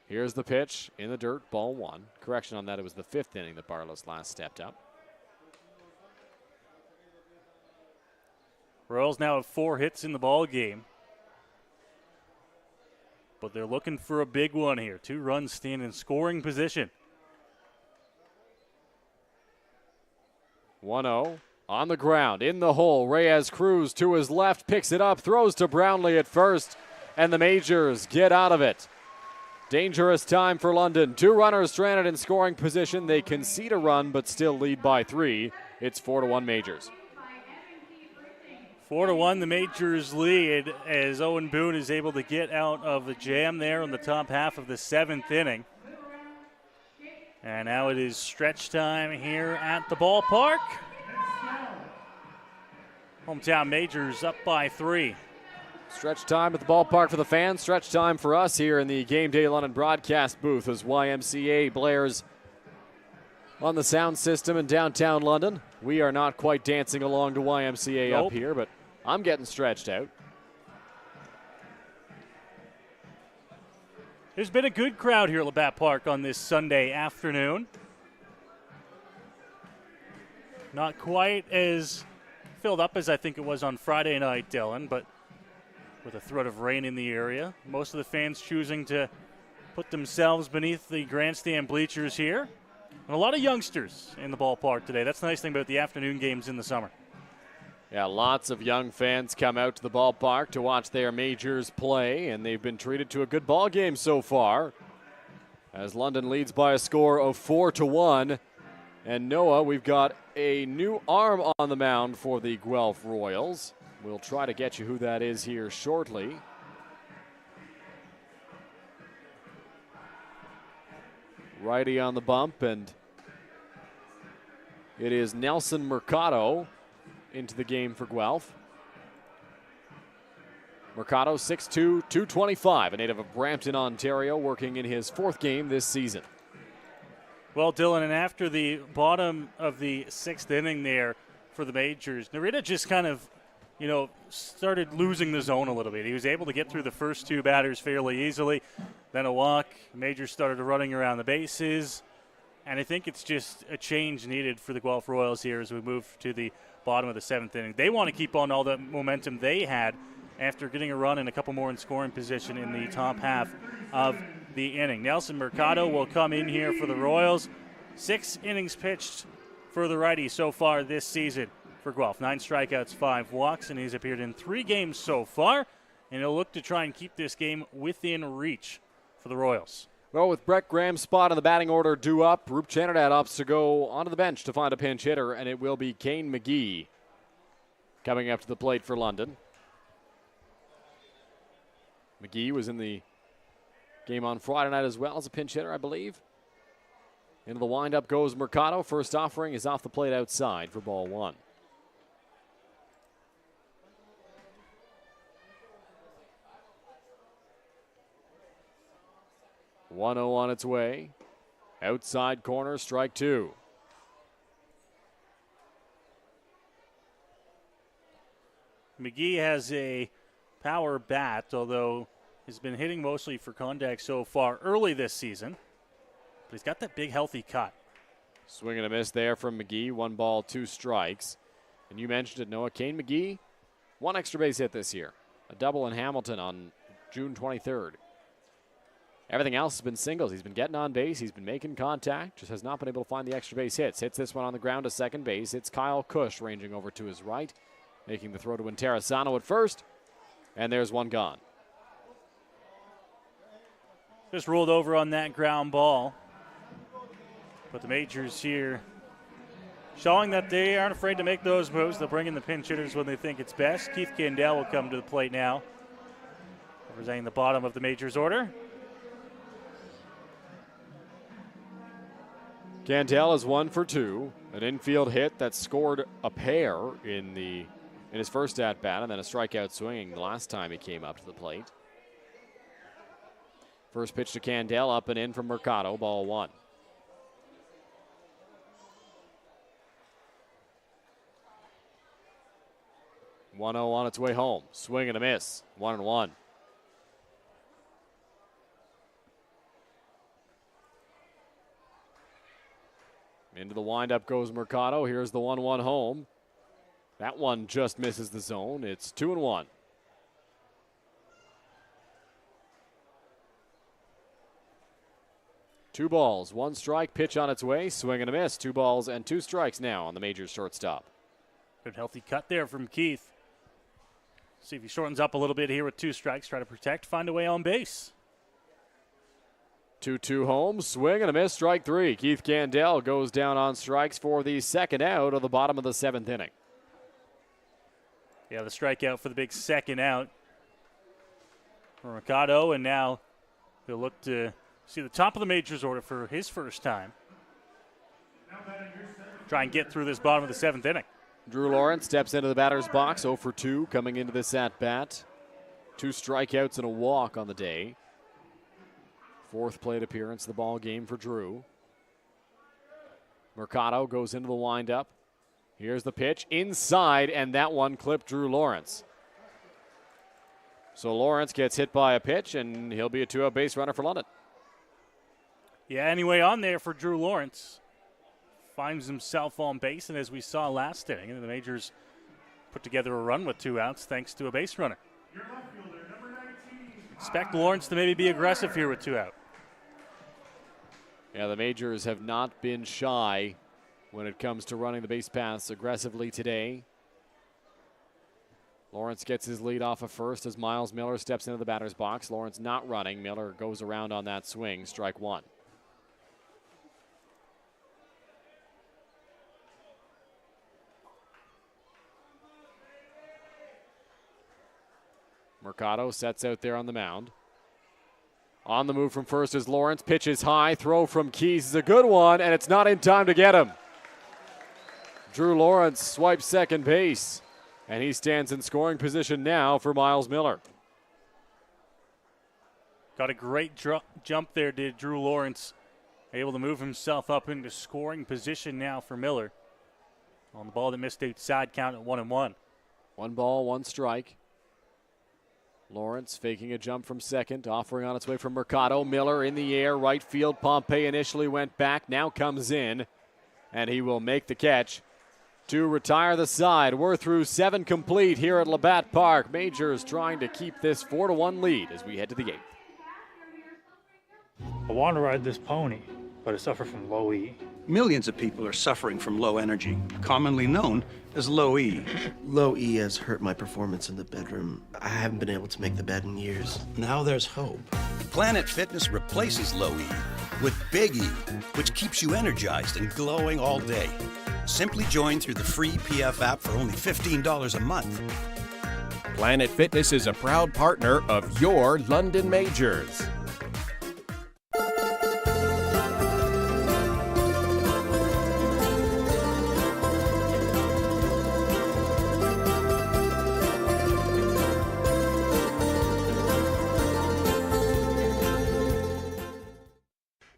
Here's the pitch in the dirt, ball 1. Correction on that, it was the 5th inning that Barlos last stepped up. Royals now have 4 hits in the ball game, but they're looking for a big one here. 2 runs stand in scoring position. 1-0 on the ground, in the hole. Reyes Cruz to his left, picks it up, throws to Brownlee at first, and the Majors get out of it. Dangerous time for London. 2 runners stranded in scoring position. They concede a run, but still lead by 3. It's 4-1 Majors. 4-1, the Majors lead as Owen Boone is able to get out of the jam there in the top half of the 7th inning. And now it is stretch time here at the ballpark. Hometown Majors up by 3. Stretch time at the ballpark for the fans. Stretch time for us here in the Game Day London broadcast booth as YMCA blares on the sound system in downtown London. We are not quite dancing along to YMCA up here, but I'm getting stretched out. There's been a good crowd here at Labatt Park on this Sunday afternoon. Not quite as filled up as I think it was on Friday night, Dylan, but with a threat of rain in the area. Most of the fans choosing to put themselves beneath the grandstand bleachers here. And a lot of youngsters in the ballpark today. That's the nice thing about the afternoon games in the summer. Yeah, lots of young fans come out to the ballpark to watch their Majors play, and they've been treated to a good ball game so far. As London leads by a score of 4-1. And Noah, we've got a new arm on the mound for the Guelph Royals. We'll try to get you who that is here shortly. Righty on the bump, and it is Nelson Mercado into the game for Guelph. Mercado, 6'2", 225, a native of Brampton, Ontario, working in his 4th game this season. Well, Dylan, and after the bottom of the 6th inning there for the Majors, Narita just kind of, started losing the zone a little bit. He was able to get through the first 2 batters fairly easily, then a walk. Majors started running around the bases, and I think it's just a change needed for the Guelph Royals here as we move to the bottom of the 7th inning. They want to keep on all the momentum they had after getting a run and a couple more in scoring position in the top half of the inning. Nelson Mercado will come in here for the Royals. 6 innings pitched for the righty so far this season for Guelph. 9 strikeouts, 5 walks, and he's appeared in 3 games so far, and he'll look to try and keep this game within reach for the Royals. Well, with Brett Graham's spot in the batting order due up, Roop Chanardad opts to go onto the bench to find a pinch hitter, and it will be Kane McGee coming up to the plate for London. McGee was in the game on Friday night as well as a pinch hitter, I believe. Into the windup goes Mercado. First offering is off the plate outside for ball 1. (1-0) on its way. Outside corner, strike 2. McGee has a power bat, although he's been hitting mostly for contact so far early this season. But he's got that big, healthy cut. Swing and a miss there from McGee. 1 ball, 2 strikes. And you mentioned it, Noah. Kane McGee, 1 extra base hit this year. A double in Hamilton on June 23rd. Everything else has been singles. He's been getting on base. He's been making contact. Just has not been able to find the extra base hits. Hits this one on the ground to second base. It's Kyle Cush ranging over to his right, making the throw to Interessano at first. And there's one gone. Just rolled over on that ground ball. But the Majors here showing that they aren't afraid to make those moves. They'll bring in the pinch hitters when they think it's best. Keith Candell will come to the plate now, representing the bottom of the Majors order. Candell is 1 for 2. An infield hit that scored a pair in his first at-bat, and then a strikeout swinging the last time he came up to the plate. First pitch to Candell, up and in from Mercado, ball 1. (1-0) on its way home. Swing and a miss. 1-1. Into the windup goes Mercado. Here's the 1-1 home. That one just misses the zone. It's 2-1. Two balls, 1 strike, pitch on its way, swing and a miss. 2 balls and 2 strikes now on the Majors shortstop. Good healthy cut there from Keith. See if he shortens up a little bit here with 2 strikes. Try to protect, find a way on base. 2-2 home, swing and a miss, strike 3. Keith Candell goes down on strikes for the second out of the bottom of the 7th inning. Yeah, the strikeout for the big second out for Mercado, and now he'll look to see the top of the Majors order for his first time. Try and get through this bottom of the 7th inning. Drew Lawrence steps into the batter's box, 0 for 2 coming into this at-bat. 2 strikeouts and a walk on the day. 4th plate appearance of the ball game for Drew. Mercado goes into the windup. Here's the pitch inside, and that one clipped Drew Lawrence. So Lawrence gets hit by a pitch, and he'll be a 2-out base runner for London. Yeah, anyway, on there for Drew Lawrence. Finds himself on base, and as we saw last inning, the Majors put together a run with 2 outs thanks to a base runner. Expect Lawrence to maybe be aggressive here with 2 out. Yeah, the Majors have not been shy when it comes to running the base paths aggressively today. Lawrence gets his lead off of first as Miles Miller steps into the batter's box. Lawrence not running. Miller goes around on that swing. Strike 1. Mercado sets out there on the mound. On the move from first is Lawrence. Pitches high. Throw from Keys is a good one, and it's not in time to get him. Drew Lawrence swipes second base, and he stands in scoring position now for Miles Miller. Got a great jump there, did Drew Lawrence. Able to move himself up into scoring position now for Miller. On the ball that missed outside, count at 1-1. 1 ball, 1 strike. Lawrence faking a jump from second, offering on its way from Mercado. Miller in the air, right field. Pompey initially went back, now comes in, and he will make the catch to retire the side. We're through 7 complete here at Labatt Park. Majors trying to keep this 4-1 lead as we head to the 8th. I want to ride this pony, but I suffer from low E. Millions of people are suffering from low energy, commonly known as low E. Low E has hurt my performance in the bedroom. I haven't been able to make the bed in years. Now there's hope. Planet Fitness replaces low E with Big E, which keeps you energized and glowing all day. Simply join through the free PF app for only $15 a month. Planet Fitness is a proud partner of your London Majors.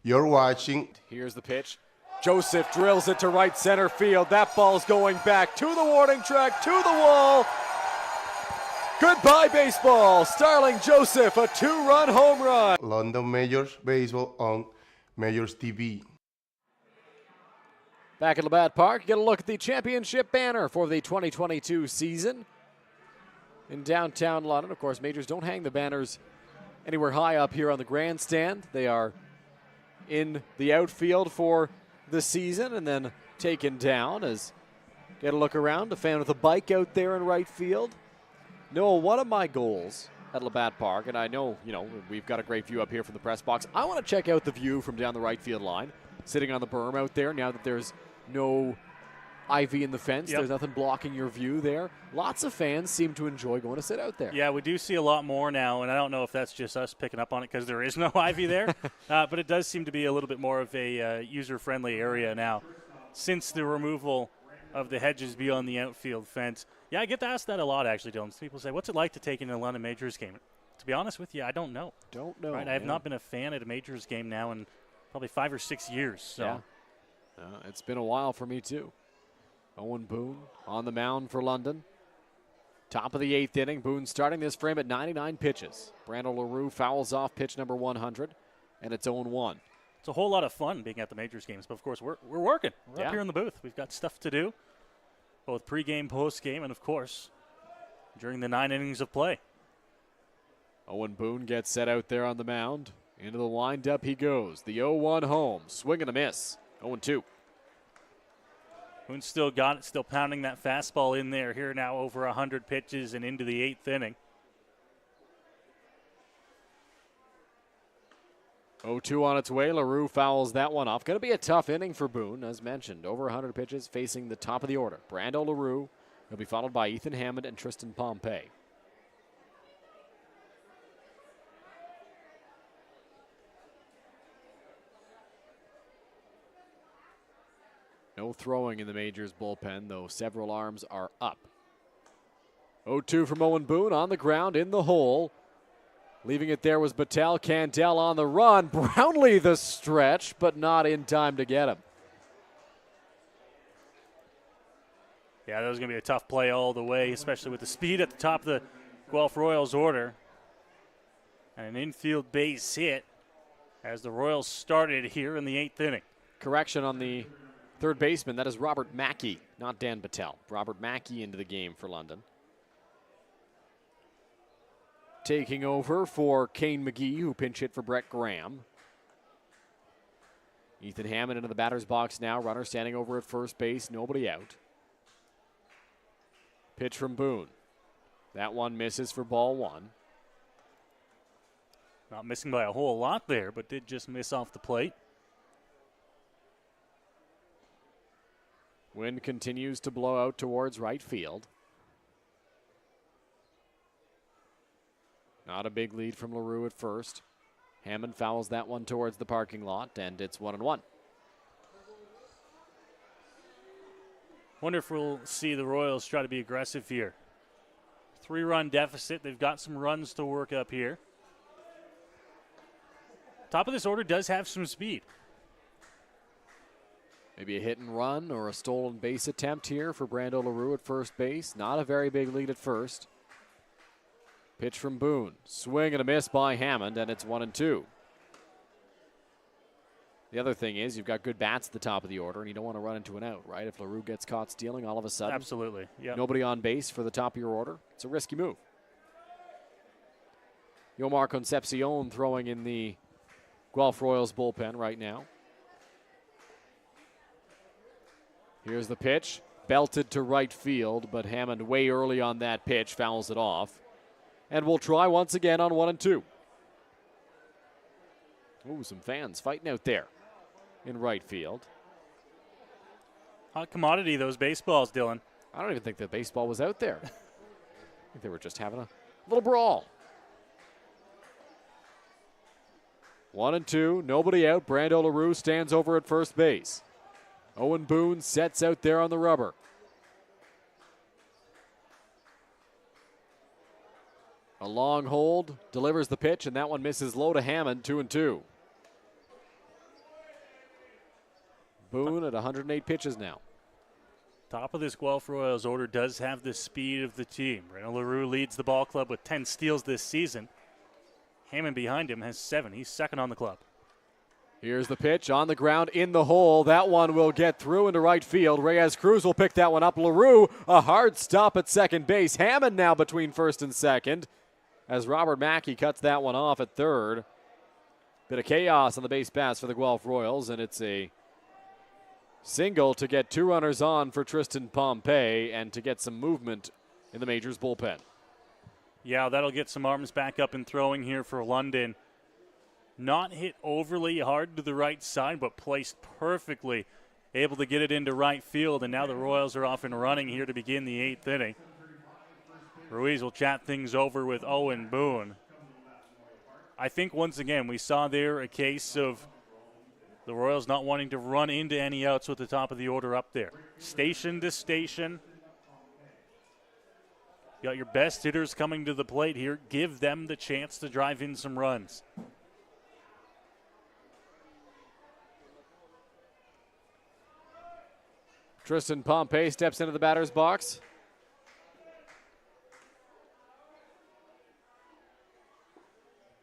You're watching. Here's the pitch. Joseph drills it to right center field. That ball's going back to the warning track, to the wall. Goodbye, baseball. Starling Joseph, a 2-run home run. London Majors Baseball on MajorsTV. Back at Labatt Park, get a look at the championship banner for the 2022 season in downtown London. Of course, Majors don't hang the banners anywhere high up here on the grandstand. They are in the outfield for the season and then taken down. As get a look around, a fan with a bike out there in right field. Noah, one of my goals at Labatt Park, and I know, we've got a great view up here from the press box. I want to check out the view from down the right field line, sitting on the berm out there now that there's no ivy in the fence. There's nothing blocking your view there. Lots of fans seem to enjoy going to sit out there. Yeah, we do see a lot more now, and I don't know if that's just us picking up on it because there is no ivy there, but it does seem to be a little bit more of a user-friendly area now since the removal of the hedges beyond the outfield fence. Yeah, I get to ask that a lot, actually, Dylan. People say, what's it like to take in a London Majors game? To be honest with you, I don't know. Right? I have not been a fan at a Majors game now in probably 5 or 6 years. So. Yeah. It's been a while for me, too. Owen Boone on the mound for London. Top of the 8th inning. Boone starting this frame at 99 pitches. Brandon LaRue fouls off pitch number 100, and it's 0-1. It's a whole lot of fun being at the Majors games, but of course we're working. We're up here in the booth. We've got stuff to do, both pregame, postgame, and of course during the 9 innings of play. Owen Boone gets set out there on the mound. Into the windup he goes. The 0-1 home. Swing and a miss. 0-2. Boone still got it, still pounding that fastball in there. Here now over 100 pitches and into the 8th inning. 0-2 on its way. LaRue fouls that one off. Going to be a tough inning for Boone, as mentioned. Over 100 pitches facing the top of the order. Brando LaRue. He'll be followed by Ethan Hammond and Tristan Pompey. No throwing in the Majors bullpen, though several arms are up. 0-2 from Owen Boone on the ground in the hole. Leaving it there was Battelle. Candell on the run. Brownlee the stretch, but not in time to get him. Yeah, that was going to be a tough play all the way, especially with the speed at the top of the Guelph Royals order. And an infield base hit as the Royals started here in the 8th inning. Correction on the third baseman. That is Robert Mackey, not Dan Battelle. Robert Mackey into the game for London. Taking over for Kane McGee, who pinch hit for Brett Graham. Ethan Hammond into the batter's box now. Runner standing over at first base. Nobody out. Pitch from Boone. That one misses for ball 1. Not missing by a whole lot there, but did just miss off the plate. Wind continues to blow out towards right field. Not a big lead from LaRue at first. Hammond fouls that one towards the parking lot, and it's 1-1. Wonder if we'll see the Royals try to be aggressive here. 3-run deficit. They've got some runs to work up here. Top of this order does have some speed. Maybe a hit and run or a stolen base attempt here for Brando LaRue at first base. Not a very big lead at first. Pitch from Boone. Swing and a miss by Hammond, and it's 1-2. The other thing is you've got good bats at the top of the order, and you don't want to run into an out, right? If LaRue gets caught stealing all of a sudden. Absolutely, yeah. Nobody on base for the top of your order. It's a risky move. Yomar Concepcion throwing in the Guelph Royals bullpen right now. Here's the pitch. Belted to right field, but Hammond way early on that pitch fouls it off. And we'll try once again on 1-2. Ooh, some fans fighting out there in right field. Hot commodity, those baseballs, Dylan. I don't even think the baseball was out there. I think they were just having a little brawl. 1-2, nobody out. Brando LaRue stands over at first base. Owen Boone sets out there on the rubber. A long hold, delivers the pitch, and that one misses low to Hammond, 2-2. Boone at 108 pitches now. Top of this Guelph Royals order does have the speed of the team. Brando LaRue leads the ball club with 10 steals this season. Hammond behind him has 7. He's second on the club. Here's the pitch on the ground in the hole. That one will get through into right field. Reyes Cruz will pick that one up. LaRue, a hard stop at second base. Hammond now between first and second as Robert Mackey cuts that one off at third. Bit of chaos on the base pass for the Guelph Royals, and it's a single to get 2 runners on for Tristan Pompey and to get some movement in the Majors bullpen. Yeah, that'll get some arms back up and throwing here for London. Not hit overly hard to the right side, but placed perfectly. Able to get it into right field, and now the Royals are off and running here to begin the 8th inning. Ruiz will chat things over with Owen Boone. I think once again we saw there a case of the Royals not wanting to run into any outs with the top of the order up there. Station to station. You got your best hitters coming to the plate here. Give them the chance to drive in some runs. Tristan Pompey steps into the batter's box.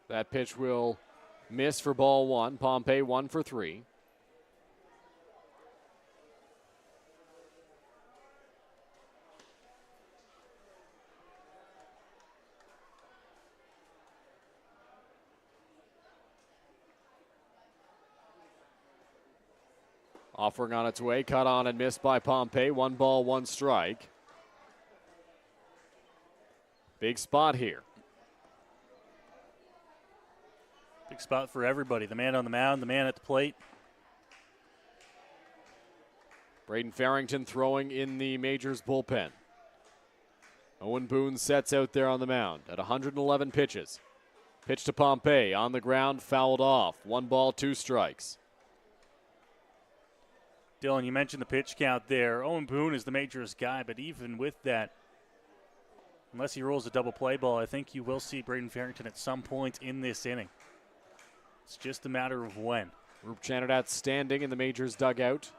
That pitch will miss for ball 1. Pompey 1 for 3. Offering on its way, cut on and missed by Pompey. 1 ball, 1 strike. Big spot here. Big spot for everybody. The man on the mound, the man at the plate. Braden Farrington throwing in the Majors bullpen. Owen Boone sets out there on the mound at 111 pitches. Pitch to Pompey on the ground, fouled off. 1 ball, 2 strikes. Dylan, you mentioned the pitch count there. Owen Boone is the Majors guy, but even with that, unless he rolls a double play ball, I think you will see Braden Farrington at some point in this inning. It's just a matter of when. Roop Chanadat standing in the Majors dugout.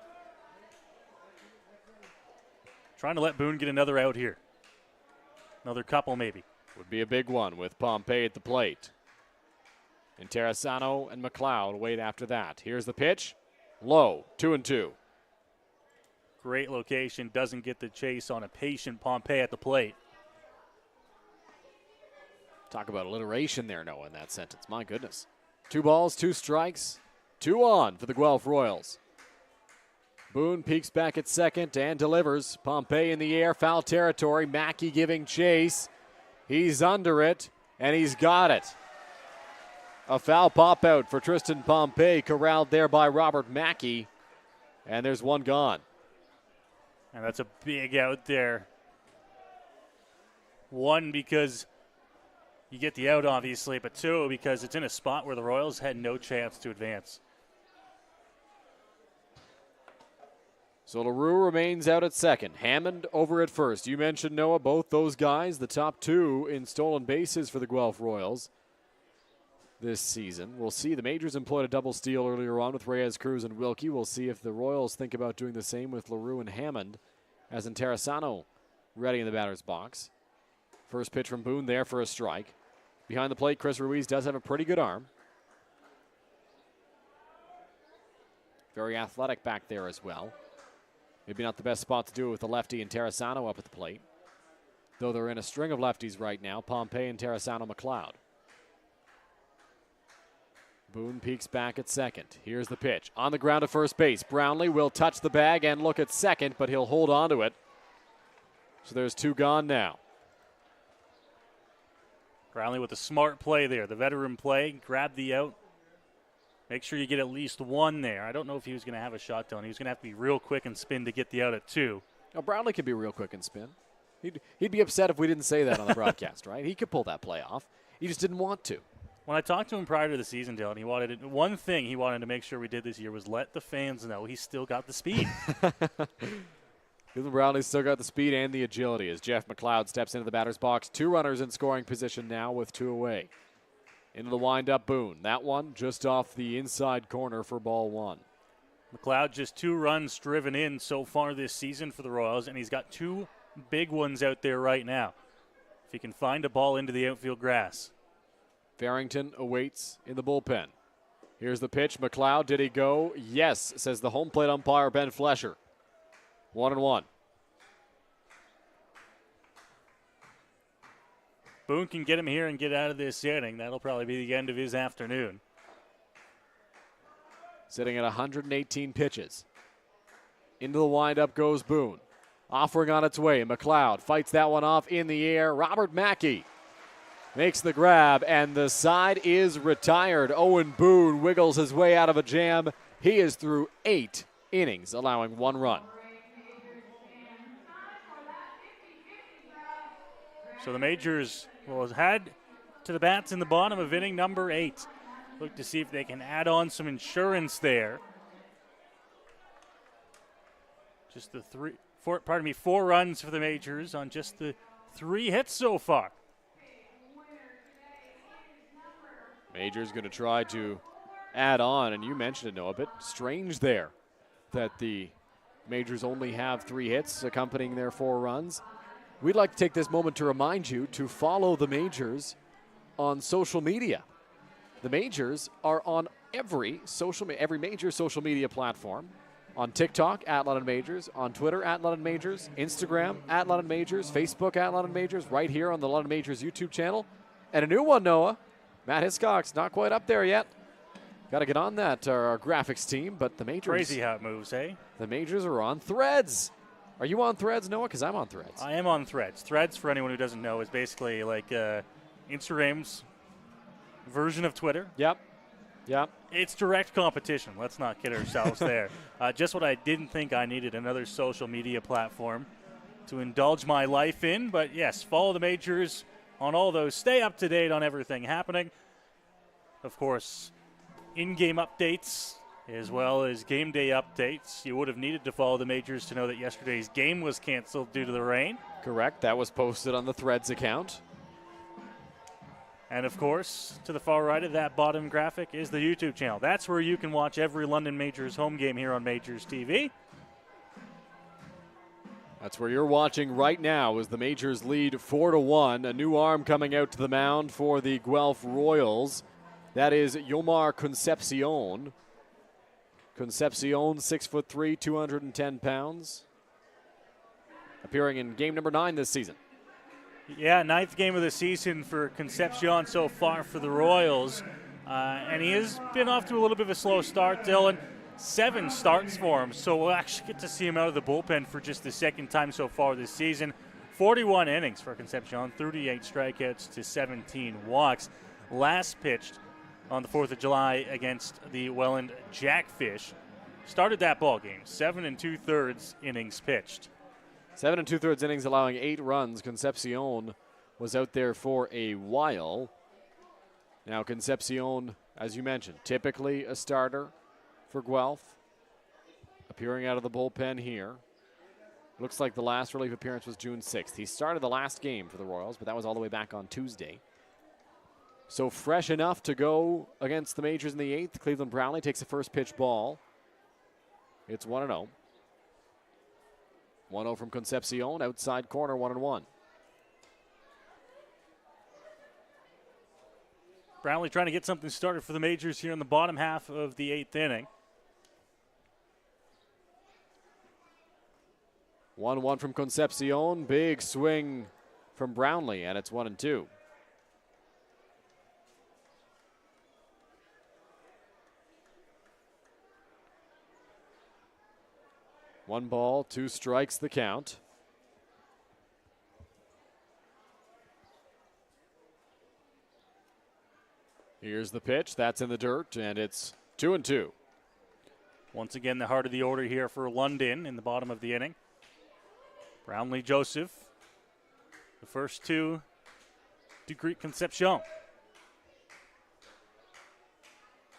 Trying to let Boone get another out here. Another couple maybe. Would be a big one with Pompey at the plate. Interessano and McLeod wait after that. Here's the pitch. Low, 2-2. Great location, doesn't get the chase on a patient Pompey at the plate. Talk about alliteration there, Noah, in that sentence. My goodness. 2 balls, 2 strikes, 2 on for the Guelph Royals. Boone peeks back at second and delivers. Pompey in the air, foul territory. Mackey giving chase. He's under it, and he's got it. A foul pop out for Tristan Pompey, corralled there by Robert Mackey, and there's 1 gone. And that's a big out there. 1 because you get the out, obviously, but 2, because it's in a spot where the Royals had no chance to advance. So LaRue remains out at second. Hammond over at first. You mentioned, Noah, both those guys, the top 2 in stolen bases for the Guelph Royals this season. We'll see. The Majors employed a double steal earlier on with Reyes, Cruz, and Wilkie. We'll see if the Royals think about doing the same with LaRue and Hammond, as Interessano ready in the batter's box. First pitch from Boone there for a strike. Behind the plate, Chris Ruiz does have a pretty good arm. Very athletic back there as well. Maybe not the best spot to do it with the lefty and Interessano up at the plate. Though they're in a string of lefties right now, Pompey and Interessano McLeod. Boone peeks back at second. Here's the pitch. On the ground to first base. Brownlee will touch the bag and look at second, but he'll hold on to it. So there's 2 gone now. Brownlee with a smart play there. The veteran play, grab the out. Make sure you get at least 1 there. I don't know if he was going to have a shot, Dylan. He was going to have to be real quick and spin to get the out at 2. Now, Brownlee could be real quick and spin. He'd be upset if we didn't say that on the broadcast, right? He could pull that play off. He just didn't want to. When I talked to him prior to the season, Dylan, he wanted one thing he wanted to make sure we did this year was let the fans know he's still got the speed. Cleveland Brownlee's still got the speed and the agility as Jeff McLeod steps into the batter's box. 2 runners in scoring position now with 2 away. Into the windup, Boone. That one just off the inside corner for ball 1. McLeod just 2 runs driven in so far this season for the Royals, and he's got 2 big ones out there right now. If he can find a ball into the outfield grass. Farrington awaits in the bullpen. Here's the pitch. McLeod, did he go? Yes, says the home plate umpire, Ben Flesher. 1-1. Boone can get him here and get out of this inning. That'll probably be the end of his afternoon. Sitting at 118 pitches. Into the windup goes Boone. Offering on its way. McLeod fights that one off in the air. Robert Mackey makes the grab, and the side is retired. Owen Boone wiggles his way out of a jam. He is through 8 innings, allowing 1 run. So the Majors will head to the bats in the bottom of inning number 8. Look to see if they can add on some insurance there. Just the 4 runs for the Majors on just the 3 hits so far. Majors going to try to add on, and you mentioned it, Noah, a bit strange there that the Majors only have 3 hits accompanying their 4 runs. We'd like to take this moment to remind you to follow the Majors on social media. The Majors are on every major social media platform. On TikTok, at London Majors. On Twitter, at London Majors. Instagram, at London Majors. Facebook, at London Majors. Right here on the London Majors YouTube channel. And a new one, Noah. Matt Hiscock's not quite up there yet. Got to get on that, our graphics team. But the Majors... Crazy how it moves, eh? The Majors are on Threads. Are you on Threads, Noah? Because I'm on Threads. I am on Threads. Threads, for anyone who doesn't know, is basically like Instagram's version of Twitter. Yep. It's direct competition. Let's not kid ourselves there. Just what I didn't think I needed, another social media platform to indulge my life in. But, yes, follow the Majors on all those. Stay up to date on everything happening. Of course, in-game updates as well as game day updates. You would have needed to follow the Majors to know that yesterday's game was canceled due to the rain. Correct. That was posted on the Threads account. And, of course, to the far right of that bottom graphic is the YouTube channel. That's where you can watch every London Majors home game here on MajorsTV. That's where you're watching right now as the Majors lead 4-1. A new arm coming out to the mound for the Guelph Royals. That is Yomar Concepcion. Concepcion, 6'3", 210 pounds. Appearing in game number 9 this season. Yeah, 9th game of the season for Concepcion so far for the Royals. And he has been off to a little bit of a slow start, Dylan. 7 starts for him, so we'll actually get to see him out of the bullpen for just the 2nd time so far this season. 41 innings for Concepcion, 38 strikeouts to 17 walks. Last pitched on the 4th of July against the Welland Jackfish. Started that ball game, 7 2/3 innings pitched. 7 2/3 innings, allowing 8 runs. Concepcion was out there for a while. Now Concepcion, as you mentioned, typically a starter for Guelph, appearing out of the bullpen here. Looks like the last relief appearance was June 6th. He started the last game for the Royals, but that was all the way back on Tuesday. So fresh enough to go against the Majors in the 8th. Cleveland Brownlee takes the first pitch ball. It's 1-0. 1-0 from Concepcion, outside corner, 1-1. Brownlee trying to get something started for the Majors here in the bottom half of the 8th inning. 1-1 from Concepcion. Big swing from Brownlee, and it's 1-2. One ball, 2 strikes, the count. Here's the pitch. That's in the dirt, and it's 2-2. Once again, the heart of the order here for London in the bottom of the inning. Brownlee, Joseph. The first two to greet Concepcion.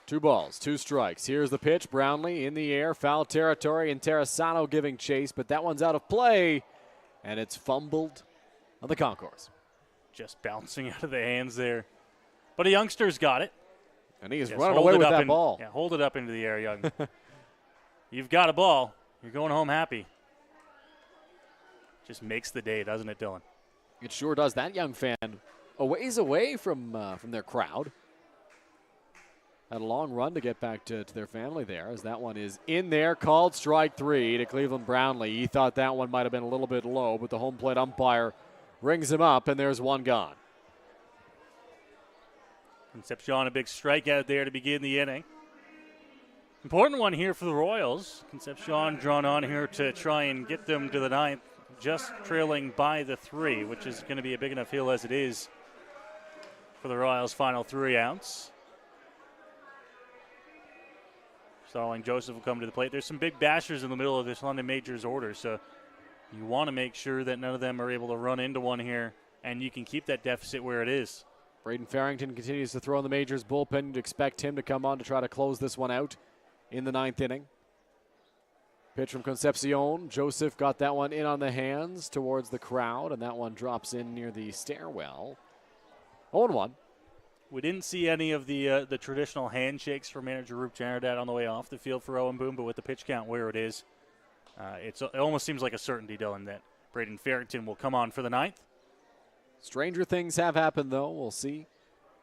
2 balls, 2 strikes. Here's the pitch. Brownlee in the air, foul territory, and Terrasano giving chase, but that one's out of play, and it's fumbled on the concourse. Just bouncing out of the hands there. But a youngster's got it. And he is running away with that ball. Yeah, hold it up into the air, young. You've got a ball. You're going home happy. Just makes the day, doesn't it, Dylan? It sure does. That young fan a ways away from their crowd. Had a long run to get back to their family there, as that one is in there, called strike 3 to Cleveland Brownlee. He thought that one might have been a little bit low, but the home plate umpire rings him up, and there's one gone. Concepcion, a big strikeout there to begin the inning. Important one here for the Royals. Concepcion drawn on here to try and get them to the 9th, just trailing by the 3, which is going to be a big enough hill as it is for the Royals' final 3 outs. Starling Joseph will come to the plate. There's some big bashers in the middle of this London Majors order, so you want to make sure that none of them are able to run into one here, and you can keep that deficit where it is. Braden Farrington continues to throw in the Majors bullpen. You'd expect him to come on to try to close this one out in the 9th inning. Pitch from Concepcion. Joseph got that one in on the hands towards the crowd, and that one drops in near the stairwell. 0-1. We didn't see any of the traditional handshakes for manager Roop Janardad on the way off the field for Owen Boone, but with the pitch count where it is, it almost seems like a certainty, Dylan, that Braden Farrington will come on for the 9th. Stranger things have happened, though. We'll see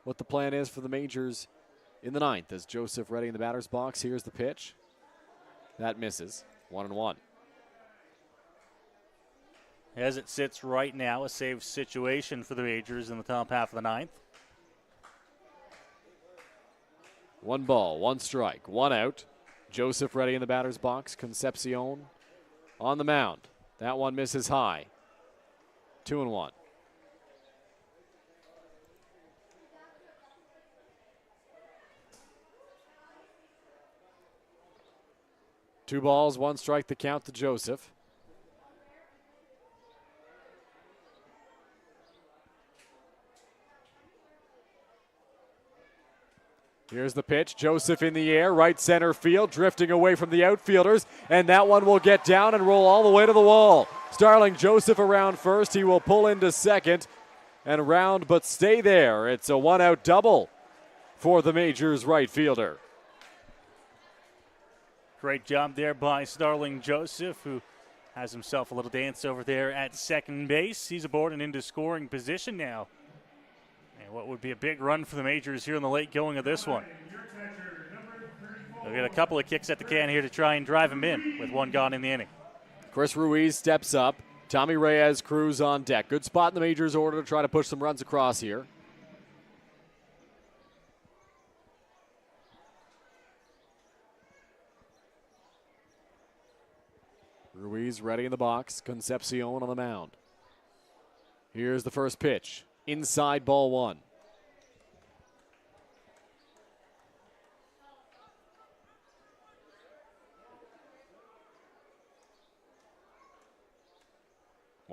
what the plan is for the Majors in the 9th as Joseph ready in the batter's box. Here's the pitch. That misses. 1-1. As it sits right now, a save situation for the Majors in the top half of the 9th. 1 ball, 1 strike, 1 out. Joseph ready in the batter's box. Concepcion on the mound. That one misses high. 2-1. Two balls, 1 strike, the count to Joseph. Here's the pitch. Joseph in the air, right center field, drifting away from the outfielders, and that one will get down and roll all the way to the wall. Starling Joseph around first. He will pull into second and round, but stay there. It's a 1-out double for the Majors right fielder. Great job there by Starling Joseph, who has himself a little dance over there at second base. He's aboard and into scoring position now. And what would be a big run for the Majors here in the late going of this one. They'll get a couple of kicks at the can here to try and drive him in with 1 gone in the inning. Chris Ruiz steps up. Tommy Reyes crews on deck. Good spot in the Majors order to try to push some runs across here. Ruiz ready in the box. Concepcion on the mound. Here's the first pitch. Inside, ball 1.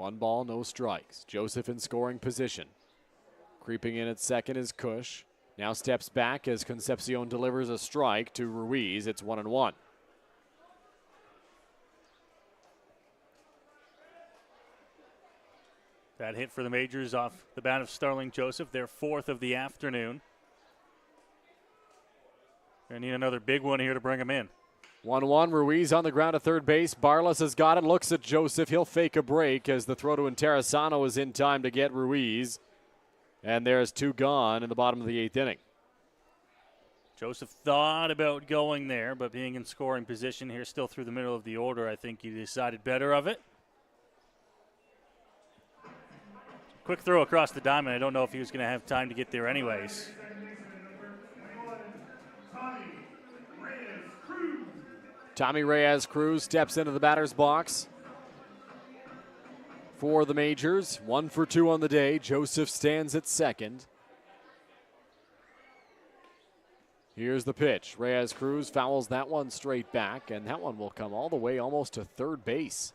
1 ball, no strikes. Joseph in scoring position. Creeping in at second is Cush. Now steps back as Concepcion delivers a strike to Ruiz. It's 1-1. That hit for the Majors off the bat of Starling Joseph, their 4th of the afternoon. They need another big one here to bring him in. 1-1, Ruiz on the ground at third base. Barlas has got it, looks at Joseph. He'll fake a break as the throw to Interesano is in time to get Ruiz. And there's 2 gone in the bottom of the 8th inning. Joseph thought about going there, but being in scoring position here still through the middle of the order, I think he decided better of it. Quick throw across the diamond. I don't know if he was going to have time to get there anyways. Tommy Reyes Cruz steps into the batter's box for the Majors. 1 for 2 on the day. Joseph stands at second. Here's the pitch. Reyes Cruz fouls that one straight back, and that one will come all the way almost to third base.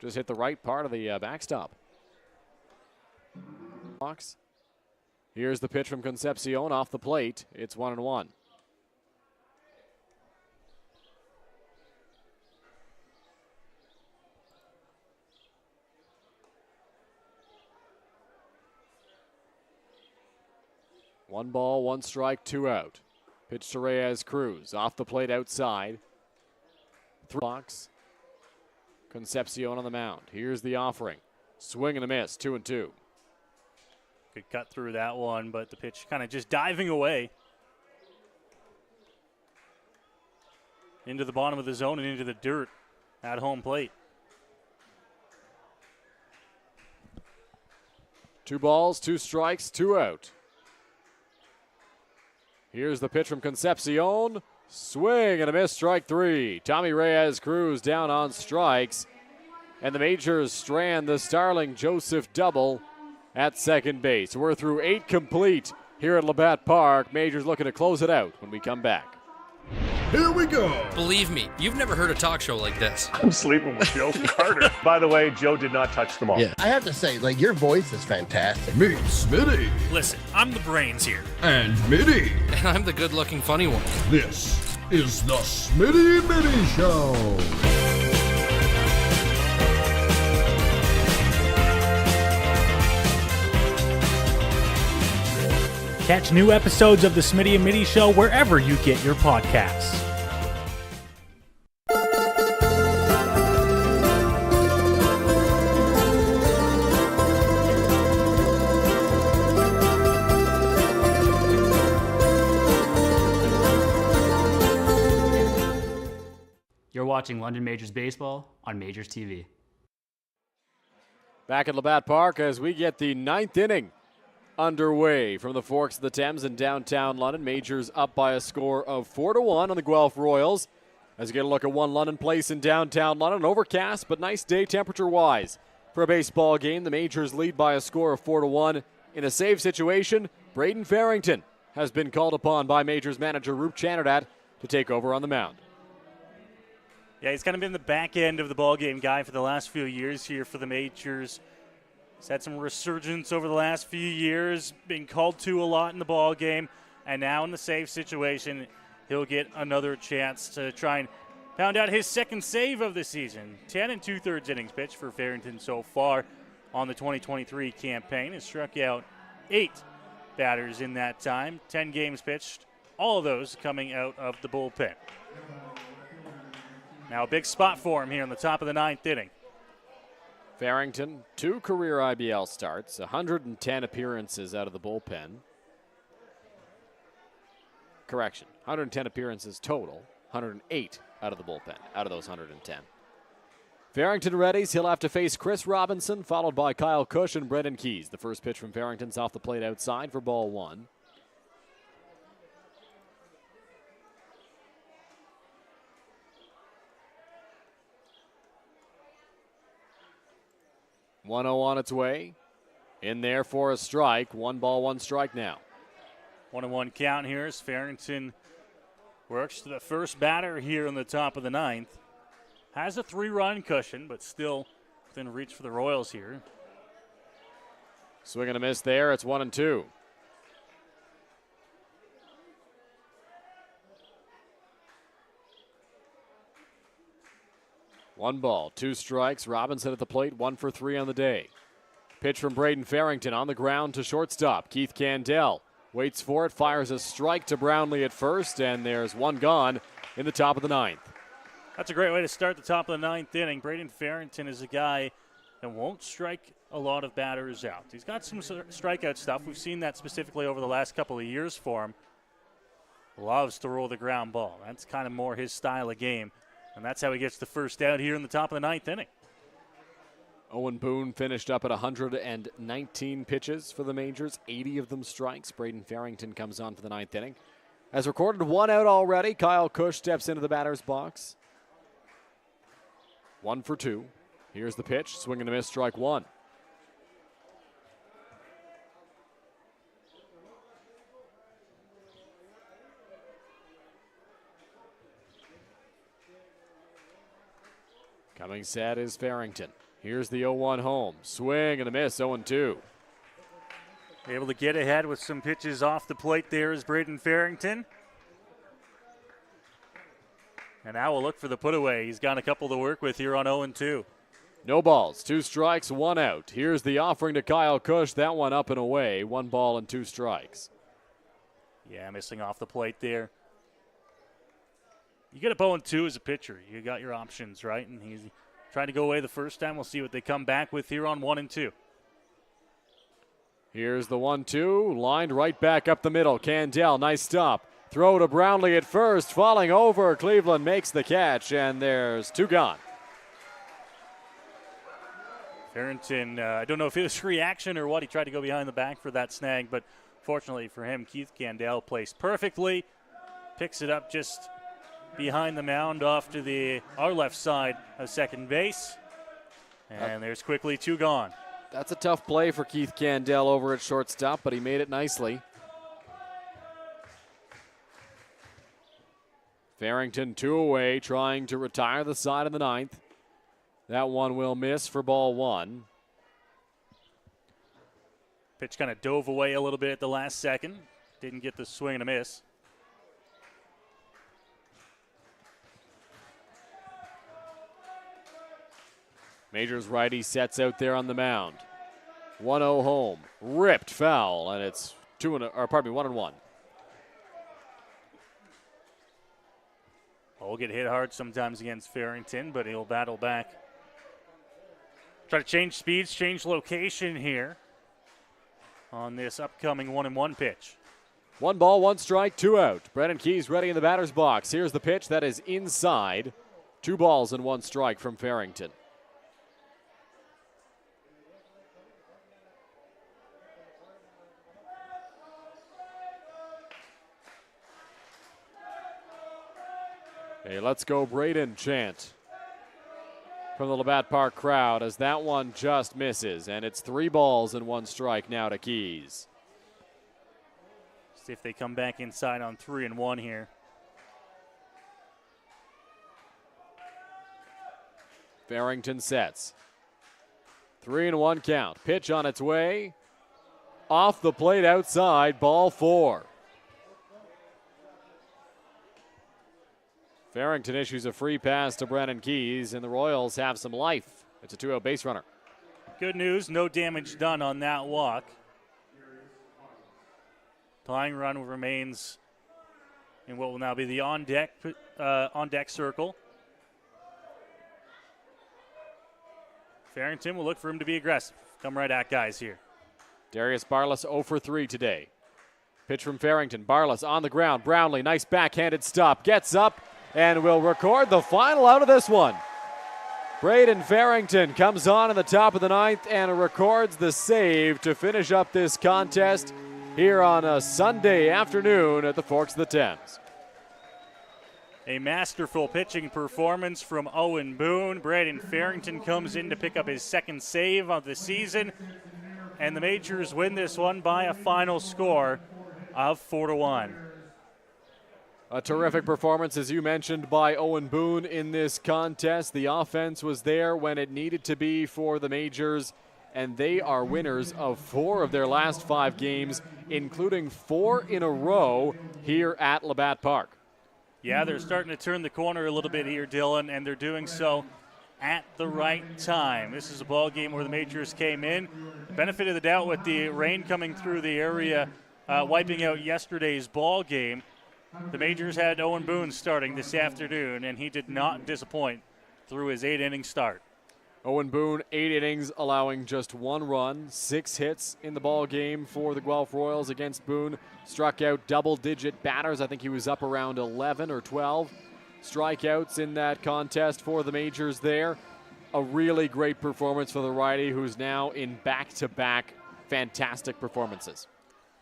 Just hit the right part of the backstop. Box. Here's the pitch from Concepcion off the plate. It's 1-1. One ball, 1 strike, 2 out. Pitch to Reyes Cruz. Off the plate outside. Box. Concepcion on the mound. Here's the offering. Swing and a miss, 2-2. Could cut through that one, but the pitch kind of just diving away. Into the bottom of the zone and into the dirt at home plate. 2 balls, 2 strikes, 2 out. Here's the pitch from Concepcion. Swing and a miss, strike 3. Tommy Reyes Cruz down on strikes. And the Majors strand the Starling Joseph double at second base. We're through 8 complete here at Labatt Park. Majors looking to close it out when we come back. Here we go. Believe me, you've never heard a talk show like this. I'm sleeping with Joe Carter. By the way, Joe did not touch the ball. Yeah, I have to say, like, your voice is fantastic. Meet Smitty. Listen, I'm the brains here. And Mitty. And I'm the good-looking funny one. This is the Smitty Mitty Show. Catch new episodes of the Smitty and Mitty Show wherever you get your podcasts. You're watching London Majors Baseball on MajorsTV. Back at Labatt Park as we get the 9th inning underway from the Forks of the Thames in downtown London. Majors up by a score of 4-1 on the Guelph Royals. As we get a look at One London Place in downtown London. Overcast, but nice day temperature-wise for a baseball game. The Majors lead by a score of 4-1. In a save situation, Braden Farrington has been called upon by Majors manager Roop Channerdat to take over on the mound. Yeah, he's kind of been the back end of the ballgame guy for the last few years here for the Majors. He's had some resurgence over the last few years, being called to a lot in the ball game, and now in the save situation, he'll get another chance to try and pound out his second save of the season. 10 2/3 innings pitched for Farrington so far on the 2023 campaign. Has struck out 8 batters in that time, 10 games pitched, all of those coming out of the bullpen. Now a big spot for him here in the top of the 9th inning. Farrington, 2 career IBL starts, 110 appearances out of the bullpen. Correction, 110 appearances total, 108 out of the bullpen, out of those 110. Farrington readies. He'll have to face Chris Robinson, followed by Kyle Cush and Brendan Keys. The first pitch from Farrington's off the plate outside for ball 1. .1-0 on its way. In there for a strike. 1 ball, 1 strike now. 1-1 count here as Farrington works to the first batter here in the top of the 9th. Has a 3-run cushion, but still within reach for the Royals here. Swing and a miss there. It's 1-2. One ball, 2 strikes. Robinson at the plate, 1 for 3 on the day. Pitch from Braden Farrington on the ground to shortstop. Keith Candell waits for it, fires a strike to Brownlee at first, and there's one gone in the top of the 9th. That's a great way to start the top of the 9th inning. Braden Farrington is a guy that won't strike a lot of batters out. He's got some strikeout stuff. We've seen that specifically over the last couple of years for him. Loves to roll the ground ball. That's kind of more his style of game. And that's how he gets the first out here in the top of the 9th inning. Owen Boone finished up at 119 pitches for the Majors, 80 of them strikes. Braden Farrington comes on for the 9th inning. As recorded, 1 out already. Kyle Cush steps into the batter's box. 1 for 2. Here's the pitch. Swing and a miss, strike 1. Coming set is Farrington. Here's the 0-1 home. Swing and a miss, 0-2. Able to get ahead with some pitches off the plate there is Braden Farrington. And now we'll look for the put away. He's got a couple to work with here on 0-2. No balls, 2 strikes, 1 out. Here's the offering to Kyle Cush. That one up and away. 1 ball and 2 strikes. Yeah, missing off the plate there. You get up 0-2 as a pitcher. You got your options, right? And he's trying to go away the first time. We'll see what they come back with here on 1-2. Here's the 1-2, lined right back up the middle. Candell, nice stop. Throw to Brownlee at first, falling over. Cleveland makes the catch, and there's 2 gone. Farrington, I don't know if it was reaction or what. He tried to go behind the back for that snag, but fortunately for him, Keith Candell placed perfectly. Picks it up just behind the mound off to our left side of second base. And there's quickly 2 gone. That's a tough play for Keith Candell over at shortstop, but he made it nicely. Farrington 2 away, trying to retire the side in the 9th. That one will miss for ball 1. Pitch kind of dove away a little bit at the last second. Didn't get the swing and a miss. Majors righty sets out there on the mound. 1-0 home. Ripped foul, and it's 1-1. Will get hit hard sometimes against Farrington, but he'll battle back. Try to change speeds, change location here on this upcoming 1-1 pitch. 1 ball, 1 strike, 2 out. Brennan Keys ready in the batter's box. Here's the pitch that is inside. 2 balls and 1 strike from Farrington. A let's go Braden chant from the Labatt Park crowd as that one just misses, and it's 3 balls and 1 strike now to Keys. See if they come back inside on 3-1 here. Farrington sets. 3-1 count. Pitch on its way. Off the plate outside, ball 4. Farrington issues a free pass to Brennan Keys, and the Royals have some life. It's a 2-out base runner. Good news, no damage done on that walk. Tying run remains in what will now be the on-deck circle. Farrington will look for him to be aggressive. Come right at guys here. Darius Barlas 0 for 3 today. Pitch from Farrington. Barlas on the ground. Brownlee, nice backhanded stop. Gets up and will record the final out of this one. Braden Farrington comes on in the top of the 9th and records the save to finish up this contest here on a Sunday afternoon at the Forks of the Thames. A masterful pitching performance from Owen Boone. Braden Farrington comes in to pick up his 2nd save of the season, and the Majors win this one by a final score of 4-1. A terrific performance, as you mentioned, by Owen Boone in this contest. The offense was there when it needed to be for the Majors, and they are winners of 4 of their last 5 games, including 4 in a row here at Labatt Park. Yeah, they're starting to turn the corner a little bit here, Dylan, and they're doing so at the right time. This is a ball game where the Majors came in. The benefit of the doubt with the rain coming through the area, wiping out yesterday's ball game. The Majors had Owen Boone starting this afternoon, and he did not disappoint through his 8-inning start. Owen Boone, 8 innings, allowing just 1 run, 6 hits in the ball game for the Guelph Royals against Boone. Struck out double-digit batters. I think he was up around 11 or 12 strikeouts in that contest for the Majors there. A really great performance for the righty, who's now in back-to-back fantastic performances.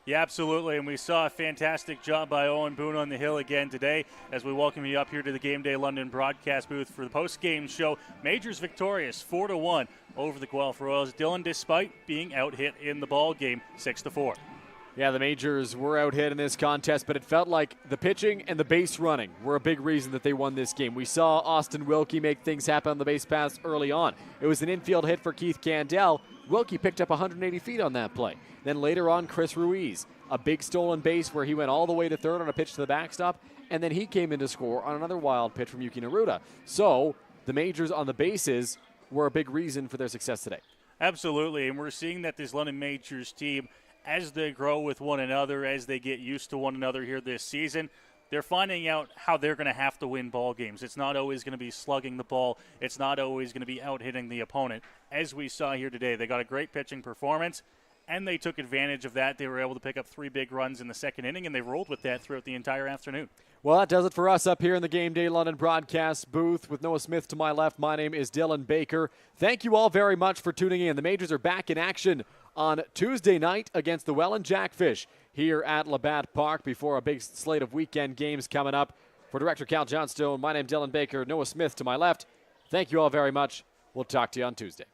Yeah, absolutely, and we saw a fantastic job by Owen Boone on the hill again today as we welcome you up here to the Game Day London broadcast booth for the post-game show. Majors victorious 4-1 over the Guelph Royals. Dylan, despite being out-hit in the ball game 6-4. Yeah, the Majors were out-hit in this contest, but it felt like the pitching and the base running were a big reason that they won this game. We saw Austin Wilkie make things happen on the base pass early on. It was an infield hit for Keith Candell. Wilkie picked up 180 feet on that play. Then later on, Chris Ruiz, a big stolen base where he went all the way to third on a pitch to the backstop, and then he came in to score on another wild pitch from Yuki Naruda. So the Majors on the bases were a big reason for their success today. Absolutely, and we're seeing that this London Majors team, as they grow with one another, as they get used to one another here this season, they're finding out how they're going to have to win ball games. It's not always going to be slugging the ball. It's not always going to be out-hitting the opponent. As we saw here today, they got a great pitching performance, and they took advantage of that. They were able to pick up 3 big runs in the second inning, and they rolled with that throughout the entire afternoon. Well, that does it for us up here in the Game Day London broadcast booth with Noah Smith to my left. My name is Dylan Baker. Thank you all very much for tuning in. The Majors are back in action on Tuesday night against the Welland Jackfish here at Labatt Park before a big slate of weekend games coming up. For Director Cal Johnstone, my name is Dylan Baker. Noah Smith to my left. Thank you all very much. We'll talk to you on Tuesday.